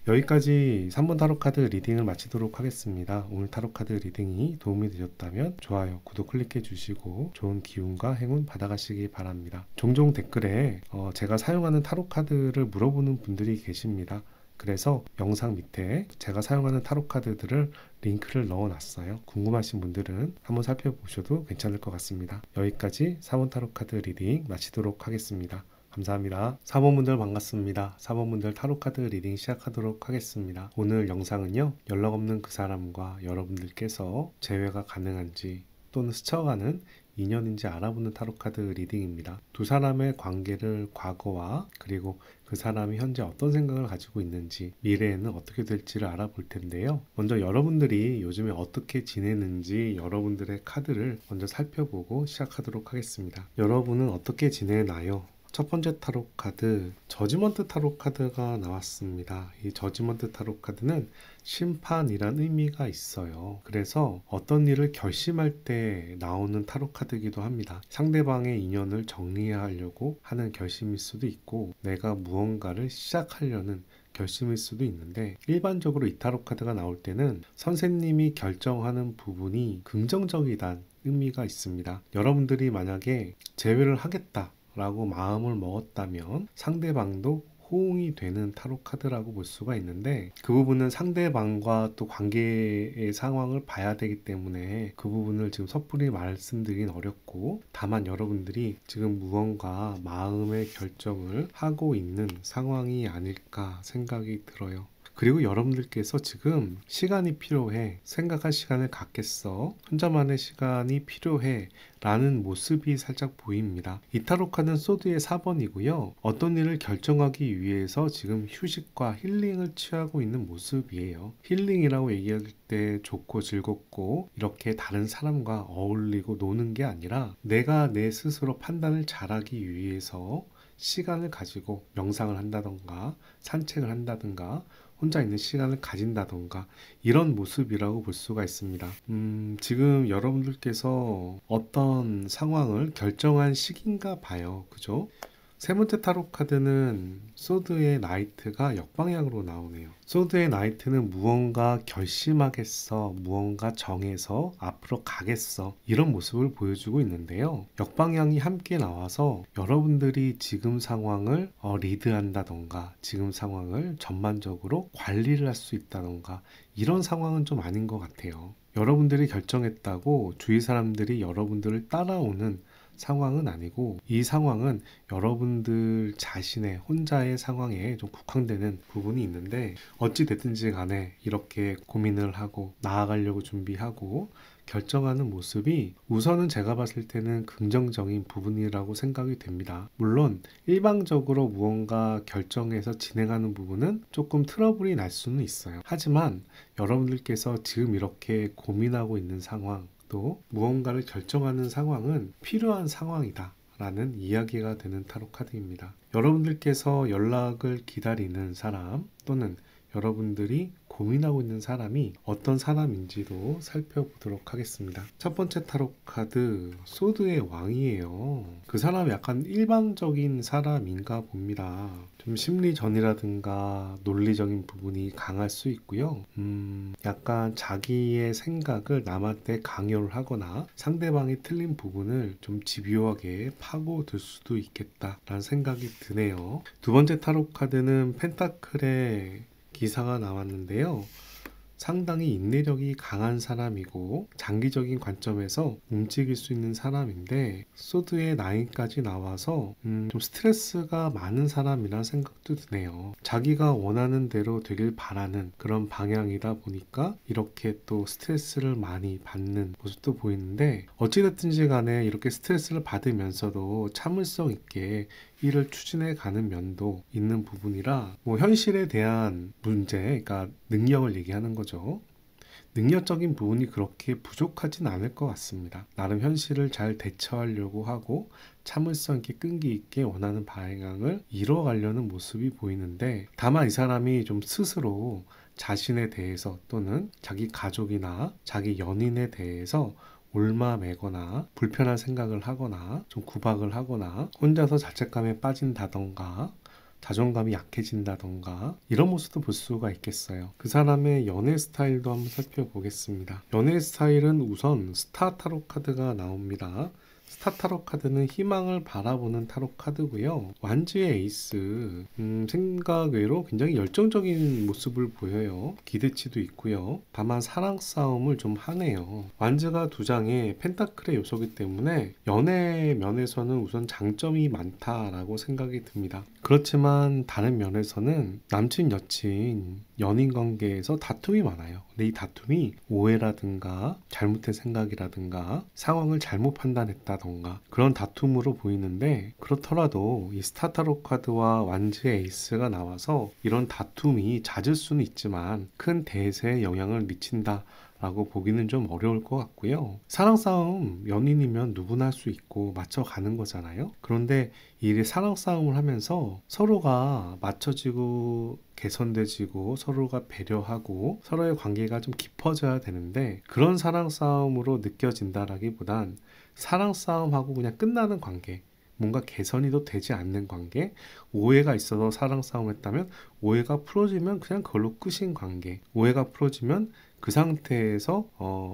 여기까지 3번 타로카드 리딩을 마치도록 하겠습니다. 오늘 타로카드 리딩이 도움이 되셨다면 좋아요, 구독 클릭해 주시고 좋은 기운과 행운 받아가시기 바랍니다. 종종 댓글에 제가 사용하는 타로카드를 물어보는 분들이 계십니다. 그래서 영상 밑에 제가 사용하는 타로카드들을 링크를 넣어놨어요. 궁금하신 분들은 한번 살펴보셔도 괜찮을 것 같습니다. 여기까지 4번 타로카드 리딩 마치도록 하겠습니다. 감사합니다. 4번분들 반갑습니다. 4번분들 타로카드 리딩 시작하도록 하겠습니다. 오늘 영상은요, 연락 없는 그 사람과 여러분들께서 재회가 가능한지 또는 스쳐가는 인연인지 알아보는 타로카드 리딩입니다. 두 사람의 관계를 과거와 그리고 그 사람이 현재 어떤 생각을 가지고 있는지 미래에는 어떻게 될지를 알아볼 텐데요. 먼저 여러분들이 요즘에 어떻게 지내는지 여러분들의 카드를 먼저 살펴보고 시작하도록 하겠습니다. 여러분은 어떻게 지내나요? 첫 번째 타로 카드 저지먼트 타로 카드가 나왔습니다. 이 저지먼트 타로 카드는 심판이란 의미가 있어요. 그래서 어떤 일을 결심할 때 나오는 타로 카드이기도 합니다. 상대방의 인연을 정리하려고 하는 결심일 수도 있고 내가 무언가를 시작하려는 결심일 수도 있는데, 일반적으로 이 타로 카드가 나올 때는 선생님이 결정하는 부분이 긍정적이다는 의미가 있습니다. 여러분들이 만약에 재회를 하겠다 라고 마음을 먹었다면 상대방도 호응이 되는 타로 카드라고 볼 수가 있는데, 그 부분은 상대방과 또 관계의 상황을 봐야 되기 때문에 그 부분을 지금 섣불리 말씀드리긴 어렵고, 다만 여러분들이 지금 무언가 마음의 결정을 하고 있는 상황이 아닐까 생각이 들어요. 그리고 여러분들께서 지금 시간이 필요해, 생각할 시간을 갖겠어, 혼자만의 시간이 필요해 라는 모습이 살짝 보입니다. 이 타로 카드는 소드의 4번이고요. 어떤 일을 결정하기 위해서 지금 휴식과 힐링을 취하고 있는 모습이에요. 힐링이라고 얘기할 때 좋고 즐겁고 이렇게 다른 사람과 어울리고 노는 게 아니라 내가 내 스스로 판단을 잘하기 위해서 시간을 가지고 명상을 한다던가 산책을 한다던가 혼자 있는 시간을 가진다던가 이런 모습이라고 볼 수가 있습니다. 지금 여러분들께서 어떤 상황을 결정한 시기인가 봐요. 그죠? 세 번째 타로 카드는 소드의 나이트가 역방향으로 나오네요. 소드의 나이트는 무언가 결심하겠어, 무언가 정해서 앞으로 가겠어, 이런 모습을 보여주고 있는데요. 역방향이 함께 나와서 여러분들이 지금 상황을 리드한다던가 지금 상황을 전반적으로 관리를 할 수 있다던가 이런 상황은 좀 아닌 것 같아요. 여러분들이 결정했다고 주위 사람들이 여러분들을 따라오는 상황은 아니고, 이 상황은 여러분들 자신의 혼자의 상황에 좀 국한되는 부분이 있는데, 어찌 됐든지 간에 이렇게 고민을 하고 나아가려고 준비하고 결정하는 모습이 우선은 제가 봤을 때는 긍정적인 부분이라고 생각이 됩니다. 물론 일방적으로 무언가 결정해서 진행하는 부분은 조금 트러블이 날 수는 있어요. 하지만 여러분들께서 지금 이렇게 고민하고 있는 상황, 또 무언가를 결정하는 상황은 필요한 상황이다 라는 이야기가 되는 타로 카드입니다. 여러분들께서 연락을 기다리는 사람 또는 여러분들이 고민하고 있는 사람이 어떤 사람인지도 살펴보도록 하겠습니다. 첫 번째 타로 카드 소드의 왕이에요. 그 사람이 약간 일방적인 사람인가 봅니다. 좀 심리전이라든가 논리적인 부분이 강할 수 있고요. 약간 자기의 생각을 남한테 강요를 하거나 상대방이 틀린 부분을 좀 집요하게 파고들 수도 있겠다라는 생각이 드네요. 두 번째 타로 카드는 펜타클의 기사가 나왔는데요. 상당히 인내력이 강한 사람이고 장기적인 관점에서 움직일 수 있는 사람인데 소드의 9까지 나와서 좀 스트레스가 많은 사람이라는 생각도 드네요. 자기가 원하는 대로 되길 바라는 그런 방향이다 보니까 이렇게 또 스트레스를 많이 받는 모습도 보이는데, 어찌됐든지 간에 이렇게 스트레스를 받으면서도 참을성 있게 일을 추진해 가는 면도 있는 부분이라, 현실에 대한 문제, 그러니까 능력을 얘기하는 거죠. 능력적인 부분이 그렇게 부족하진 않을 것 같습니다. 나름 현실을 잘 대처하려고 하고 참을성 있게 끈기 있게 원하는 방향을 이뤄가려는 모습이 보이는데, 다만 이 사람이 좀 스스로 자신에 대해서 또는 자기 가족이나 자기 연인에 대해서 옮아매거나 불편한 생각을 하거나 좀 구박을 하거나 혼자서 자책감에 빠진다던가 자존감이 약해진다던가 이런 모습도 볼 수가 있겠어요. 그 사람의 연애 스타일도 한번 살펴보겠습니다. 연애 스타일은 우선 스타 타로 카드가 나옵니다. 스타 타로 카드는 희망을 바라보는 타로 카드고요. 완즈의 에이스, 생각 외로 굉장히 열정적인 모습을 보여요. 기대치도 있고요. 다만 사랑 싸움을 좀 하네요. 완즈가 두 장의 펜타클의 요소이기 때문에 연애 면에서는 우선 장점이 많다라고 생각이 듭니다. 그렇지만 다른 면에서는 남친 여친 연인 관계에서 다툼이 많아요. 근데 이 다툼이 오해라든가 잘못된 생각이라든가 상황을 잘못 판단했다던가 그런 다툼으로 보이는데, 그렇더라도 이 스타타로 카드와 완즈의 에이스가 나와서 이런 다툼이 잦을 수는 있지만 큰 대세에 영향을 미친다 라고 보기는 좀 어려울 것 같고요. 사랑싸움 연인이면 누구나 할 수 있고 맞춰가는 거잖아요. 그런데 이 사랑싸움을 하면서 서로가 맞춰지고 개선돼지고 서로가 배려하고 서로의 관계가 좀 깊어져야 되는데, 그런 사랑싸움으로 느껴진다라기보단 사랑싸움하고 그냥 끝나는 관계, 뭔가 개선이 더 되지 않는 관계, 오해가 있어서 사랑싸움을 했다면 오해가 풀어지면 그냥 그걸로 끝인 관계, 오해가 풀어지면 그 상태에서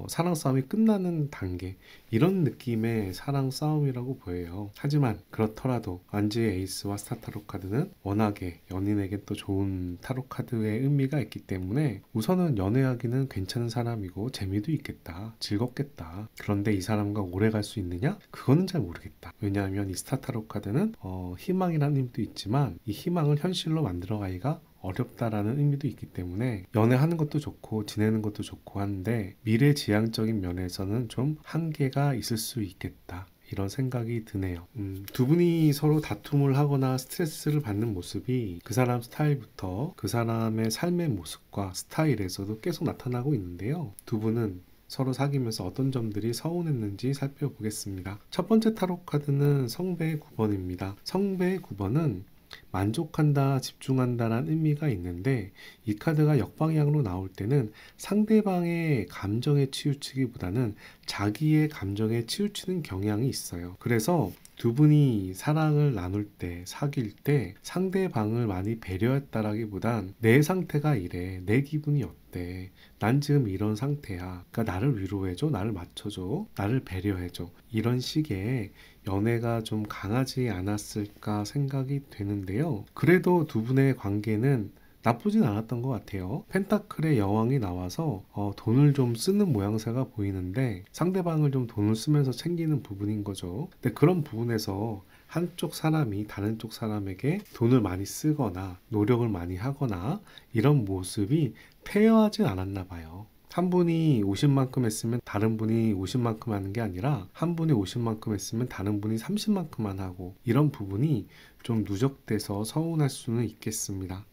사랑 싸움이 끝나는 단계, 이런 느낌의 사랑 싸움이라고 보여요. 하지만 그렇더라도 완즈의 에이스와 스타 타로 카드는 워낙에 연인에게 또 좋은 타로 카드의 의미가 있기 때문에 우선은 연애하기는 괜찮은 사람이고 재미도 있겠다, 즐겁겠다. 그런데 이 사람과 오래 갈 수 있느냐? 그거는 잘 모르겠다. 왜냐하면 이 스타 타로 카드는 희망이라는 힘도 있지만 이 희망을 현실로 만들어가기가 어렵다라는 의미도 있기 때문에 연애하는 것도 좋고 지내는 것도 좋고 하는데 미래지향적인 면에서는 좀 한계가 있을 수 있겠다, 이런 생각이 드네요. 두 분이 서로 다툼을 하거나 스트레스를 받는 모습이 그 사람 스타일부터 그 사람의 삶의 모습과 스타일에서도 계속 나타나고 있는데요. 두 분은 서로 사귀면서 어떤 점들이 서운했는지 살펴보겠습니다. 첫 번째 타로 카드는 성배의 9번입니다. 성배의 9번은 만족한다, 집중한다라는 의미가 있는데, 이 카드가 역방향으로 나올 때는 상대방의 감정에 치우치기보다는 자기의 감정에 치우치는 경향이 있어요. 그래서 두 분이 사랑을 나눌 때, 사귈 때 상대방을 많이 배려했다라기보단 내 상태가 이래, 내 기분이 어때, 난 지금 이런 상태야, 그러니까 나를 위로해줘, 나를 맞춰줘, 나를 배려해줘, 이런 식의 연애가 좀 강하지 않았을까 생각이 되는데요. 그래도 두 분의 관계는 나쁘진 않았던 것 같아요. 펜타클의 여왕이 나와서 돈을 좀 쓰는 모양새가 보이는데 상대방을 좀 돈을 쓰면서 챙기는 부분인 거죠. 근데 그런 부분에서 한쪽 사람이 다른 쪽 사람에게 돈을 많이 쓰거나 노력을 많이 하거나 이런 모습이 페어하진 않았나 봐요. 한 분이 50만큼 했으면 다른 분이 50만큼 하는 게 아니라 한 분이 50만큼 했으면 다른 분이 30만큼만 하고, 이런 부분이 좀 누적돼서 서운할 수는 있겠습니다.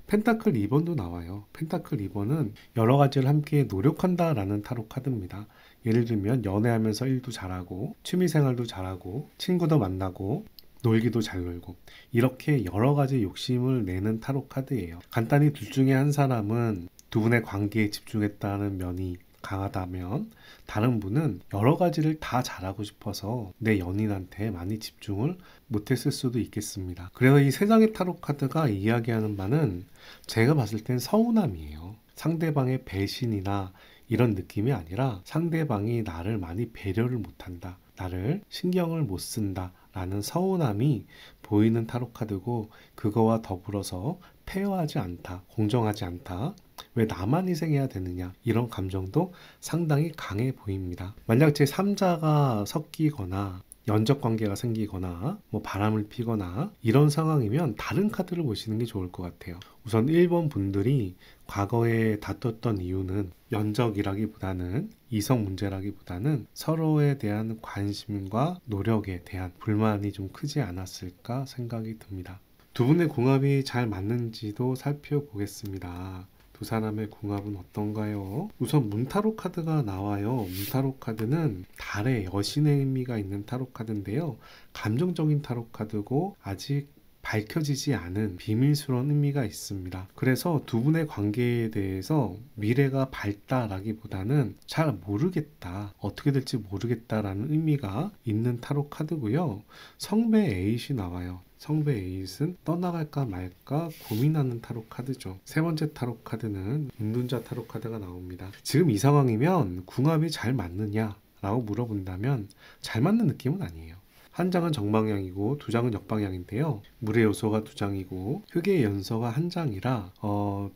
펜타클 2번도 나와요. 펜타클 2번은 여러 가지를 함께 노력한다라는 타로 카드입니다. 예를 들면 연애하면서 일도 잘하고 취미생활도 잘하고 친구도 만나고 놀기도 잘 놀고, 이렇게 여러 가지 욕심을 내는 타로 카드예요. 간단히 둘 중에 한 사람은 두 분의 관계에 집중했다는 면이 강하다면, 다른 분은 여러 가지를 다 잘하고 싶어서 내 연인한테 많이 집중을 못했을 수도 있겠습니다. 그래서 이 세 장의 타로 카드가 이야기하는 바는 제가 봤을 땐 서운함이에요. 상대방의 배신이나 이런 느낌이 아니라 상대방이 나를 많이 배려를 못한다, 나를 신경을 못 쓴다 라는 서운함이 보이는 타로 카드고, 그거와 더불어서 페어하지 않다, 공정하지 않다, 왜 나만 희생해야 되느냐, 이런 감정도 상당히 강해 보입니다. 만약 제3자가 섞이거나 연적 관계가 생기거나 뭐 바람을 피거나 이런 상황이면 다른 카드를 보시는 게 좋을 것 같아요. 우선 1번 분들이 과거에 다퉜던 이유는 연적이라기보다는 이성 문제라기보다는 서로에 대한 관심과 노력에 대한 불만이 좀 크지 않았을까 생각이 듭니다. 두 분의 궁합이 잘 맞는지도 살펴보겠습니다. 두 사람의 궁합은 어떤가요? 우선 문타로 카드가 나와요. 문타로 카드는 달의 여신의 의미가 있는 타로 카드인데요. 감정적인 타로 카드고 아직 밝혀지지 않은 비밀스러운 의미가 있습니다. 그래서 두 분의 관계에 대해서 미래가 밝다라기보다는 잘 모르겠다, 어떻게 될지 모르겠다라는 의미가 있는 타로 카드고요. 성배 에잇이 나와요. 성배 에잇은 떠나갈까 말까 고민하는 타로 카드죠. 세 번째 타로 카드는 운둔자 타로 카드가 나옵니다. 지금 이 상황이면 궁합이 잘 맞느냐 라고 물어본다면 잘 맞는 느낌은 아니에요. 한 장은 정방향이고 두 장은 역방향인데요. 물의 요소가 두 장이고 흙의 연서가 한 장이라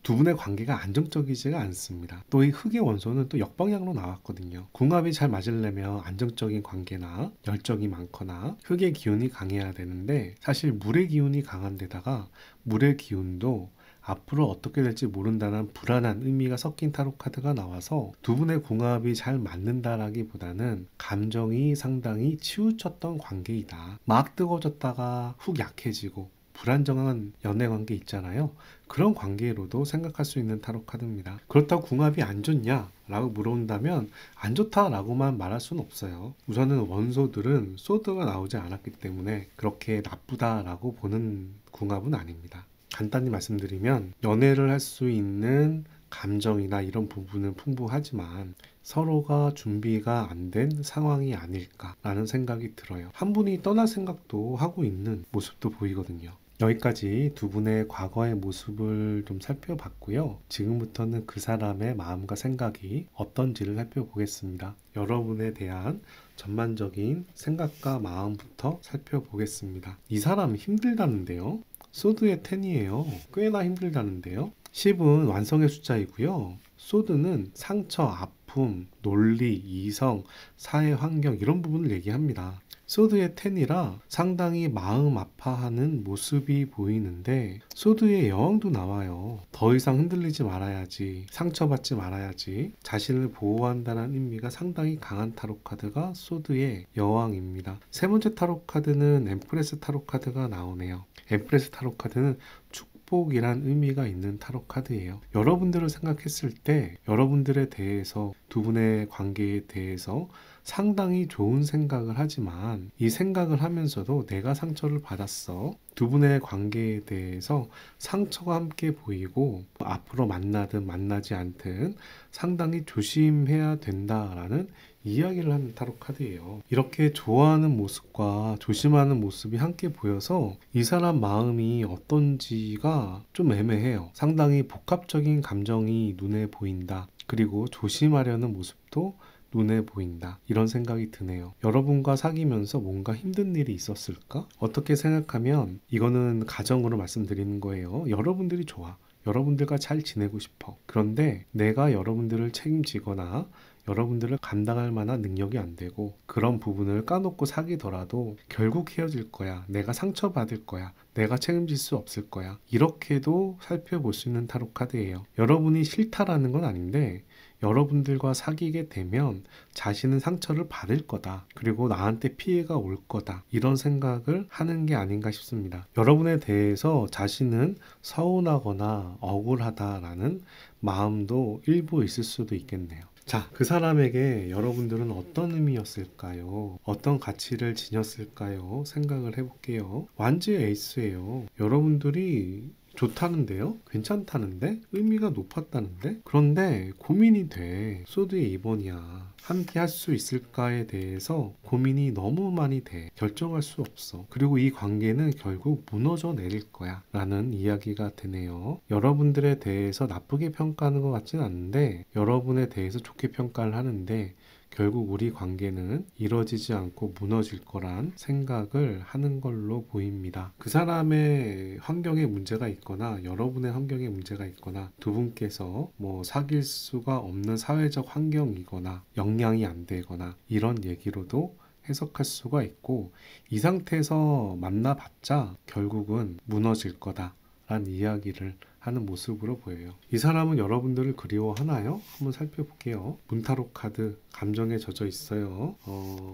두 분의 관계가 안정적이지가 않습니다. 또 이 흙의 원소는 또 역방향으로 나왔거든요. 궁합이 잘 맞으려면 안정적인 관계나 열정이 많거나 흙의 기운이 강해야 되는데 사실 물의 기운이 강한 데다가 물의 기운도 앞으로 어떻게 될지 모른다는 불안한 의미가 섞인 타로 카드가 나와서 두 분의 궁합이 잘 맞는다라기보다는 감정이 상당히 치우쳤던 관계이다. 막 뜨거워졌다가 훅 약해지고 불안정한 연애 관계 있잖아요. 그런 관계로도 생각할 수 있는 타로 카드입니다. 그렇다고 궁합이 안 좋냐? 라고 물어본다면 안 좋다라고만 말할 수는 없어요. 우선은 원소들은 소드가 나오지 않았기 때문에 그렇게 나쁘다라고 보는 궁합은 아닙니다. 간단히 말씀드리면 연애를 할 수 있는 감정이나 이런 부분은 풍부하지만 서로가 준비가 안 된 상황이 아닐까라는 생각이 들어요. 한 분이 떠날 생각도 하고 있는 모습도 보이거든요. 여기까지 두 분의 과거의 모습을 좀 살펴봤고요. 지금부터는 그 사람의 마음과 생각이 어떤지를 살펴보겠습니다. 여러분에 대한 전반적인 생각과 마음부터 살펴보겠습니다. 이 사람 힘들다는데요. 소드의 10이에요. 꽤나 힘들다는데요. 10은 완성의 숫자이고요. 소드는 상처, 아픔, 논리, 이성, 사회 환경 이런 부분을 얘기합니다. 소드의 10이라 상당히 마음 아파하는 모습이 보이는데 소드의 여왕도 나와요. 더 이상 흔들리지 말아야지, 상처받지 말아야지, 자신을 보호한다는 의미가 상당히 강한 타로 카드가 소드의 여왕입니다. 세 번째 타로 카드는 엠프레스 타로 카드가 나오네요. 엠프레스 타로 카드는 축복이란 의미가 있는 타로 카드예요. 여러분들을 생각했을 때 여러분들에 대해서 두 분의 관계에 대해서 상당히 좋은 생각을 하지만 이 생각을 하면서도 내가 상처를 받았어. 두 분의 관계에 대해서 상처가 함께 보이고 앞으로 만나든 만나지 않든 상당히 조심해야 된다라는 이야기를 하는 타로 카드예요. 이렇게 좋아하는 모습과 조심하는 모습이 함께 보여서 이 사람 마음이 어떤지가 좀 애매해요. 상당히 복합적인 감정이 눈에 보인다. 그리고 조심하려는 모습도 눈에 보인다. 이런 생각이 드네요. 여러분과 사귀면서 뭔가 힘든 일이 있었을까? 어떻게 생각하면 이거는 가정으로 말씀드리는 거예요. 여러분들이 좋아. 여러분들과 잘 지내고 싶어. 그런데 내가 여러분들을 책임지거나 여러분들을 감당할 만한 능력이 안 되고 그런 부분을 까놓고 사귀더라도 결국 헤어질 거야. 내가 상처받을 거야. 내가 책임질 수 없을 거야. 이렇게도 살펴볼 수 있는 타로 카드예요. 여러분이 싫다라는 건 아닌데 여러분들과 사귀게 되면 자신은 상처를 받을 거다. 그리고 나한테 피해가 올 거다. 이런 생각을 하는 게 아닌가 싶습니다. 여러분에 대해서 자신은 서운하거나 억울하다라는 마음도 일부 있을 수도 있겠네요. 자, 그 사람에게 여러분들은 어떤 의미였을까요? 어떤 가치를 지녔을까요? 생각을 해볼게요. 완지의 에이스예요. 여러분들이 좋다는데요? 괜찮다는데? 의미가 높았다는데? 그런데 고민이 돼. 소드의 2번이야. 함께 할 수 있을까에 대해서 고민이 너무 많이 돼. 결정할 수 없어. 그리고 이 관계는 결국 무너져 내릴 거야. 라는 이야기가 되네요. 여러분들에 대해서 나쁘게 평가하는 것 같진 않은데 여러분에 대해서 좋게 평가를 하는데 결국 우리 관계는 이루어지지 않고 무너질 거란 생각을 하는 걸로 보입니다. 그 사람의 환경에 문제가 있거나 여러분의 환경에 문제가 있거나 두 분께서 뭐 사귈 수가 없는 사회적 환경이거나 영향이 안 되거나 이런 얘기로도 해석할 수가 있고, 이 상태에서 만나봤자 결국은 무너질 거다 라는 이야기를 하는 모습으로 보여요. 이 사람은 여러분들을 그리워하나요? 한번 살펴볼게요. 문타로 카드, 감정에 젖어 있어요.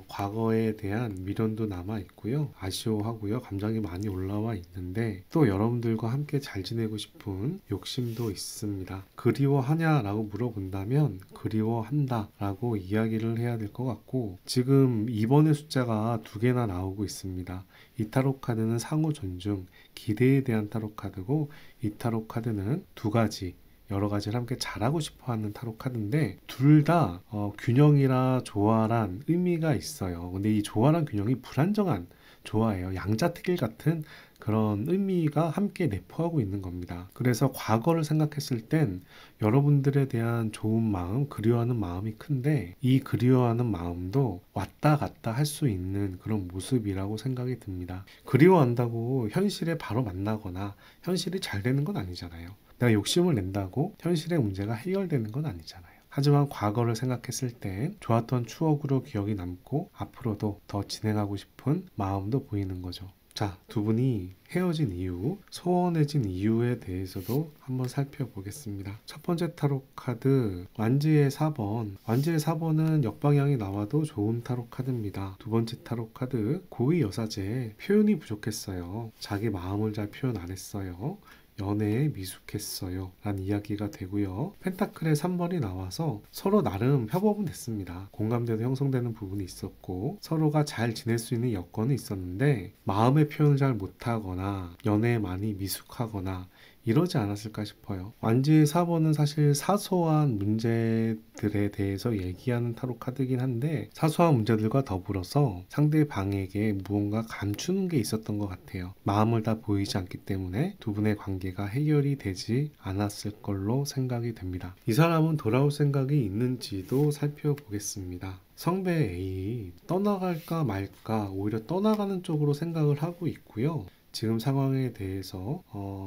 과거에 대한 미련도 남아 있고요. 아쉬워하고요. 감정이 많이 올라와 있는데 또 여러분들과 함께 잘 지내고 싶은 욕심도 있습니다. 그리워하냐라고 물어본다면 그리워한다 라고 이야기를 해야 될 것 같고, 지금 2번의 숫자가 2개나 나오고 있습니다. 이 타로 카드는 상호 존중, 기대에 대한 타로 카드고, 이 타로 카드는 두 가지, 여러 가지를 함께 잘하고 싶어 하는 타로 카드인데, 둘 다 균형이라 조화란 의미가 있어요. 근데 이 조화란 균형이 불안정한 조화예요. 양자택일 같은 그런 의미가 함께 내포하고 있는 겁니다. 그래서 과거를 생각했을 땐 여러분들에 대한 좋은 마음, 그리워하는 마음이 큰데, 이 그리워하는 마음도 왔다 갔다 할 수 있는 그런 모습이라고 생각이 듭니다. 그리워한다고 현실에 바로 만나거나 현실이 잘 되는 건 아니잖아요. 내가 욕심을 낸다고 현실의 문제가 해결되는 건 아니잖아요. 하지만 과거를 생각했을 땐 좋았던 추억으로 기억이 남고 앞으로도 더 진행하고 싶은 마음도 보이는 거죠. 자, 두 분이 헤어진 이유, 소원해진 이유에 대해서도 한번 살펴보겠습니다. 첫 번째 타로 카드, 완지의 4번. 완지의 4번은 역방향이 나와도 좋은 타로 카드입니다. 두 번째 타로 카드, 고위 여사제. 표현이 부족했어요. 자기 마음을 잘 표현 안 했어요. 연애에 미숙했어요 라는 이야기가 되고요. 펜타클의 3번이 나와서 서로 나름 협업은 됐습니다. 공감대도 형성되는 부분이 있었고 서로가 잘 지낼 수 있는 여건이 있었는데 마음의 표현을 잘 못하거나 연애에 많이 미숙하거나 이러지 않았을까 싶어요. 완지의 4번은 사실 사소한 문제들에 대해서 얘기하는 타로 카드이긴 한데, 사소한 문제들과 더불어서 상대방에게 무언가 감추는 게 있었던 것 같아요. 마음을 다 보이지 않기 때문에 두 분의 관계가 해결이 되지 않았을 걸로 생각이 됩니다. 이 사람은 돌아올 생각이 있는지도 살펴보겠습니다. 성배 A, 떠나갈까 말까 오히려 떠나가는 쪽으로 생각을 하고 있고요. 지금 상황에 대해서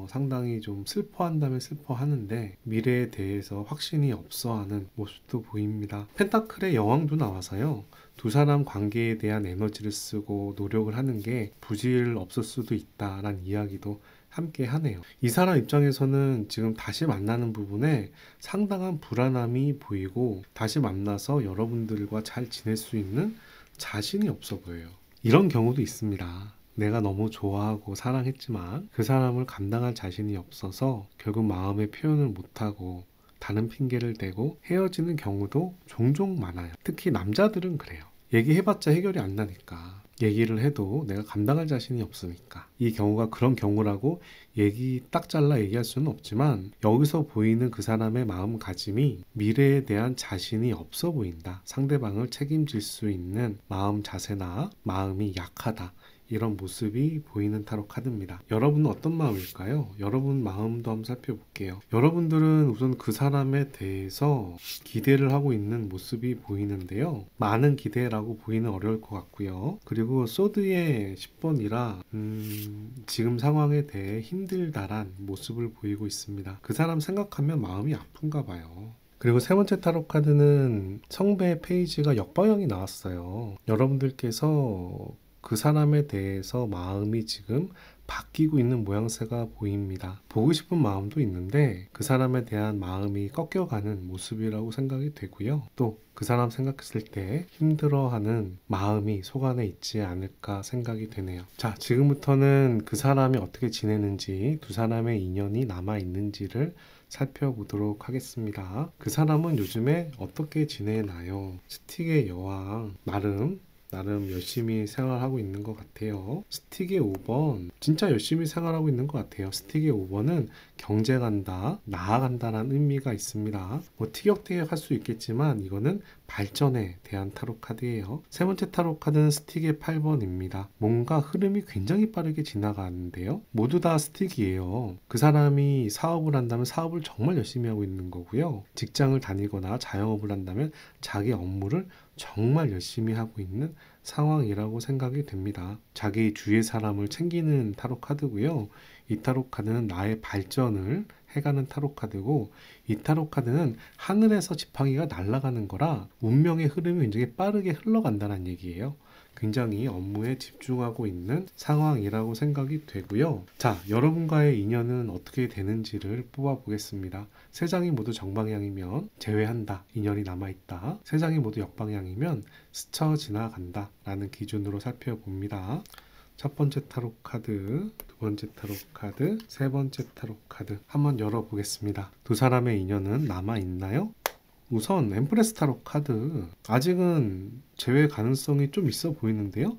상당히 좀 슬퍼한다면 슬퍼하는데 미래에 대해서 확신이 없어하는 모습도 보입니다. 펜타클의 여왕도 나와서요. 두 사람 관계에 대한 에너지를 쓰고 노력을 하는 게 부질 없을 수도 있다라는 이야기도 함께 하네요. 이 사람 입장에서는 지금 다시 만나는 부분에 상당한 불안함이 보이고 다시 만나서 여러분들과 잘 지낼 수 있는 자신이 없어 보여요. 이런 경우도 있습니다. 내가 너무 좋아하고 사랑했지만 그 사람을 감당할 자신이 없어서 결국 마음의 표현을 못하고 다른 핑계를 대고 헤어지는 경우도 종종 많아요. 특히 남자들은 그래요. 얘기해봤자 해결이 안 나니까. 얘기를 해도 내가 감당할 자신이 없으니까. 이 경우가 그런 경우라고 얘기 딱 잘라 얘기할 수는 없지만 여기서 보이는 그 사람의 마음가짐이 미래에 대한 자신이 없어 보인다. 상대방을 책임질 수 있는 마음 자세나 마음이 약하다. 이런 모습이 보이는 타로 카드입니다. 여러분은 어떤 마음일까요? 여러분 마음도 한번 살펴볼게요. 여러분들은 우선 그 사람에 대해서 기대를 하고 있는 모습이 보이는데요. 많은 기대라고 보이는 어려울 것 같고요. 그리고 소드의 10번이라 지금 상황에 대해 힘들다란 모습을 보이고 있습니다. 그 사람 생각하면 마음이 아픈가 봐요. 그리고 세 번째 타로 카드는 성배 페이지가 역방향이 나왔어요. 여러분들께서 그 사람에 대해서 마음이 지금 바뀌고 있는 모양새가 보입니다. 보고 싶은 마음도 있는데 그 사람에 대한 마음이 꺾여가는 모습이라고 생각이 되고요. 또 그 사람 생각했을 때 힘들어하는 마음이 속 안에 있지 않을까 생각이 되네요. 자, 지금부터는 그 사람이 어떻게 지내는지, 두 사람의 인연이 남아있는지를 살펴보도록 하겠습니다. 그 사람은 요즘에 어떻게 지내나요? 스틱의 여왕, 나름 열심히 생활하고 있는 것 같아요. 스틱의 5번 진짜 열심히 생활하고 있는 것 같아요. 스틱의 5번은 경쟁한다, 나아간다라는 의미가 있습니다. 뭐 티격태격 할 수 있겠지만 이거는 발전에 대한 타로 카드예요. 세 번째 타로 카드는 스틱의 8번입니다. 뭔가 흐름이 굉장히 빠르게 지나가는데요. 모두 다 스틱이에요. 그 사람이 사업을 한다면 사업을 정말 열심히 하고 있는 거고요. 직장을 다니거나 자영업을 한다면 자기 업무를 정말 열심히 하고 있는 상황이라고 생각이 됩니다. 자기 주위의 사람을 챙기는 타로 카드고요. 이 타로 카드는 나의 발전을 해가는 타로 카드고, 이 타로 카드는 하늘에서 지팡이가 날아가는 거라 운명의 흐름이 굉장히 빠르게 흘러간다는 얘기예요. 굉장히 업무에 집중하고 있는 상황이라고 생각이 되고요. 자, 여러분과의 인연은 어떻게 되는지를 뽑아 보겠습니다. 세 장이 모두 정방향이면 제외한다, 인연이 남아있다. 세 장이 모두 역방향이면 스쳐 지나간다 라는 기준으로 살펴봅니다. 첫 번째 타로 카드, 두 번째 타로 카드, 세 번째 타로 카드 한번 열어보겠습니다. 두 사람의 인연은 남아있나요? 우선 엠프레스 타로 카드, 아직은 제외 가능성이 좀 있어 보이는데요.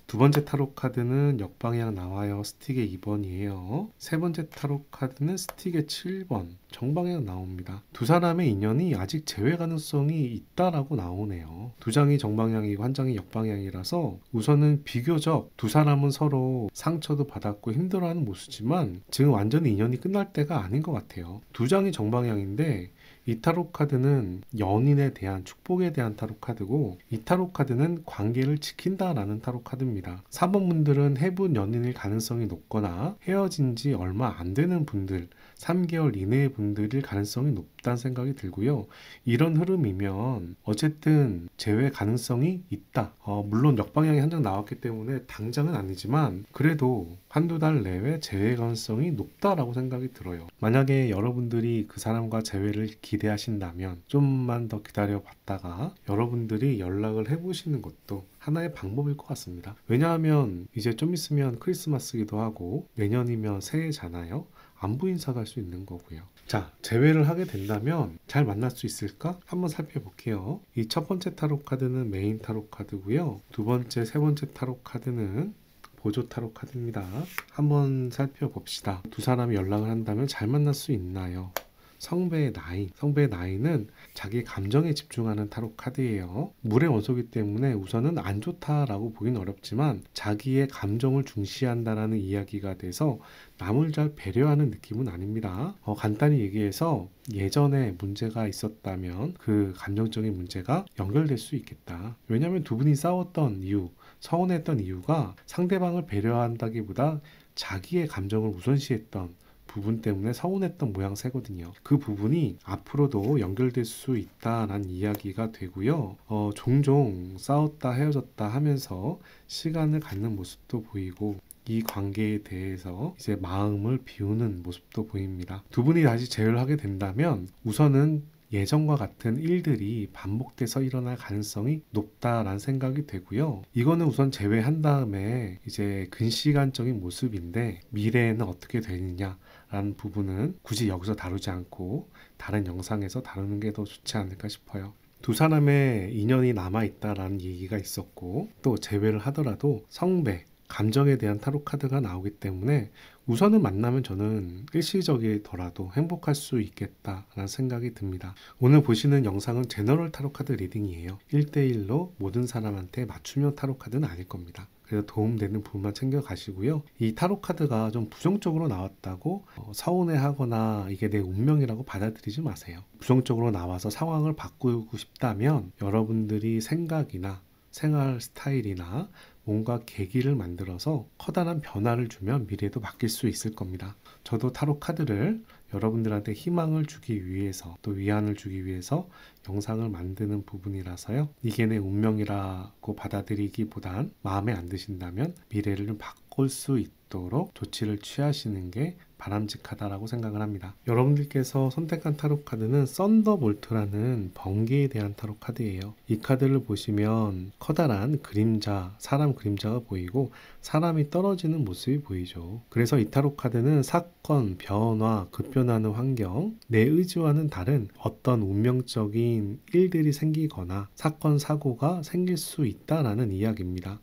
두 번째 타로 카드는 역방향 나와요. 스틱의 2번이에요. 세 번째 타로 카드는 스틱의 7번, 정방향 나옵니다. 두 사람의 인연이 아직 제외 가능성이 있다라고 나오네요. 두 장이 정방향이고 한 장이 역방향이라서 우선은 비교적 두 사람은 서로 상처도 받았고 힘들어하는 모습이지만 지금 완전히 인연이 끝날 때가 아닌 것 같아요. 두 장이 정방향인데 이 타로 카드는 연인에 대한 축복에 대한 타로 카드고, 이 타로 카드는 관계를 지킨다라는 타로 카드입니다. 4번 분들은 해분 연인일 가능성이 높거나 헤어진 지 얼마 안 되는 분들, 3개월 이내의 분들일 가능성이 높다는 생각이 들고요. 이런 흐름이면 어쨌든 제외 가능성이 있다. 물론 역방향이 한 장 나왔기 때문에 당장은 아니지만 그래도 한두 달 내외 제외 가능성이 높다라고 생각이 들어요. 만약에 여러분들이 그 사람과 재회를 기대하신다면 좀만 더 기다려 봤다가 여러분들이 연락을 해보시는 것도 하나의 방법일 것 같습니다. 왜냐하면 이제 좀 있으면 크리스마스기도 하고 내년이면 새해잖아요. 안부 인사가 할 수 있는 거고요. 자, 재회를 하게 된다면 잘 만날 수 있을까? 한번 살펴볼게요. 이 첫 번째 타로 카드는 메인 타로 카드고요. 두 번째, 세 번째 타로 카드는 보조 타로 카드입니다. 한번 살펴봅시다. 두 사람이 연락을 한다면 잘 만날 수 있나요? 성배의 나이, 성배의 나이는 자기 감정에 집중하는 타로 카드예요. 물의 원소이기 때문에 우선은 안 좋다라고 보기는 어렵지만 자기의 감정을 중시한다라는 이야기가 돼서 남을 잘 배려하는 느낌은 아닙니다. 간단히 얘기해서 예전에 문제가 있었다면 그 감정적인 문제가 연결될 수 있겠다. 왜냐하면 두 분이 싸웠던 이유, 서운했던 이유가 상대방을 배려한다기보다 자기의 감정을 우선시했던 부분 때문에 서운했던 모양새거든요. 그 부분이 앞으로도 연결될 수 있다라는 이야기가 되고요. 종종 싸웠다 헤어졌다 하면서 시간을 갖는 모습도 보이고 이 관계에 대해서 이제 마음을 비우는 모습도 보입니다. 두 분이 다시 재회를 하게 된다면 우선은 예전과 같은 일들이 반복돼서 일어날 가능성이 높다라는 생각이 되고요. 이거는 우선 제외한 다음에 이제 근시간적인 모습인데 미래에는 어떻게 되느냐 라는 부분은 굳이 여기서 다루지 않고 다른 영상에서 다루는 게 더 좋지 않을까 싶어요. 두 사람의 인연이 남아있다라는 얘기가 있었고 또 재회를 하더라도 성배, 감정에 대한 타로 카드가 나오기 때문에 우선은 만나면 저는 일시적이더라도 행복할 수 있겠다라는 생각이 듭니다. 오늘 보시는 영상은 제너럴 타로 카드 리딩이에요. 1대1로 모든 사람한테 맞춤형 타로 카드는 아닐 겁니다. 그래서 도움되는 부분만 챙겨 가시고요. 이 타로 카드가 좀 부정적으로 나왔다고 서운해하거나 이게 내 운명이라고 받아들이지 마세요. 부정적으로 나와서 상황을 바꾸고 싶다면 여러분들이 생각이나 생활 스타일이나 뭔가 계기를 만들어서 커다란 변화를 주면 미래도 바뀔 수 있을 겁니다. 저도 타로 카드를 여러분들한테 희망을 주기 위해서 또 위안을 주기 위해서 영상을 만드는 부분이라서요. 이게 내 운명이라고 받아들이기보단 마음에 안 드신다면 미래를 좀 바꿀 수 있도록 조치를 취하시는 게 바람직하다라고 생각을 합니다. 여러분들께서 선택한 타로 카드는 썬더볼트라는 번개에 대한 타로 카드예요. 이 카드를 보시면 커다란 그림자, 사람 그림자가 보이고 사람이 떨어지는 모습이 보이죠. 그래서 이 타로 카드는 사건, 변화, 급변하는 환경, 내 의지와는 다른 어떤 운명적인 일들이 생기거나 사건, 사고가 생길 수 있다라는 이야기입니다.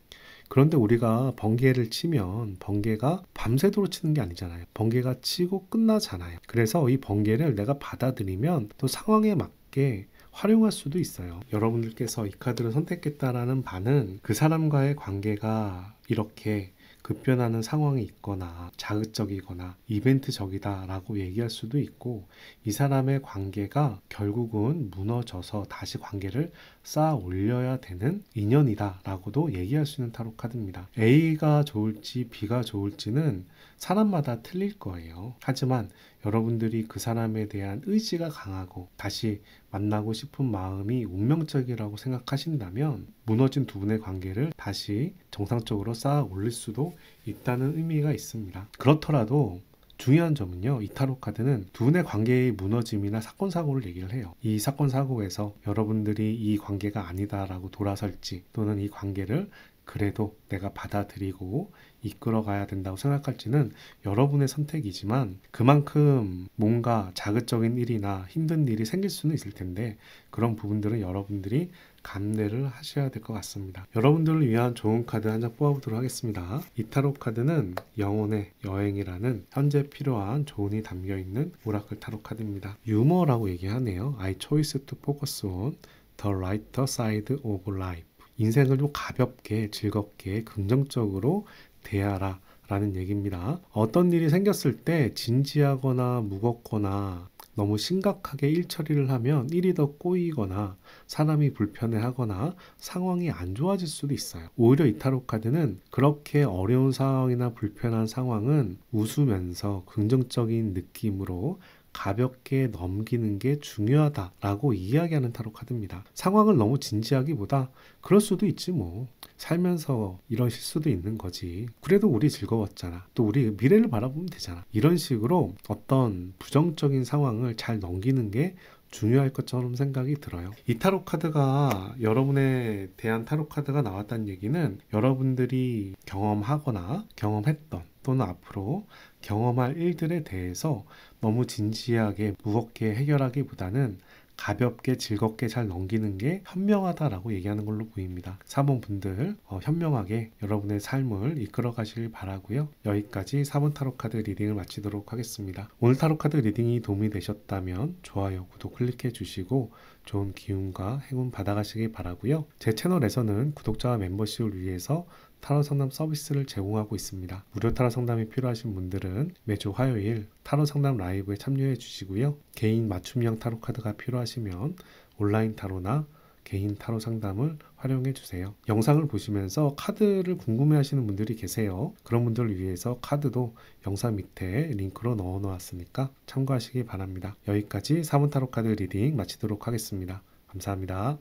그런데 우리가 번개를 치면 번개가 밤새도록 치는 게 아니잖아요. 번개가 치고 끝나잖아요. 그래서 이 번개를 내가 받아들이면 또 상황에 맞게 활용할 수도 있어요. 여러분들께서 이 카드를 선택했다라는 바는 그 사람과의 관계가 이렇게 급변하는 상황이 있거나 자극적이거나 이벤트적이다 라고 얘기할 수도 있고, 이 사람의 관계가 결국은 무너져서 다시 관계를 쌓아 올려야 되는 인연이다 라고도 얘기할 수 있는 타로 카드입니다. A가 좋을지 B가 좋을지는 사람마다 틀릴 거예요. 하지만 여러분들이 그 사람에 대한 의지가 강하고 다시 만나고 싶은 마음이 운명적이라고 생각하신다면 무너진 두 분의 관계를 다시 정상적으로 쌓아 올릴 수도 있다는 의미가 있습니다. 그렇더라도 중요한 점은요, 이 타로 카드는 두 분의 관계의 무너짐이나 사건 사고를 얘기를 해요. 이 사건 사고에서 여러분들이 이 관계가 아니다라고 돌아설지, 또는 이 관계를 그래도 내가 받아들이고 이끌어가야 된다고 생각할지는 여러분의 선택이지만, 그만큼 뭔가 자극적인 일이나 힘든 일이 생길 수는 있을 텐데 그런 부분들은 여러분들이 감내를 하셔야 될 것 같습니다. 여러분들을 위한 좋은 카드 한 장 뽑아보도록 하겠습니다. 이 타로 카드는 영혼의 여행이라는 현재 필요한 조언이 담겨있는 오라클 타로 카드입니다. 유머라고 얘기하네요. I chose to focus on the lighter side of life. 인생을 좀 가볍게, 즐겁게, 긍정적으로 대하라 라는 얘기입니다. 어떤 일이 생겼을 때 진지하거나 무겁거나 너무 심각하게 일 처리를 하면 일이 더 꼬이거나 사람이 불편해하거나 상황이 안 좋아질 수도 있어요. 오히려 이 타로 카드는 그렇게 어려운 상황이나 불편한 상황은 웃으면서 긍정적인 느낌으로 가볍게 넘기는 게 중요하다라고 이야기하는 타로 카드입니다. 상황을 너무 진지하기보다 그럴 수도 있지 뭐. 살면서 이런 실수도 있는 거지. 그래도 우리 즐거웠잖아. 또 우리 미래를 바라보면 되잖아. 이런 식으로 어떤 부정적인 상황을 잘 넘기는 게 중요할 것처럼 생각이 들어요. 이 타로 카드가 여러분에 대한 타로 카드가 나왔다는 얘기는 여러분들이 경험하거나 경험했던 또는 앞으로 경험할 일들에 대해서 너무 진지하게 무겁게 해결하기보다는 가볍게 즐겁게 잘 넘기는 게 현명하다라고 얘기하는 걸로 보입니다. 4번 분들 현명하게 여러분의 삶을 이끌어 가시길 바라고요. 여기까지 4번 타로 카드 리딩을 마치도록 하겠습니다. 오늘 타로 카드 리딩이 도움이 되셨다면 좋아요, 구독 클릭해 주시고 좋은 기운과 행운 받아가시길 바라고요. 제 채널에서는 구독자와 멤버십을 위해서 타로 상담 서비스를 제공하고 있습니다. 무료 타로 상담이 필요하신 분들은 매주 화요일 타로 상담 라이브에 참여해 주시고요. 개인 맞춤형 타로 카드가 필요하시면 온라인 타로나 개인 타로 상담을 활용해 주세요. 영상을 보시면서 카드를 궁금해 하시는 분들이 계세요. 그런 분들을 위해서 카드도 영상 밑에 링크로 넣어 놓았으니까 참고하시기 바랍니다. 여기까지 4번 타로 카드 리딩 마치도록 하겠습니다. 감사합니다.